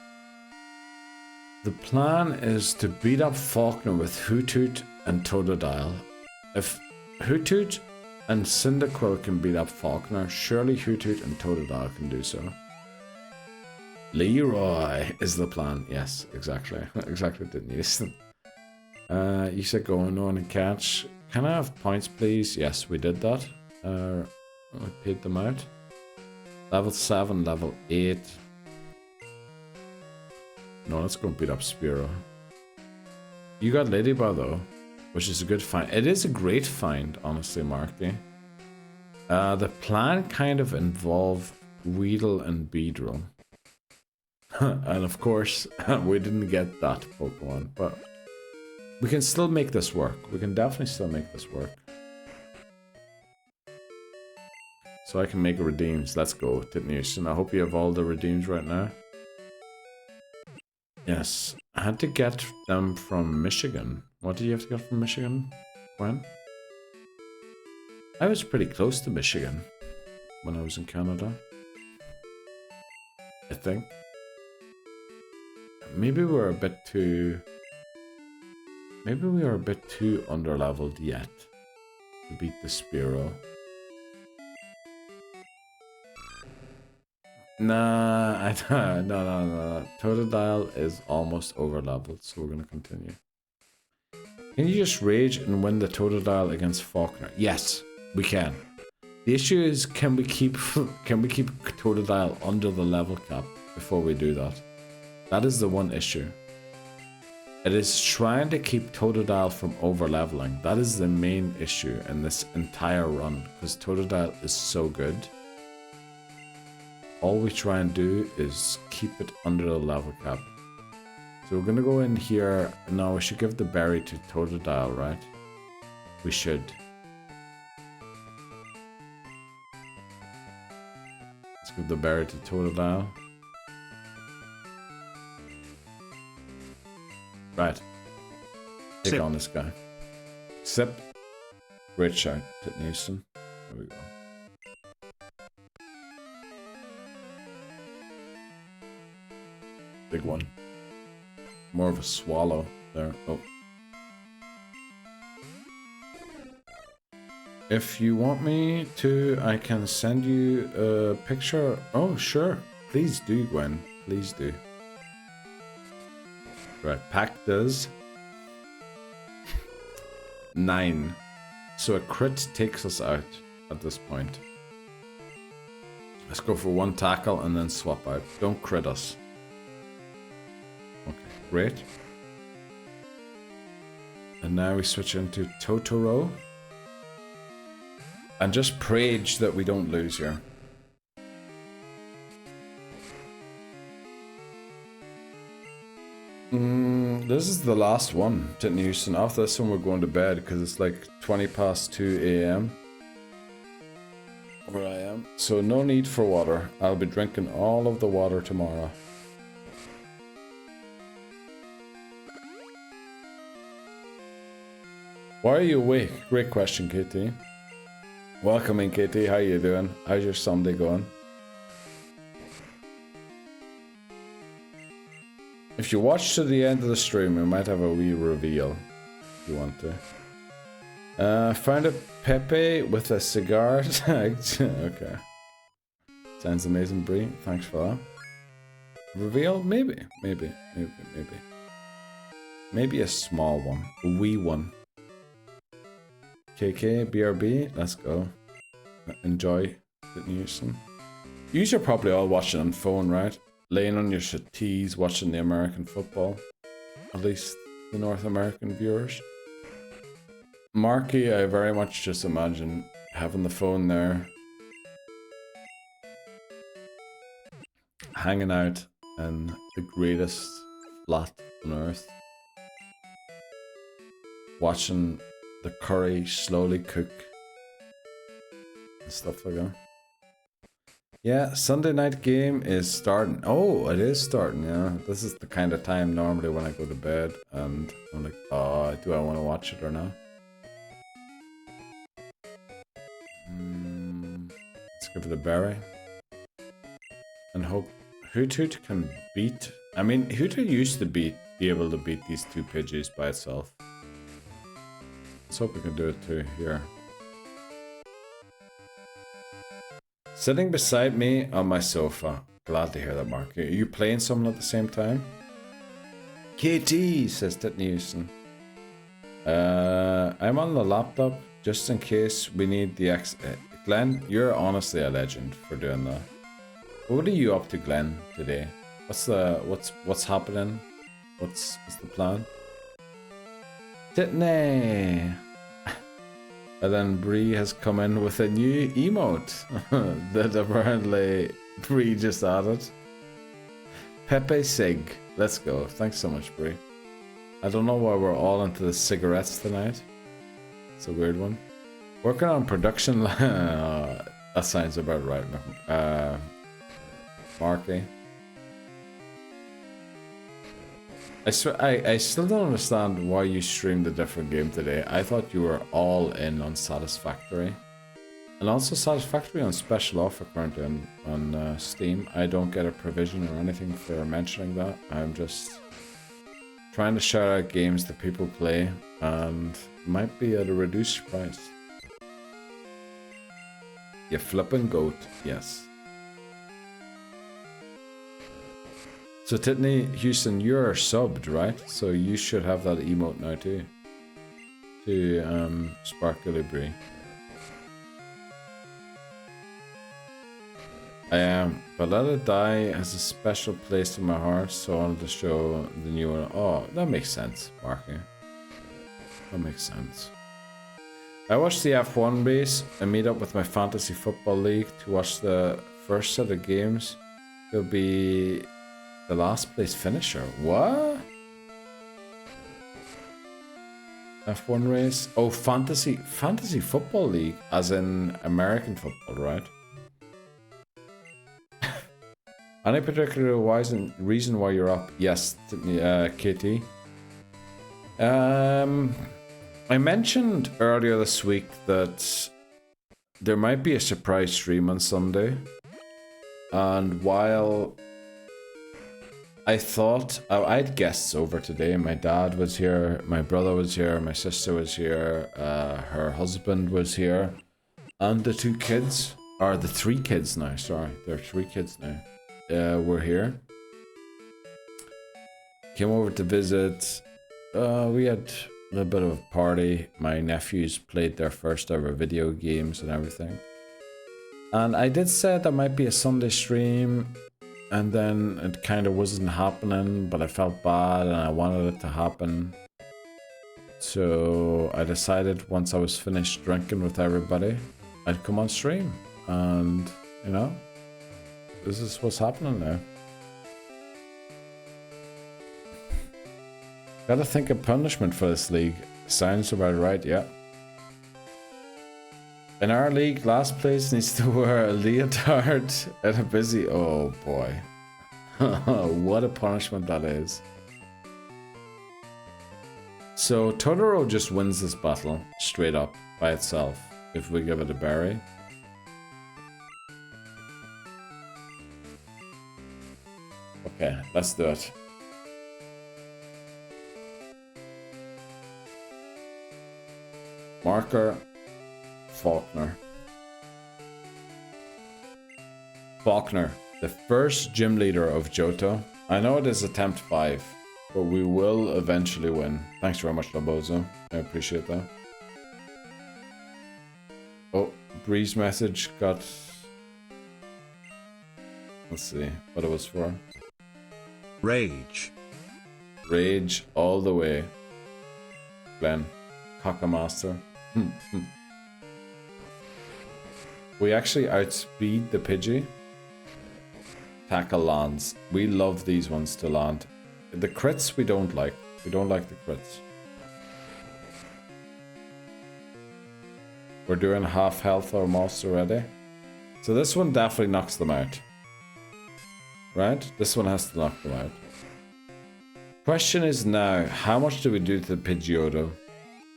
The plan is to beat up Falkner with Hoothoot and Totodile. If Hoothoot and Cyndaquil can beat up Falkner, surely Hoothoot and Totodile can do so. Leroy is the plan. Yes, exactly. Exactly, didn't you? You said go on and catch. Can I have points, please? Yes, we did that. We paid them out. Level 7, level 8. No, let's go and beat up Spiro. You got Ladybug though, which is a good find. It is a great find, honestly, Marky. The plan kind of involved Weedle and Beedrill. And of course, we didn't get that Pokemon, but we can still make this work. We can definitely still make this work. So I can make redeems. Let's go, Titnation. I hope you have all the redeems right now. Yes, I had to get them from Michigan. What did you have to get from Michigan? When? I was pretty close to Michigan when I was in Canada, I think. Maybe we're a bit too... Maybe we are a bit too underleveled yet to beat the Spiro. Nah, no. Totodile is almost overleveled, so we're gonna continue. Can you just rage and win the Totodile against Falkner? Yes, we can. The issue is, can we keep Totodile under the level cap before we do that? That is the one issue. It is trying to keep Totodile from overleveling. That is the main issue in this entire run, because Totodile is so good. All we try and do is keep it under the level cap. So we're gonna go in here. No, we should give the berry to Totodile, right? We should. Let's give the berry to Totodile. Right. Take on this guy. Sip. Great shot, Titnation. There we go. Big one. More of a swallow there. Oh. If you want me to, I can send you a picture. Oh, sure. Please do, Gwen. Please do. Right, pack does 9. So a crit takes us out at this point. Let's go for 1 tackle and then swap out. Don't crit us. Okay, great. And now we switch into Totoro. And just prage that we don't lose here. This is the last one, Titnation. After this one we're going to bed because it's like 20 past 2 AM where I am. So no need for water. I'll be drinking all of the water tomorrow. Why are you awake? Great question, KT. Welcome in, KT. How you doing? How's your Sunday going? If you watch to the end of the stream, we might have a wee reveal, if you want to. Found a Pepe with a cigar tagged. Okay. Sounds amazing, Bree. Thanks for that. Reveal? Maybe. Maybe a small one. A wee one. KK, BRB, let's go. Enjoy the news. You are probably all watching on phone, right? Laying on your settees, watching the American football. At least the North American viewers. Marky, I very much just imagine having the phone there. Hanging out in the greatest flat on earth. Watching the curry slowly cook. And stuff like that. Yeah, Sunday night game is starting. Oh, it is starting, yeah. This is the kind of time normally when I go to bed and I'm like, oh, do I want to watch it or not? Let's give it a berry. And hope Hoot Hoot can beat... I mean, Hoot Hoot used to be able to beat these two Pidgeys by itself. Let's hope we can do it too here. Sitting beside me on my sofa, Glad to hear that, Mark. Are you playing something at the same time? KT, says Titney Houston. I'm on the laptop just in case we need the Glenn, you're honestly a legend for doing that. What are you up to, Glenn, today? What's happening? What's the plan? Titney! And then Bree has come in with a new emote that apparently Bree just added. Pepe Sig. Let's go. Thanks so much, Bree. I don't know why we're all into the cigarettes tonight. It's a weird one. Working on production. That sounds about right. Marky. I still don't understand why you streamed a different game today. I thought you were all in on Satisfactory. And also Satisfactory on special offer currently on Steam. I don't get a provision or anything for mentioning that. I'm just trying to shout out games that people play and might be at a reduced price. You flippin' goat, yes. So Titney Houston, you're subbed, right? So you should have that emote now too. To Sparkly Bree. I am, but Let It Die has a special place in my heart, so I wanted to show the new one. Oh, that makes sense, Marky. That makes sense. I watched the F1 race and meet up with my fantasy football league to watch the first set of games. It'll be the last place finisher. What? F1 race? Oh, fantasy football league, as in American football, right? Any particular reason why you're up? Yes, Katie. I mentioned earlier this week that there might be a surprise stream on Sunday. And while I thought I had guests over today, my dad was here, my brother was here, my sister was here, her husband was here, and the 2 kids, or the 3 kids now, sorry, there are 3 kids now. We're here. Came over to visit. We had a little bit of a party. My nephews played their first ever video games and everything. And I did say there might be a Sunday stream, and then it kind of wasn't happening, but I felt bad and I wanted it to happen. So I decided once I was finished drinking with everybody, I'd come on stream. And, you know, this is what's happening now. Gotta think of punishment for this league. Sounds about right, yeah. In our league, last place needs to wear a leotard and a busy... Oh boy. What a punishment that is. So Totoro just wins this battle straight up by itself if we give it a berry. Okay, let's do it. Marker, Falkner. Falkner, the first gym leader of Johto. I know it is attempt 5, but we will eventually win. Thanks very much, Labozo. I appreciate that. Oh, Bree's message got... Let's see what it was for. Rage. Rage all the way. Glenn. Cockamaster. We actually outspeed the Pidgey. Tackle lands. We love these ones to land. The crits we don't like. We don't like the crits. We're doing half health almost already. So this one definitely knocks them out. Right? This one has to knock them out. Question is now, how much do we do to the Pidgeotto?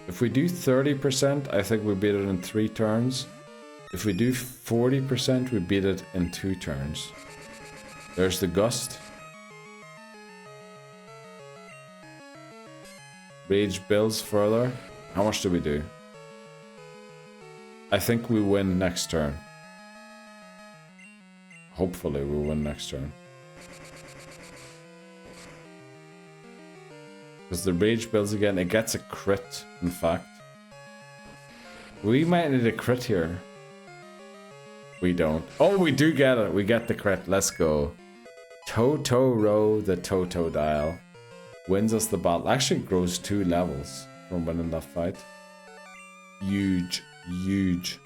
If we do 30%, I think we beat it in 3 turns. If we do 40%, we beat it in 2 turns. There's the Gust. Rage builds further. How much do we do? I think we win next turn. hopefully we'll win next turn. Because the rage builds again, it gets a crit, in fact. We might need a crit here. We don't. Oh, we do get it. We get the crit. Let's go. Totoro, the Totodile, wins us the battle. Actually grows 2 levels from winning that fight. Huge, huge.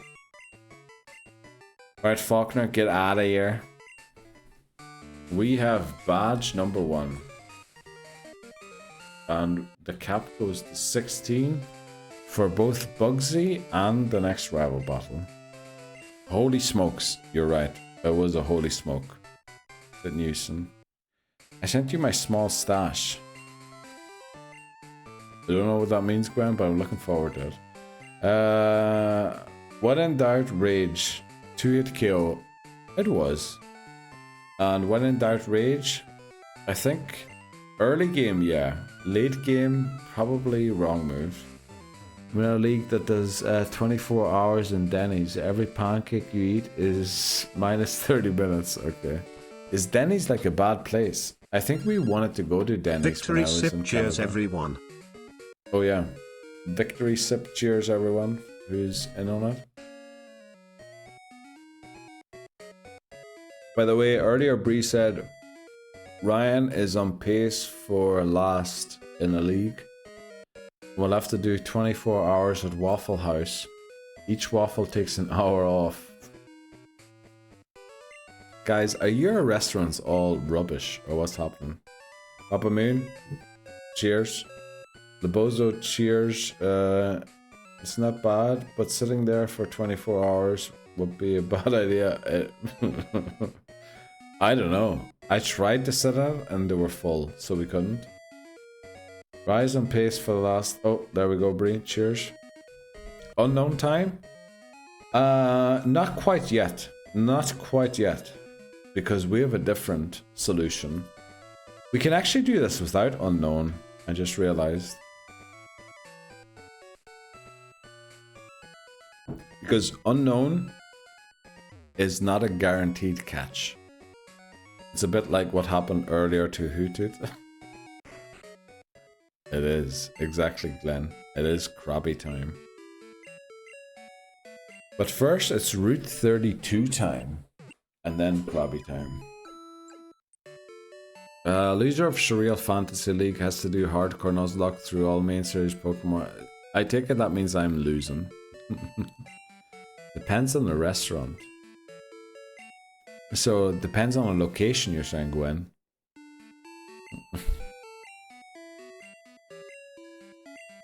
Alright, Falkner, get out of here. We have badge number 1. And the cap goes to 16 for both Bugsy and the next rival battle. Holy smokes, you're right. It was a holy smoke. The Newson. I sent you my small stash. I don't know what that means, Gwen, but I'm looking forward to it. When in doubt, rage. 2-hit KO. It was. And when in doubt, rage. I think early game, yeah. Late game, probably wrong move. I'm in a league that does 24 hours in Denny's. Every pancake you eat is minus 30 minutes. Okay. Is Denny's like a bad place? I think we wanted to go to Denny's. Victory sip cheers everyone. Oh yeah. Victory sip cheers everyone who's in on it. By the way, earlier Bree said Ryan is on pace for last in the league. We'll have to do 24 hours at Waffle House. Each waffle takes an hour off. Guys, are your restaurants all rubbish or what's happening? Papa Moon, cheers. Lebozo, cheers. It's not bad, but sitting there for 24 hours would be a bad idea. I don't know. I tried to sit out and they were full, so we couldn't. Rise on pace for the last... Oh, there we go, Bree. Cheers. Unknown time? Not quite yet. Not quite yet. Because we have a different solution. We can actually do this without unknown. I just realized. Because unknown is not a guaranteed catch. It's a bit like what happened earlier to Hoothoot. It is, exactly, Glenn. It is Krabby time. But first, it's Route 32 time. And then Krabby time. Loser of Surreal Fantasy League has to do hardcore Nuzlocke through all main series Pokemon. I take it that means I'm losing. Depends on the restaurant. So, it depends on the location, you're saying, Gwen.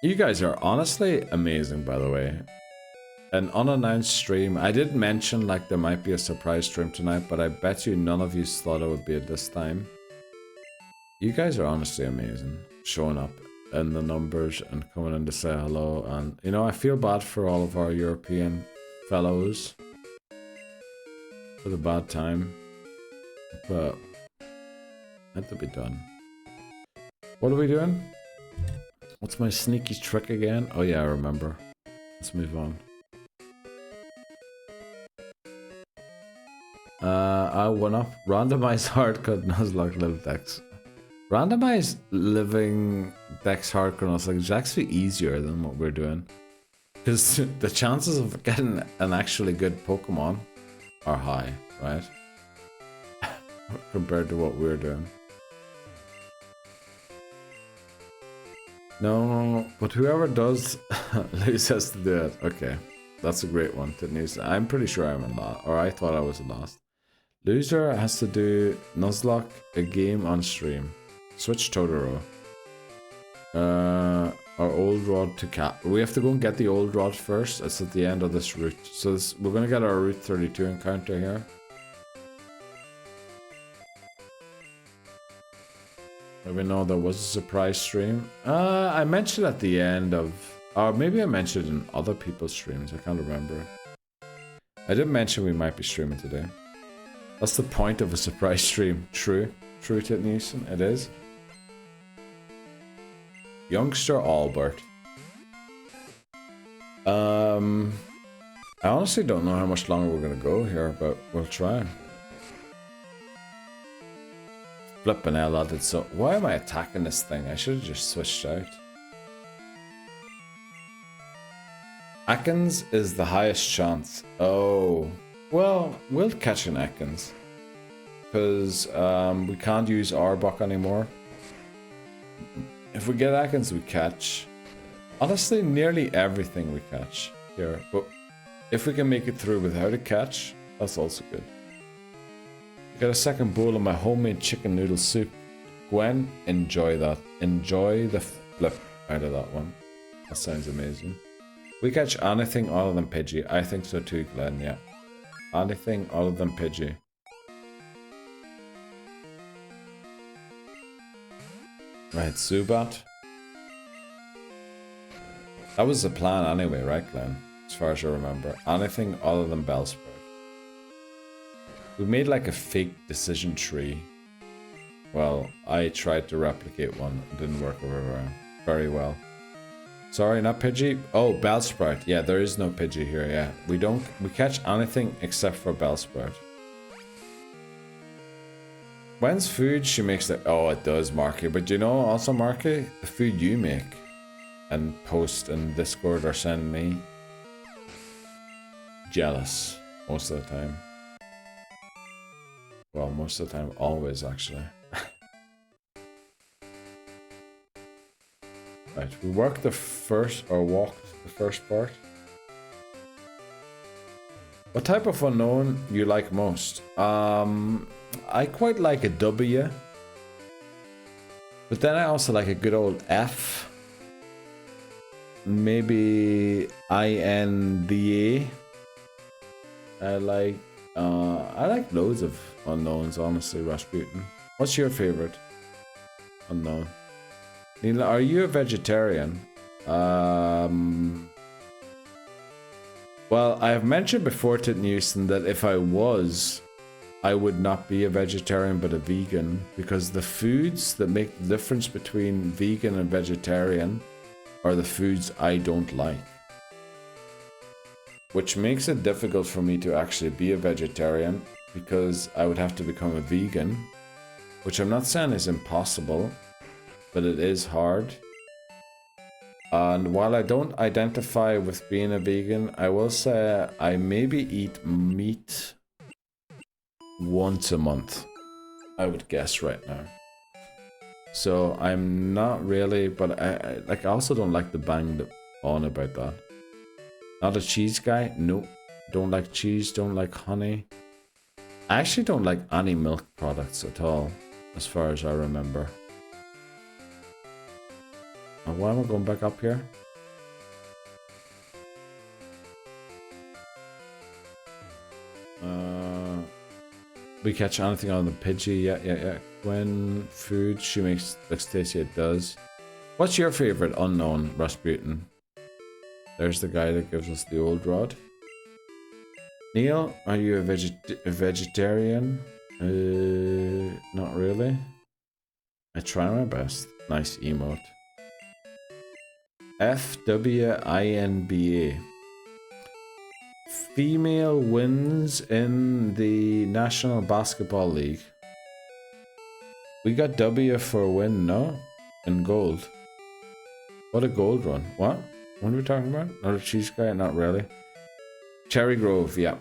You guys are honestly amazing, by the way. An unannounced stream. I did mention like there might be a surprise stream tonight, but I bet you none of you thought it would be at this time. You guys are honestly amazing. Showing up in the numbers and coming in to say hello. And, you know, I feel bad for all of our European fellows. For the bad time. But, had to be done. What are we doing? What's my sneaky trick again? Oh yeah, I remember. Let's move on. I went up. Randomized hardcore Nuzlocke live Dex. Randomized living Dex hardcore Nuzlocke is actually easier than what we're doing. Because the chances of getting an actually good Pokemon are high, right? Compared to what we're doing. No, but whoever does lose has to do it. Okay, that's a great one to news. I'm pretty sure I'm in last, or I thought I was in last. Loser has to do Nuzlocke a game on stream. Switch Totoro. Our old rod to cap. We have to go and get the old rod first. It's at the end of this route. So we're gonna get our Route 32 encounter here. We know there was a surprise stream. I mentioned at the end of... Or maybe I mentioned in other people's streams. I can't remember. I did mention we might be streaming today. That's the point of a surprise stream. True. True, Titnewson. It is. Youngster Albert. I honestly don't know how much longer we're going to go here, but we'll try. Flipping hell, I did so. Why am I attacking this thing? I should have just switched out. Ekans is the highest chance. Oh. Well, we'll catch an Ekans. Because we can't use Arbok anymore. If we get Ekans, we catch. Honestly, nearly everything we catch here. But if we can make it through without a catch, that's also good. Got a second bowl of my homemade chicken noodle soup. Gwen, enjoy that. Enjoy the flip out of that one. That sounds amazing. We catch anything other than Pidgey. I think so too, Glenn, yeah. Anything other than Pidgey. Right, Zubat. That was the plan anyway, right, Glenn? As far as I remember. Anything other than Bellsprout. We made like a fake decision tree. Well, I tried to replicate one. It didn't work very well. Sorry, not Pidgey. Oh, Bellsprout. Yeah, there is no Pidgey here, yeah. We catch anything except for Bellsprout. When's food she makes the... Oh, it does, Marky. But you know, also, Marky, the food you make and post in Discord or send me. Jealous most of the time. Well, most of the time, always, actually. Right, we walked the first part. What type of unknown you like most? I quite like a W. But then I also like a good old F. Maybe INDA. I like loads of unknowns, honestly, Rasputin. What's your favorite unknown? Neela, are you a vegetarian? Well, I have mentioned before to Newson that if I was, I would not be a vegetarian but a vegan, because the foods that make the difference between vegan and vegetarian are the foods I don't like. Which makes it difficult for me to actually be a vegetarian, because I would have to become a vegan, which I'm not saying is impossible, but it is hard. And while I don't identify with being a vegan, I will say I maybe eat meat once a month, I would guess right now. So I'm not really, but I also don't like the bang on about that. Not a cheese guy? Nope. Don't like cheese, don't like honey. I actually don't like any milk products at all, as far as I remember. And why am I going back up here? We catch anything on the Pidgey, yeah. When food she makes, like Stacia does. What's your favorite unknown, Rasputin? There's the guy that gives us the old rod. Neil, are you a vegetarian? Not really. I try my best. Nice emote. FWINBA. Female wins in the National Basketball League. We got W for a win, no? In gold. What a gold run. What? What are we talking about? Not a cheese guy? Not really. Cherrygrove, yeah.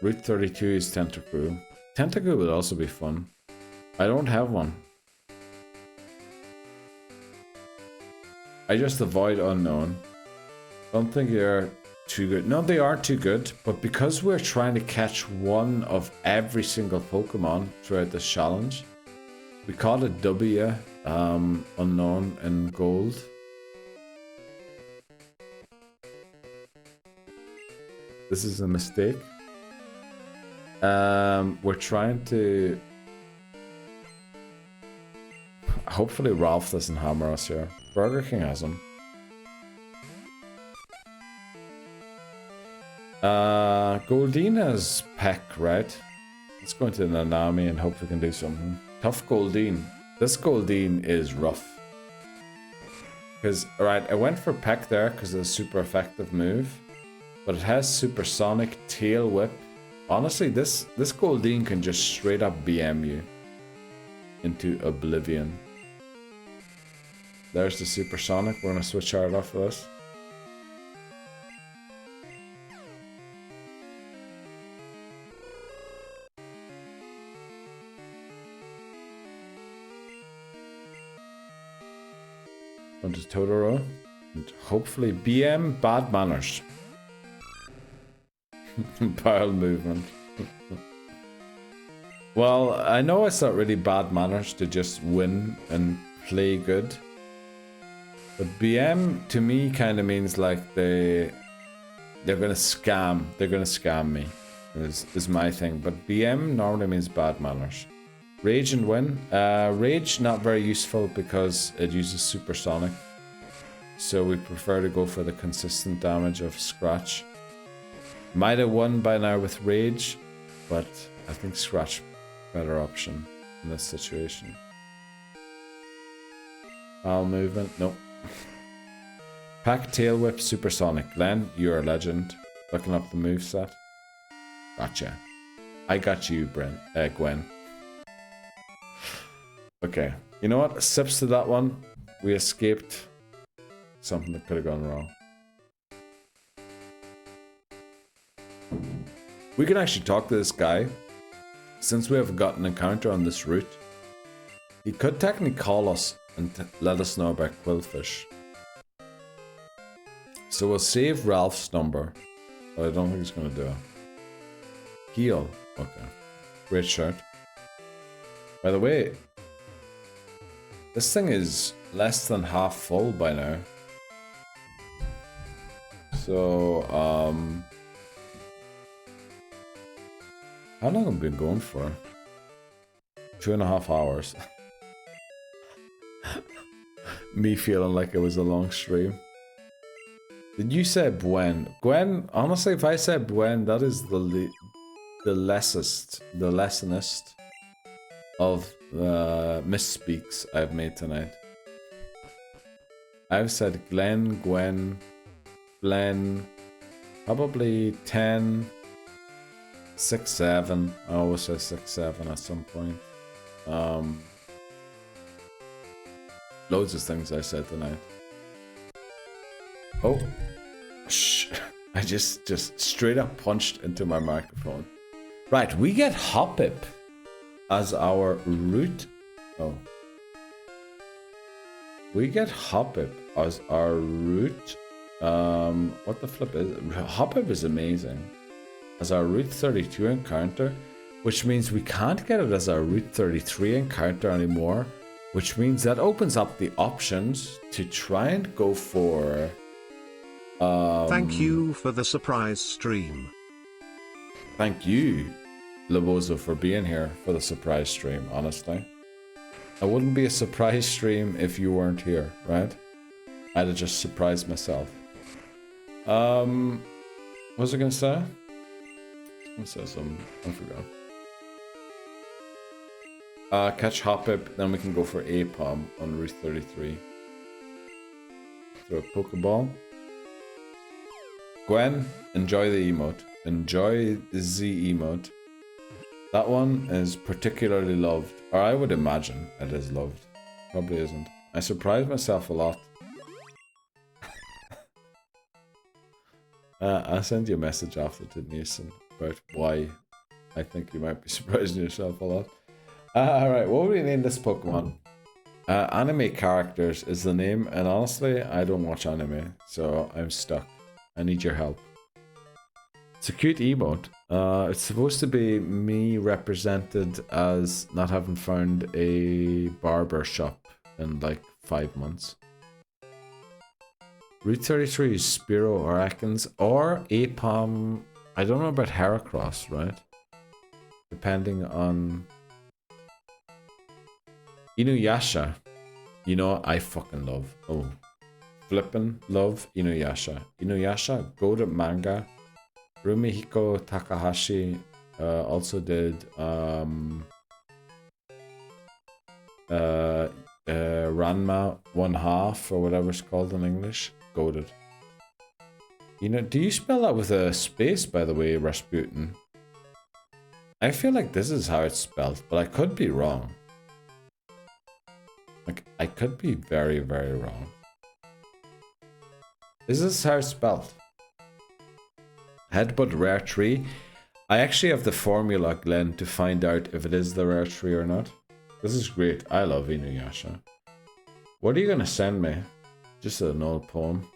Route 32 is Tentacruel. Tentacruel would also be fun. I don't have one. I just avoid unknown. Don't think they're too good. No, they are too good, but because we're trying to catch one of every single Pokemon throughout this challenge, we call it W, unknown and gold. This is a mistake. We're trying to... Hopefully Ralph doesn't hammer us here. Burger King has him. Goldeen has Peck, right? Let's go into Nanami and hope we can do something. Tough Goldeen. This Goldeen is rough. Because, alright, I went for Peck there because it's a super effective move. But it has Supersonic, Tail Whip. Honestly, this Goldeen can just straight up BM you. into oblivion. There's the supersonic. We're gonna switch out off of this. Onto Totoro. And hopefully BM bad manners. Bowel movement. Well, I know it's not really bad manners to just win and play good. But BM to me kind of means like they're gonna scam. They're gonna scam me. Is my thing. But BM normally means bad manners. Rage and win. Rage not very useful because it uses supersonic. So we prefer to go for the consistent damage of Scratch. Might have won by now with Rage, but I think Scratch better option in this situation. Bowel movement, nope. Pack Tail Whip Supersonic. Glenn, you're a legend. Looking up the moveset. Gotcha. I got you, Gwen. Okay, you know what? Sips to that one. We escaped something that could have gone wrong. We can actually talk to this guy. Since we have got an encounter on this route, he could technically call us and let us know about Quillfish. So we'll save Ralph's number, but I don't think he's going to do it. Heal. Okay. Great shout. By the way, this thing is less than half full by now. So, how long have we been going for? 2.5 hours. Me feeling like it was a long stream. Did you say Buen? Gwen, honestly, if I said Buen, that is the lessonest of misspeaks I've made tonight. I've said Glenn, Gwen, Glenn, probably 10, 6, 7. I always say 6, 7 at some point. Loads of things I said tonight. Oh, shh! I just straight up punched into my microphone. Right, we get Hoppip as our route. Oh. We get Hoppip as our route. What the flip is it? Hoppip is amazing. As our Route 32 encounter, which means we can't get it as our Route 33 encounter anymore, which means that opens up the options to try and go for... Thank you for the surprise stream. Thank you, Lobozo, for being here for the surprise stream, honestly. It wouldn't be a surprise stream if you weren't here, right? I'd have just surprised myself. What was I gonna say? I was gonna say something. I forgot. Catch Hoppip, then we can go for Apom on Route 33. Throw a Pokeball. Gwen, enjoy the emote. Enjoy the Z emote. That one is particularly loved, or I would imagine it is loved. Probably isn't. I surprised myself a lot. I'll send you a message after to Nathan about why I think you might be surprising yourself a lot. Alright, what would we name this Pokemon? Anime characters is the name, and honestly, I don't watch anime, so I'm stuck. I need your help. It's a cute emote. It's supposed to be me represented as not having found a barber shop in like 5 months. Route 33 is Spiro or Ekans or Apom. I don't know about Heracross, right? Depending on... Inuyasha. You know, I fucking love. Oh. Flippin' love Inuyasha. Inuyasha, goated manga. Rumihiko Takahashi also did Ranma 1/2 or whatever it's called in English. Goated. You know, do you spell that with a space, by the way, Rasputin? I feel like this is how it's spelled, but I could be wrong. Like, I could be very, very wrong. Is this how it's spelled? Headbutt rare tree. I actually have the formula, Glenn, to find out if it is the rare tree or not. This is great. I love Inuyasha. What are you gonna send me? Just an old poem.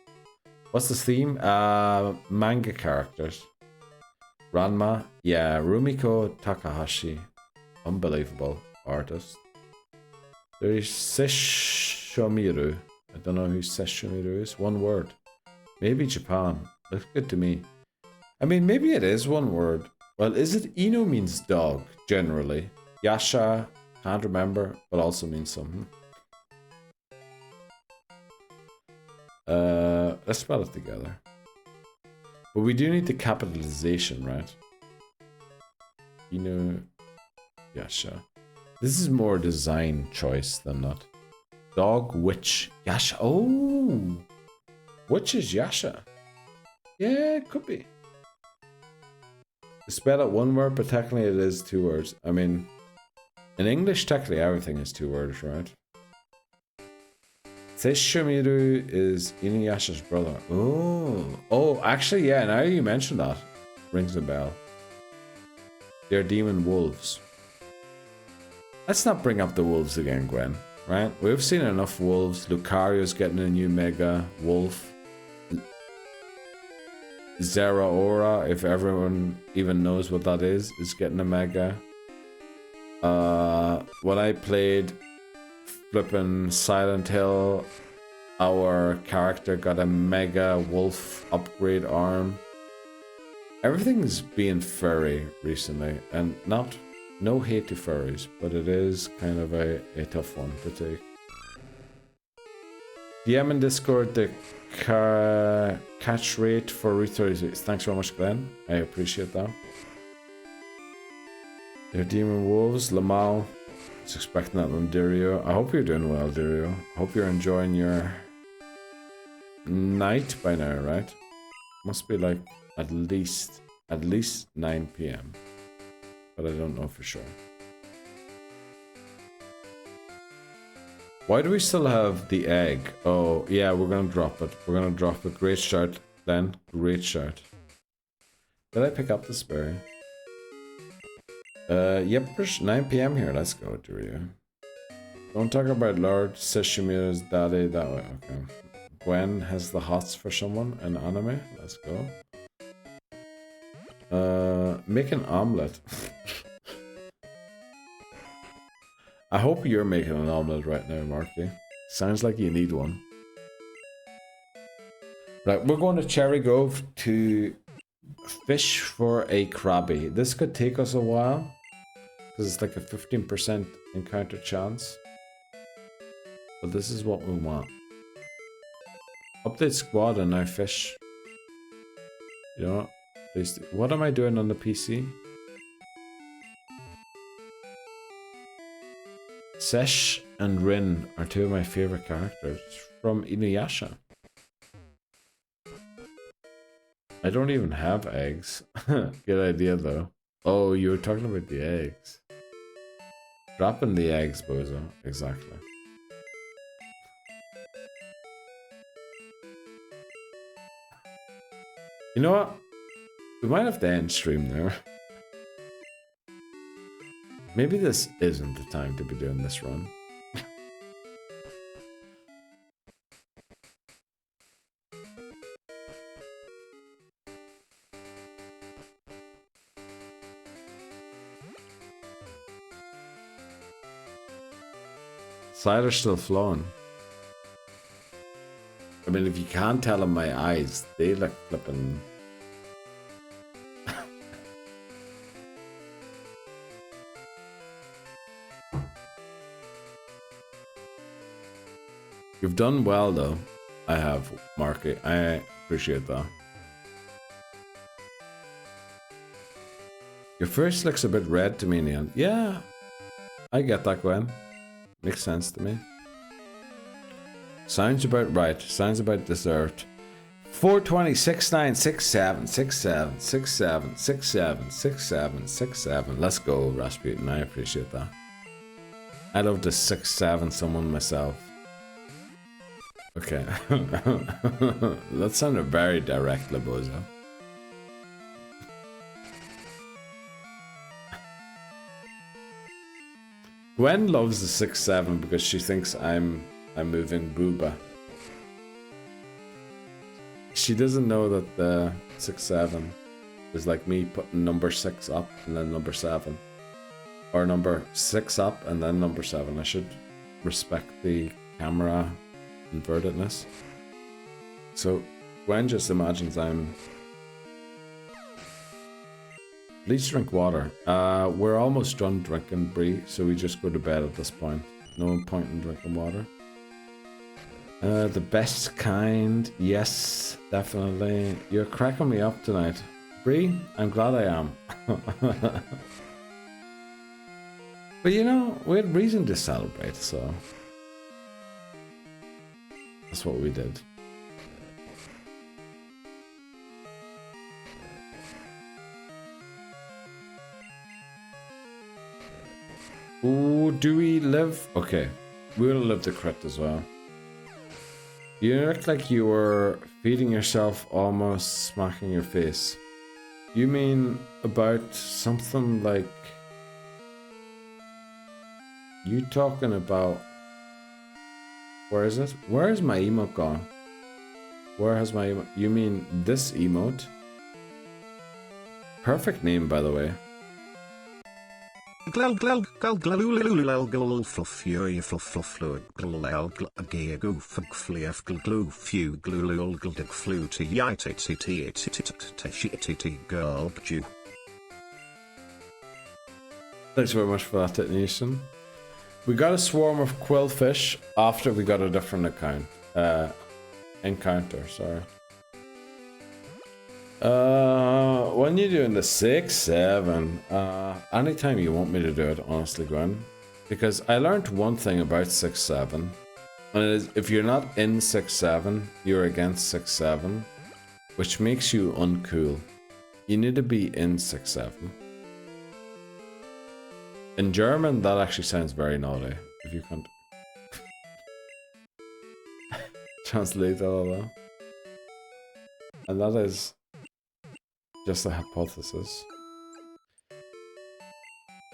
What's the theme? Manga characters. Ranma. Yeah, Rumiko Takahashi. Unbelievable artist. There's Sesshomiru. I don't know who Sesshomiru is. One word. Maybe Japan. Looks good to me. I mean, maybe it is one word. Well, is it? Ino means dog, generally. Yasha, can't remember, but also means something. Let's spell it together. But we do need the capitalization, right? Ino, Yasha. This is more design choice than not. Dog, witch, Yasha. Oh! Witch is Yasha. Yeah, it could be. Spell it one word, but technically it is two words. I mean, in English, technically everything is two words, right? Sesshomiru is Inuyasha's brother. Oh, actually, yeah, now you mentioned that. Rings a bell. They're demon wolves. Let's not bring up the wolves again, Gwen, right? We've seen enough wolves. Lucario's getting a new mega wolf. Zeraora, if everyone even knows what that is getting a mega. When I played flippin' Silent Hill, our character got a mega wolf upgrade arm. Everything's being furry recently, and no hate to furries, but it is kind of a tough one to take. DM in Discord the catch rate for Route 36. Thanks very much, Glenn. I appreciate that. They're demon wolves. Lamal. I was expecting that one, Dirio. I hope you're doing well, Dirio. I hope you're enjoying your night by now, right? Must be like at least 9 PM. But I don't know for sure. Why do we still have the egg? Oh, yeah, we're gonna drop it. We're gonna drop it. Great shout, Glenn. Great shout. Did I pick up the spare? Yep, there's 9 PM here. Let's go, Durio. Don't talk about Lord Sesshomiru's daddy that way. Okay. Gwen has the hots for someone in anime. Let's go. Make an omelet. I hope you're making an omelet right now, Marky. Sounds like you need one. Right, we're going to Cherrygrove to fish for a crabby. This could take us a while, because it's like a 15% encounter chance. But this is what we want. Update squad and now fish. You know what? What am I doing on the PC? Sesh and Rin are two of my favorite characters from Inuyasha. I don't even have eggs. Good idea though. Oh, you were talking about the eggs. Dropping the eggs, bozo. Exactly. You know what? We might have to end stream there. Maybe this isn't the time to be doing this run. Cider's still flowing. I mean, if you can't tell in my eyes, they look flipping. You've done well though. I have, Marky. I appreciate that. Your face looks a bit red to me, Neil. Yeah, I get that, Gwen. Makes sense to me. Sounds about right. Sounds about deserved. 420 69 67 67 67 67 67 67. Let's go, Rasputin. I appreciate that. I love to 6-7 someone myself. Okay. That sounded very direct, Labozo. Gwen loves the 6-7 because she thinks I'm moving Booba. She doesn't know that the 6-7 is like me putting number 6 up and then number 7. Or number 6 up and then number 7. I should respect the camera invertedness. So Gwen just imagines I'm... Please drink water. We're almost done drinking, Brie, so we just go to bed at this point. No point in drinking water. The best kind, yes, definitely. You're cracking me up tonight. Brie, I'm glad I am. But you know, we had reason to celebrate, so... That's what we did. Ooh, do we live? Okay, we'll live the crit as well. You look like you were feeding yourself, almost smacking your face. You mean about something like... You talking about... Where is it? Where is my emote gone? Where has my emote... You mean this emote? Perfect name, by the way. Glal glal glal glal glal fluff you fluff fluff glal glal gay go fug flief glue few glue gldig flew to yit girl you. Thanks very much for that, Detonation. We got a swarm of quillfish after we got a different encounter, sorry. When you're doing the 6-7, anytime you want me to do it, honestly, Gwen. Because I learned one thing about 6-7, and it is if you're not in 6-7, you're against 6-7, which makes you uncool. You need to be in 6-7. In German, that actually sounds very naughty, if you can't translate all that. And that is just a hypothesis.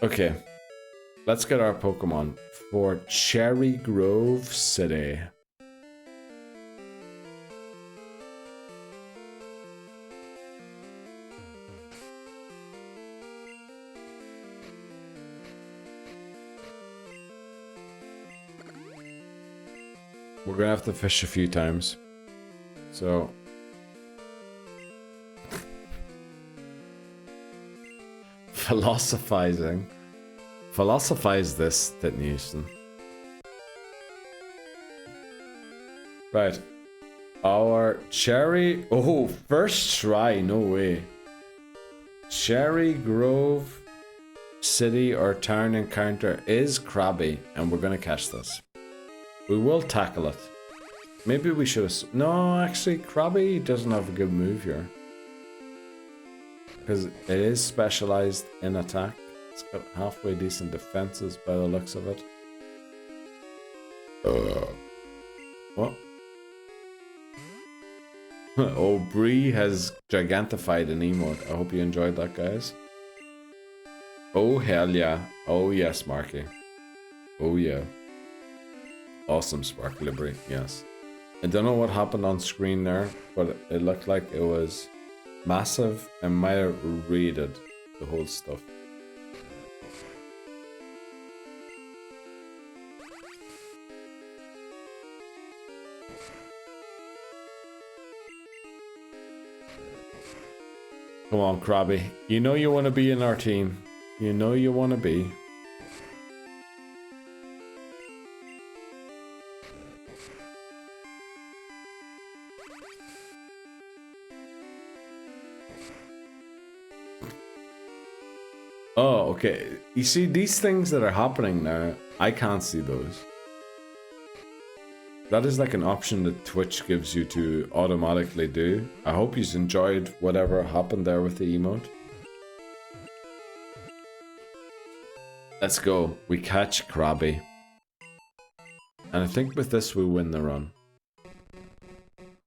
Okay, let's get our Pokemon for Cherrygrove City. We're gonna have to fish a few times, so philosophize this, Detonation. Right, our first try, no way. Cherrygrove City or town encounter is Krabby, and we're gonna catch this. We will tackle it. Maybe we should have... No, actually, Krabby doesn't have a good move here. Because it is specialized in attack. It's got halfway decent defenses by the looks of it. What? Oh, Bree has gigantified an emote. I hope you enjoyed that, guys. Oh, hell yeah. Oh, yes, Marky. Oh, yeah. Awesome, Sparkly Brie, yes. I don't know what happened on screen there, but it looked like it was massive and might have raided the whole stuff. Come on, Krabby. You know you want to be in our team. You know you want to be. Oh, okay. You see, these things that are happening now, I can't see those. That is like an option that Twitch gives you to automatically do. I hope you enjoyed whatever happened there with the emote. Let's go. We catch Krabby. And I think with this we win the run.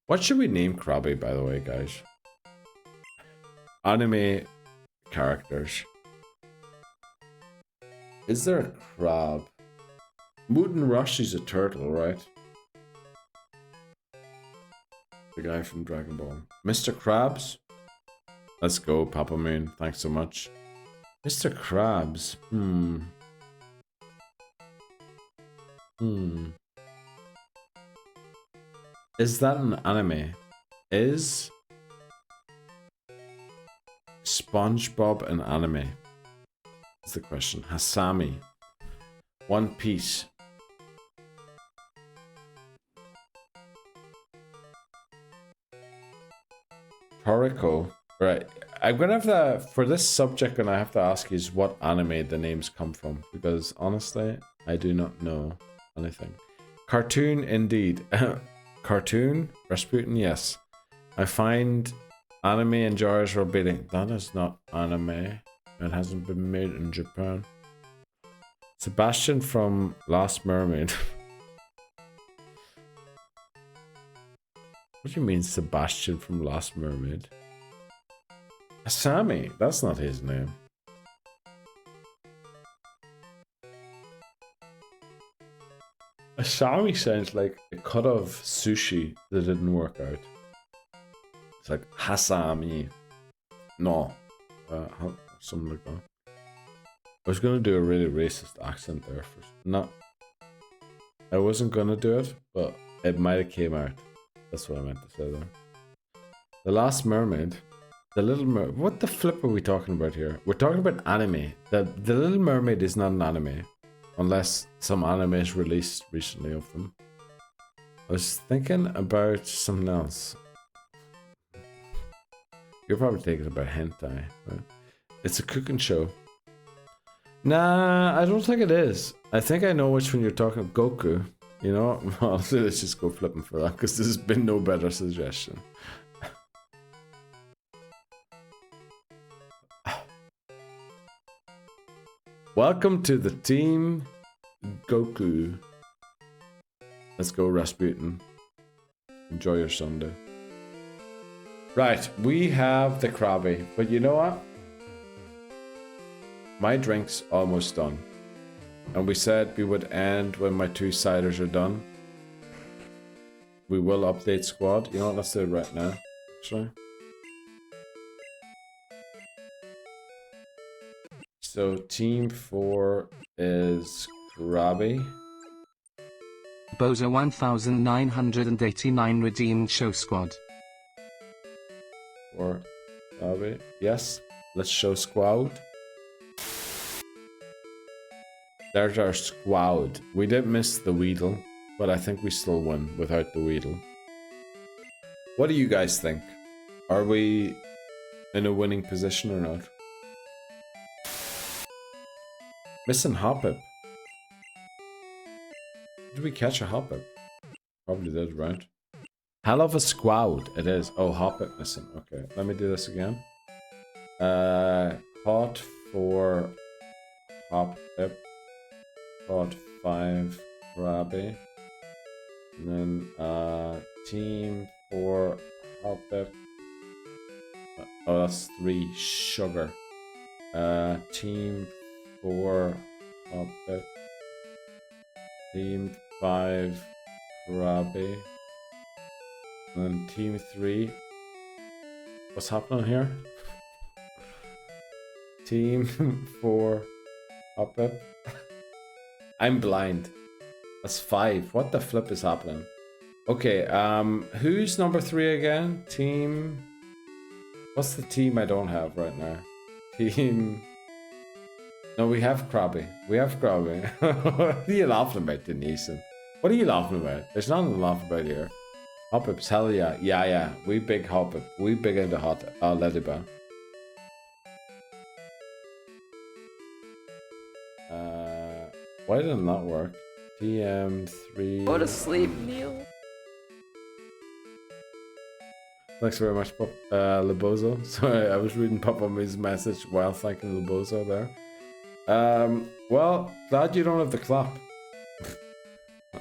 What should we name Krabby, by the way, guys? Anime characters. Is there a crab? Muten Roshi's a turtle, right? The guy from Dragon Ball. Mr. Krabs? Let's go, Papa Moon. Thanks so much. Mr. Krabs. Is that an anime? Is SpongeBob an anime? Is the question. Hasami. One Piece. Toriko. Right. I'm gonna have to, for this subject, and I have to ask you is what anime the names come from, because honestly, I do not know anything. Cartoon, indeed. Cartoon? Rasputin, yes. I find anime and jars are beating. That is not anime. It hasn't been made in Japan. Sebastian from Last Mermaid. What do you mean, Sebastian from Last Mermaid? Asami, that's not his name. Asami sounds like a cut of sushi that didn't work out. It's like Hasami. No. Something like that. I was gonna do a really racist accent there first. No. I wasn't gonna do it, but it might have came out. That's what I meant to say there. The Last Mermaid. The Little Mermaid. What the flip are we talking about here? We're talking about anime. The Little Mermaid is not an anime. Unless some anime is released recently of them. I was thinking about something else. You're probably thinking about hentai. Right? It's a cooking show. Nah, I don't think it is. I think I know which one you're talking about. Goku. You know what? Honestly, let's just go flipping for that because there's been no better suggestion. Welcome to the team Goku. Let's go, Rasputin. Enjoy your Sunday. Right, we have the Krabby, but you know what? My drink's almost done. And we said we would end when my 2 ciders are done. We will update squad. You know what? Let's do it right now, actually. So team 4 is Krabby. Bozo 1989 redeemed show squad. Or Krabby. Yes, let's show squad. There's our squad. We did miss the Weedle, but I think we still win without the Weedle. What do you guys think? Are we in a winning position or not? Missing Hoppip. Did we catch a Hoppip? Probably did, right? Hell of a squad it is. Oh, Hoppip missing. Okay, let me do this again. Caught 4 Hoppip. Caught 5 Krabby. And then team 4 Hoppip. Oh, that's 3 Sugar. Team 4 Hoppip. Team 5 Krabby. And then team 3. What's happening here? Team 4 Hoppip. I'm blind. That's 5. What the flip is happening? Okay, who's number 3 again? Team... What's the team I don't have right now? Team... No, we have Krabby. We have Krabby. What are you laughing about, Denison? What are you laughing about? There's nothing to laugh about here. Hoppip's hell yeah. Yeah. We big Hoppip. We big into hot. Let it be. Why didn't that work? TM3. Go to sleep, Neil. Thanks very much, Lebozo. Sorry, I was reading Papa Mi's message while thanking Lebozo there. Well, glad you don't have the clap.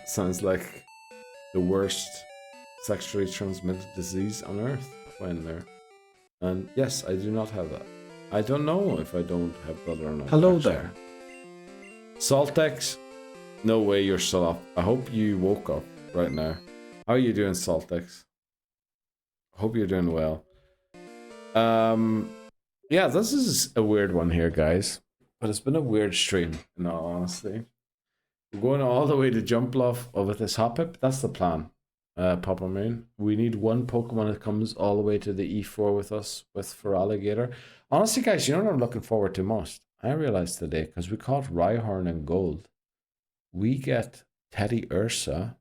Sounds like the worst sexually transmitted disease on earth. When there. And yes, I do not have that. I don't know if I don't have that or not. Hello actually. there. Saltex, no way you're still up. I hope you woke up right now. How are you doing, Saltex? Hope you're doing well. Yeah, this is a weird one here, guys. But it's been a weird stream, in all honesty. We're going all the way to jump off with this Hoppip. That's the plan, Papa Moon. We need one Pokemon that comes all the way to the E4 with us, for Alligator. Honestly, guys, you know what I'm looking forward to most? I realized today, because we caught Rhyhorn in Gold, we get Teddy Ursa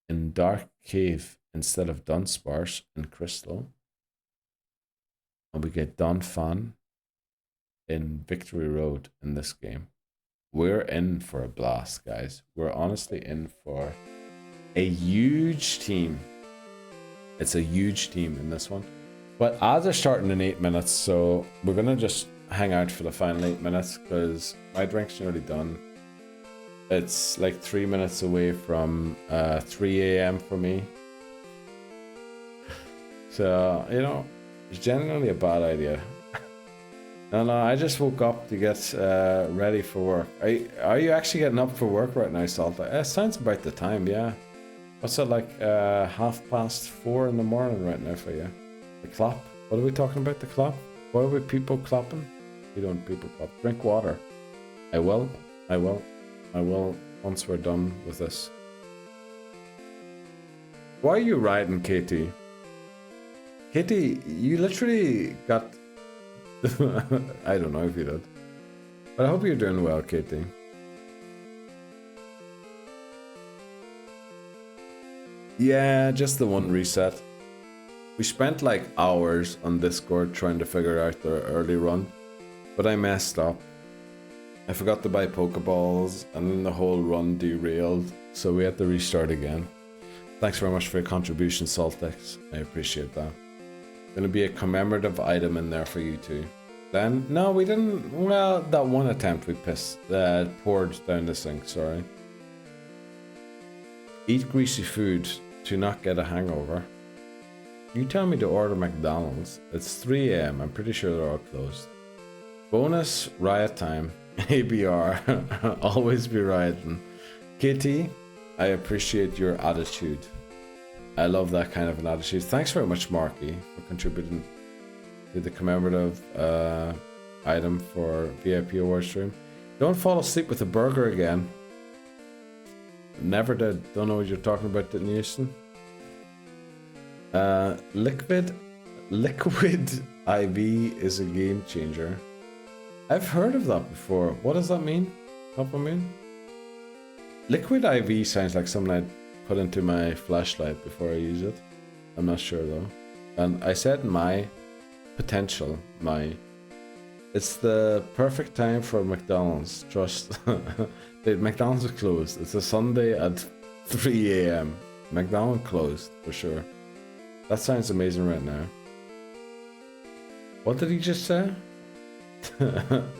in Dark Cave instead of Dunsparce in Crystal. And we get Donphan in Victory Road in this game. We're in for a blast, guys. We're honestly in for a huge team. It's a huge team in this one. But odds are starting in 8 minutes, so we're going to just hang out for the final 8 minutes because my drink's nearly done. It's like 3 minutes away from 3 a.m. for me. So, you know, it's generally a bad idea. No, I just woke up to get ready for work. Are you actually getting up for work right now, Salta? It sounds about the time, yeah. What's it like 4:30 in the morning right now for you? The clap? What are we talking about, the clap? What are we people clapping? You don't people clap. Drink water. I will once we're done with this. Why are you riding, Katie? Katie, you literally got... I don't know if you did. But I hope you're doing well, Katie. Yeah, just the one reset. We spent like hours on Discord trying to figure out the early run. But I messed up. I forgot to buy Pokeballs and then the whole run derailed. So we had to restart again. Thanks very much for your contribution, Saltex. I appreciate that. Gonna be a commemorative item in there for you too. Then no, we didn't. Well, that one attempt we poured down the sink. Sorry. Eat greasy food to not get a hangover. You tell me to order McDonald's. It's 3 a.m. I'm pretty sure they're all closed. Bonus riot time. ABR. Always be rioting. Kitty, I appreciate your attitude. I love that kind of an attitude. Thanks very much, Marky, for contributing to the commemorative item for VIP award stream. Don't fall asleep with a burger again. Never did. Don't know what you're talking about, didn't you, Houston? Liquid IV is a game changer. I've heard of that before. What does that mean? Papa Moon? Liquid IV sounds like something I'd put into my flashlight before I use it. I'm not sure though. And I said my potential, it's the perfect time for McDonald's. Trust. The McDonald's is closed. It's a Sunday at 3 a.m. McDonald's closed for sure. That sounds amazing right now. What did he just say?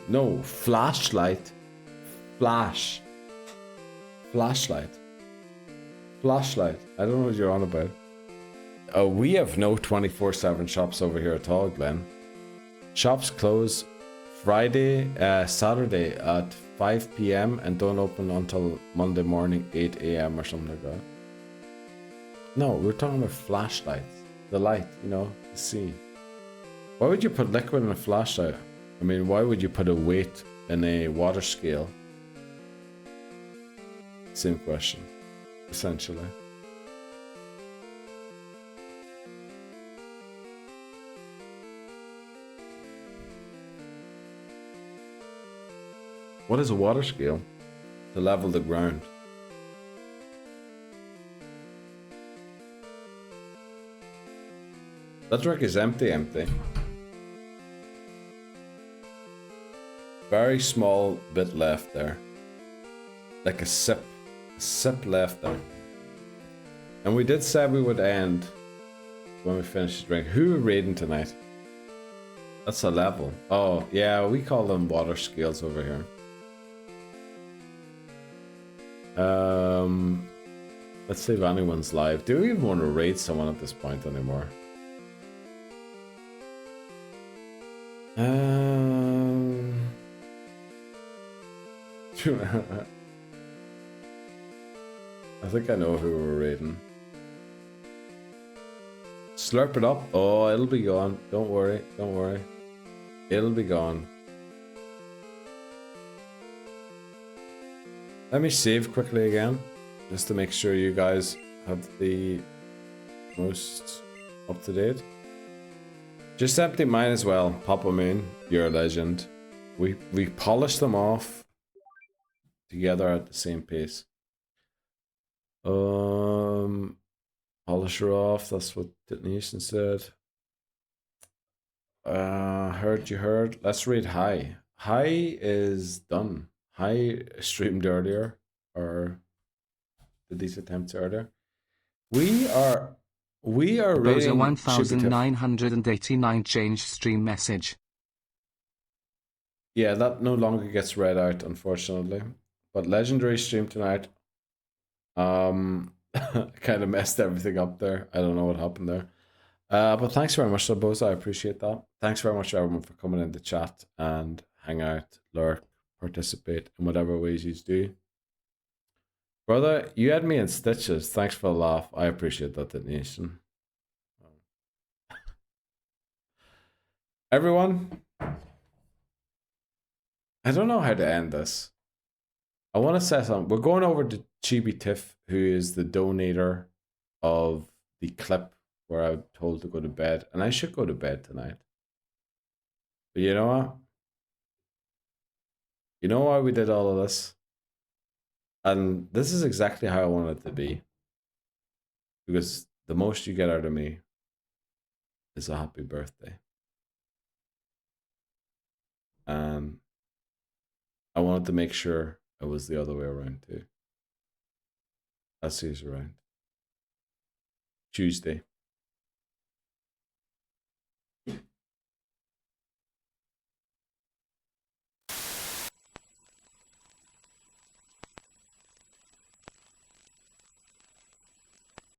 No, flashlight. Flashlight. I don't know what you're on about. We have no 24/7 shops over here at all, Glenn. Shops close Friday, Saturday at 5 p.m. and don't open until Monday morning 8 a.m. or something like that. No, we're talking about flashlights. The light, you know, the sea. Why would you put liquid in a flashlight? I mean, why would you put a weight in a water scale? Same question, essentially. What is a water scale? To level the ground. That drink is empty. Very small bit left there. Like a sip left there. And we did say we would end when we finish the drink. Who are we raiding tonight? That's a level. Oh, yeah, we call them water scales over here. Let's see if anyone's live. Do we even want to raid someone at this point anymore? I think I know who we're raiding. Slurp it up. Oh, it'll be gone. Don't worry. Don't worry. It'll be gone. Let me save quickly again, just to make sure you guys have the most up to date. Just empty mine as well. Papa Moon, you're a legend. We polished them off together at the same pace. Polish her off. That's what Nation said. Heard you heard. Let's read Hi. Hi is done. Hi streamed earlier, or did these attempts earlier. We are Those are rating 1989 change stream message. Yeah, that no longer gets read out, unfortunately. But legendary stream tonight. Kind of messed everything up there. I don't know what happened there. But thanks very much, Boza. I appreciate that. Thanks very much, everyone, for coming in the chat and hang out, lurk, participate in whatever ways you do. Brother, you had me in stitches. Thanks for the laugh. I appreciate that, Nation. Everyone, I don't know how to end this. I want to say something. We're going over to Chibi Tiff, who is the donator of the clip where I'm told to go to bed. And I should go to bed tonight. But you know what? You know why we did all of this? And this is exactly how I want it to be. Because the most you get out of me is a happy birthday. And I wanted to make sure it was the other way around too. I'll see you around Tuesday.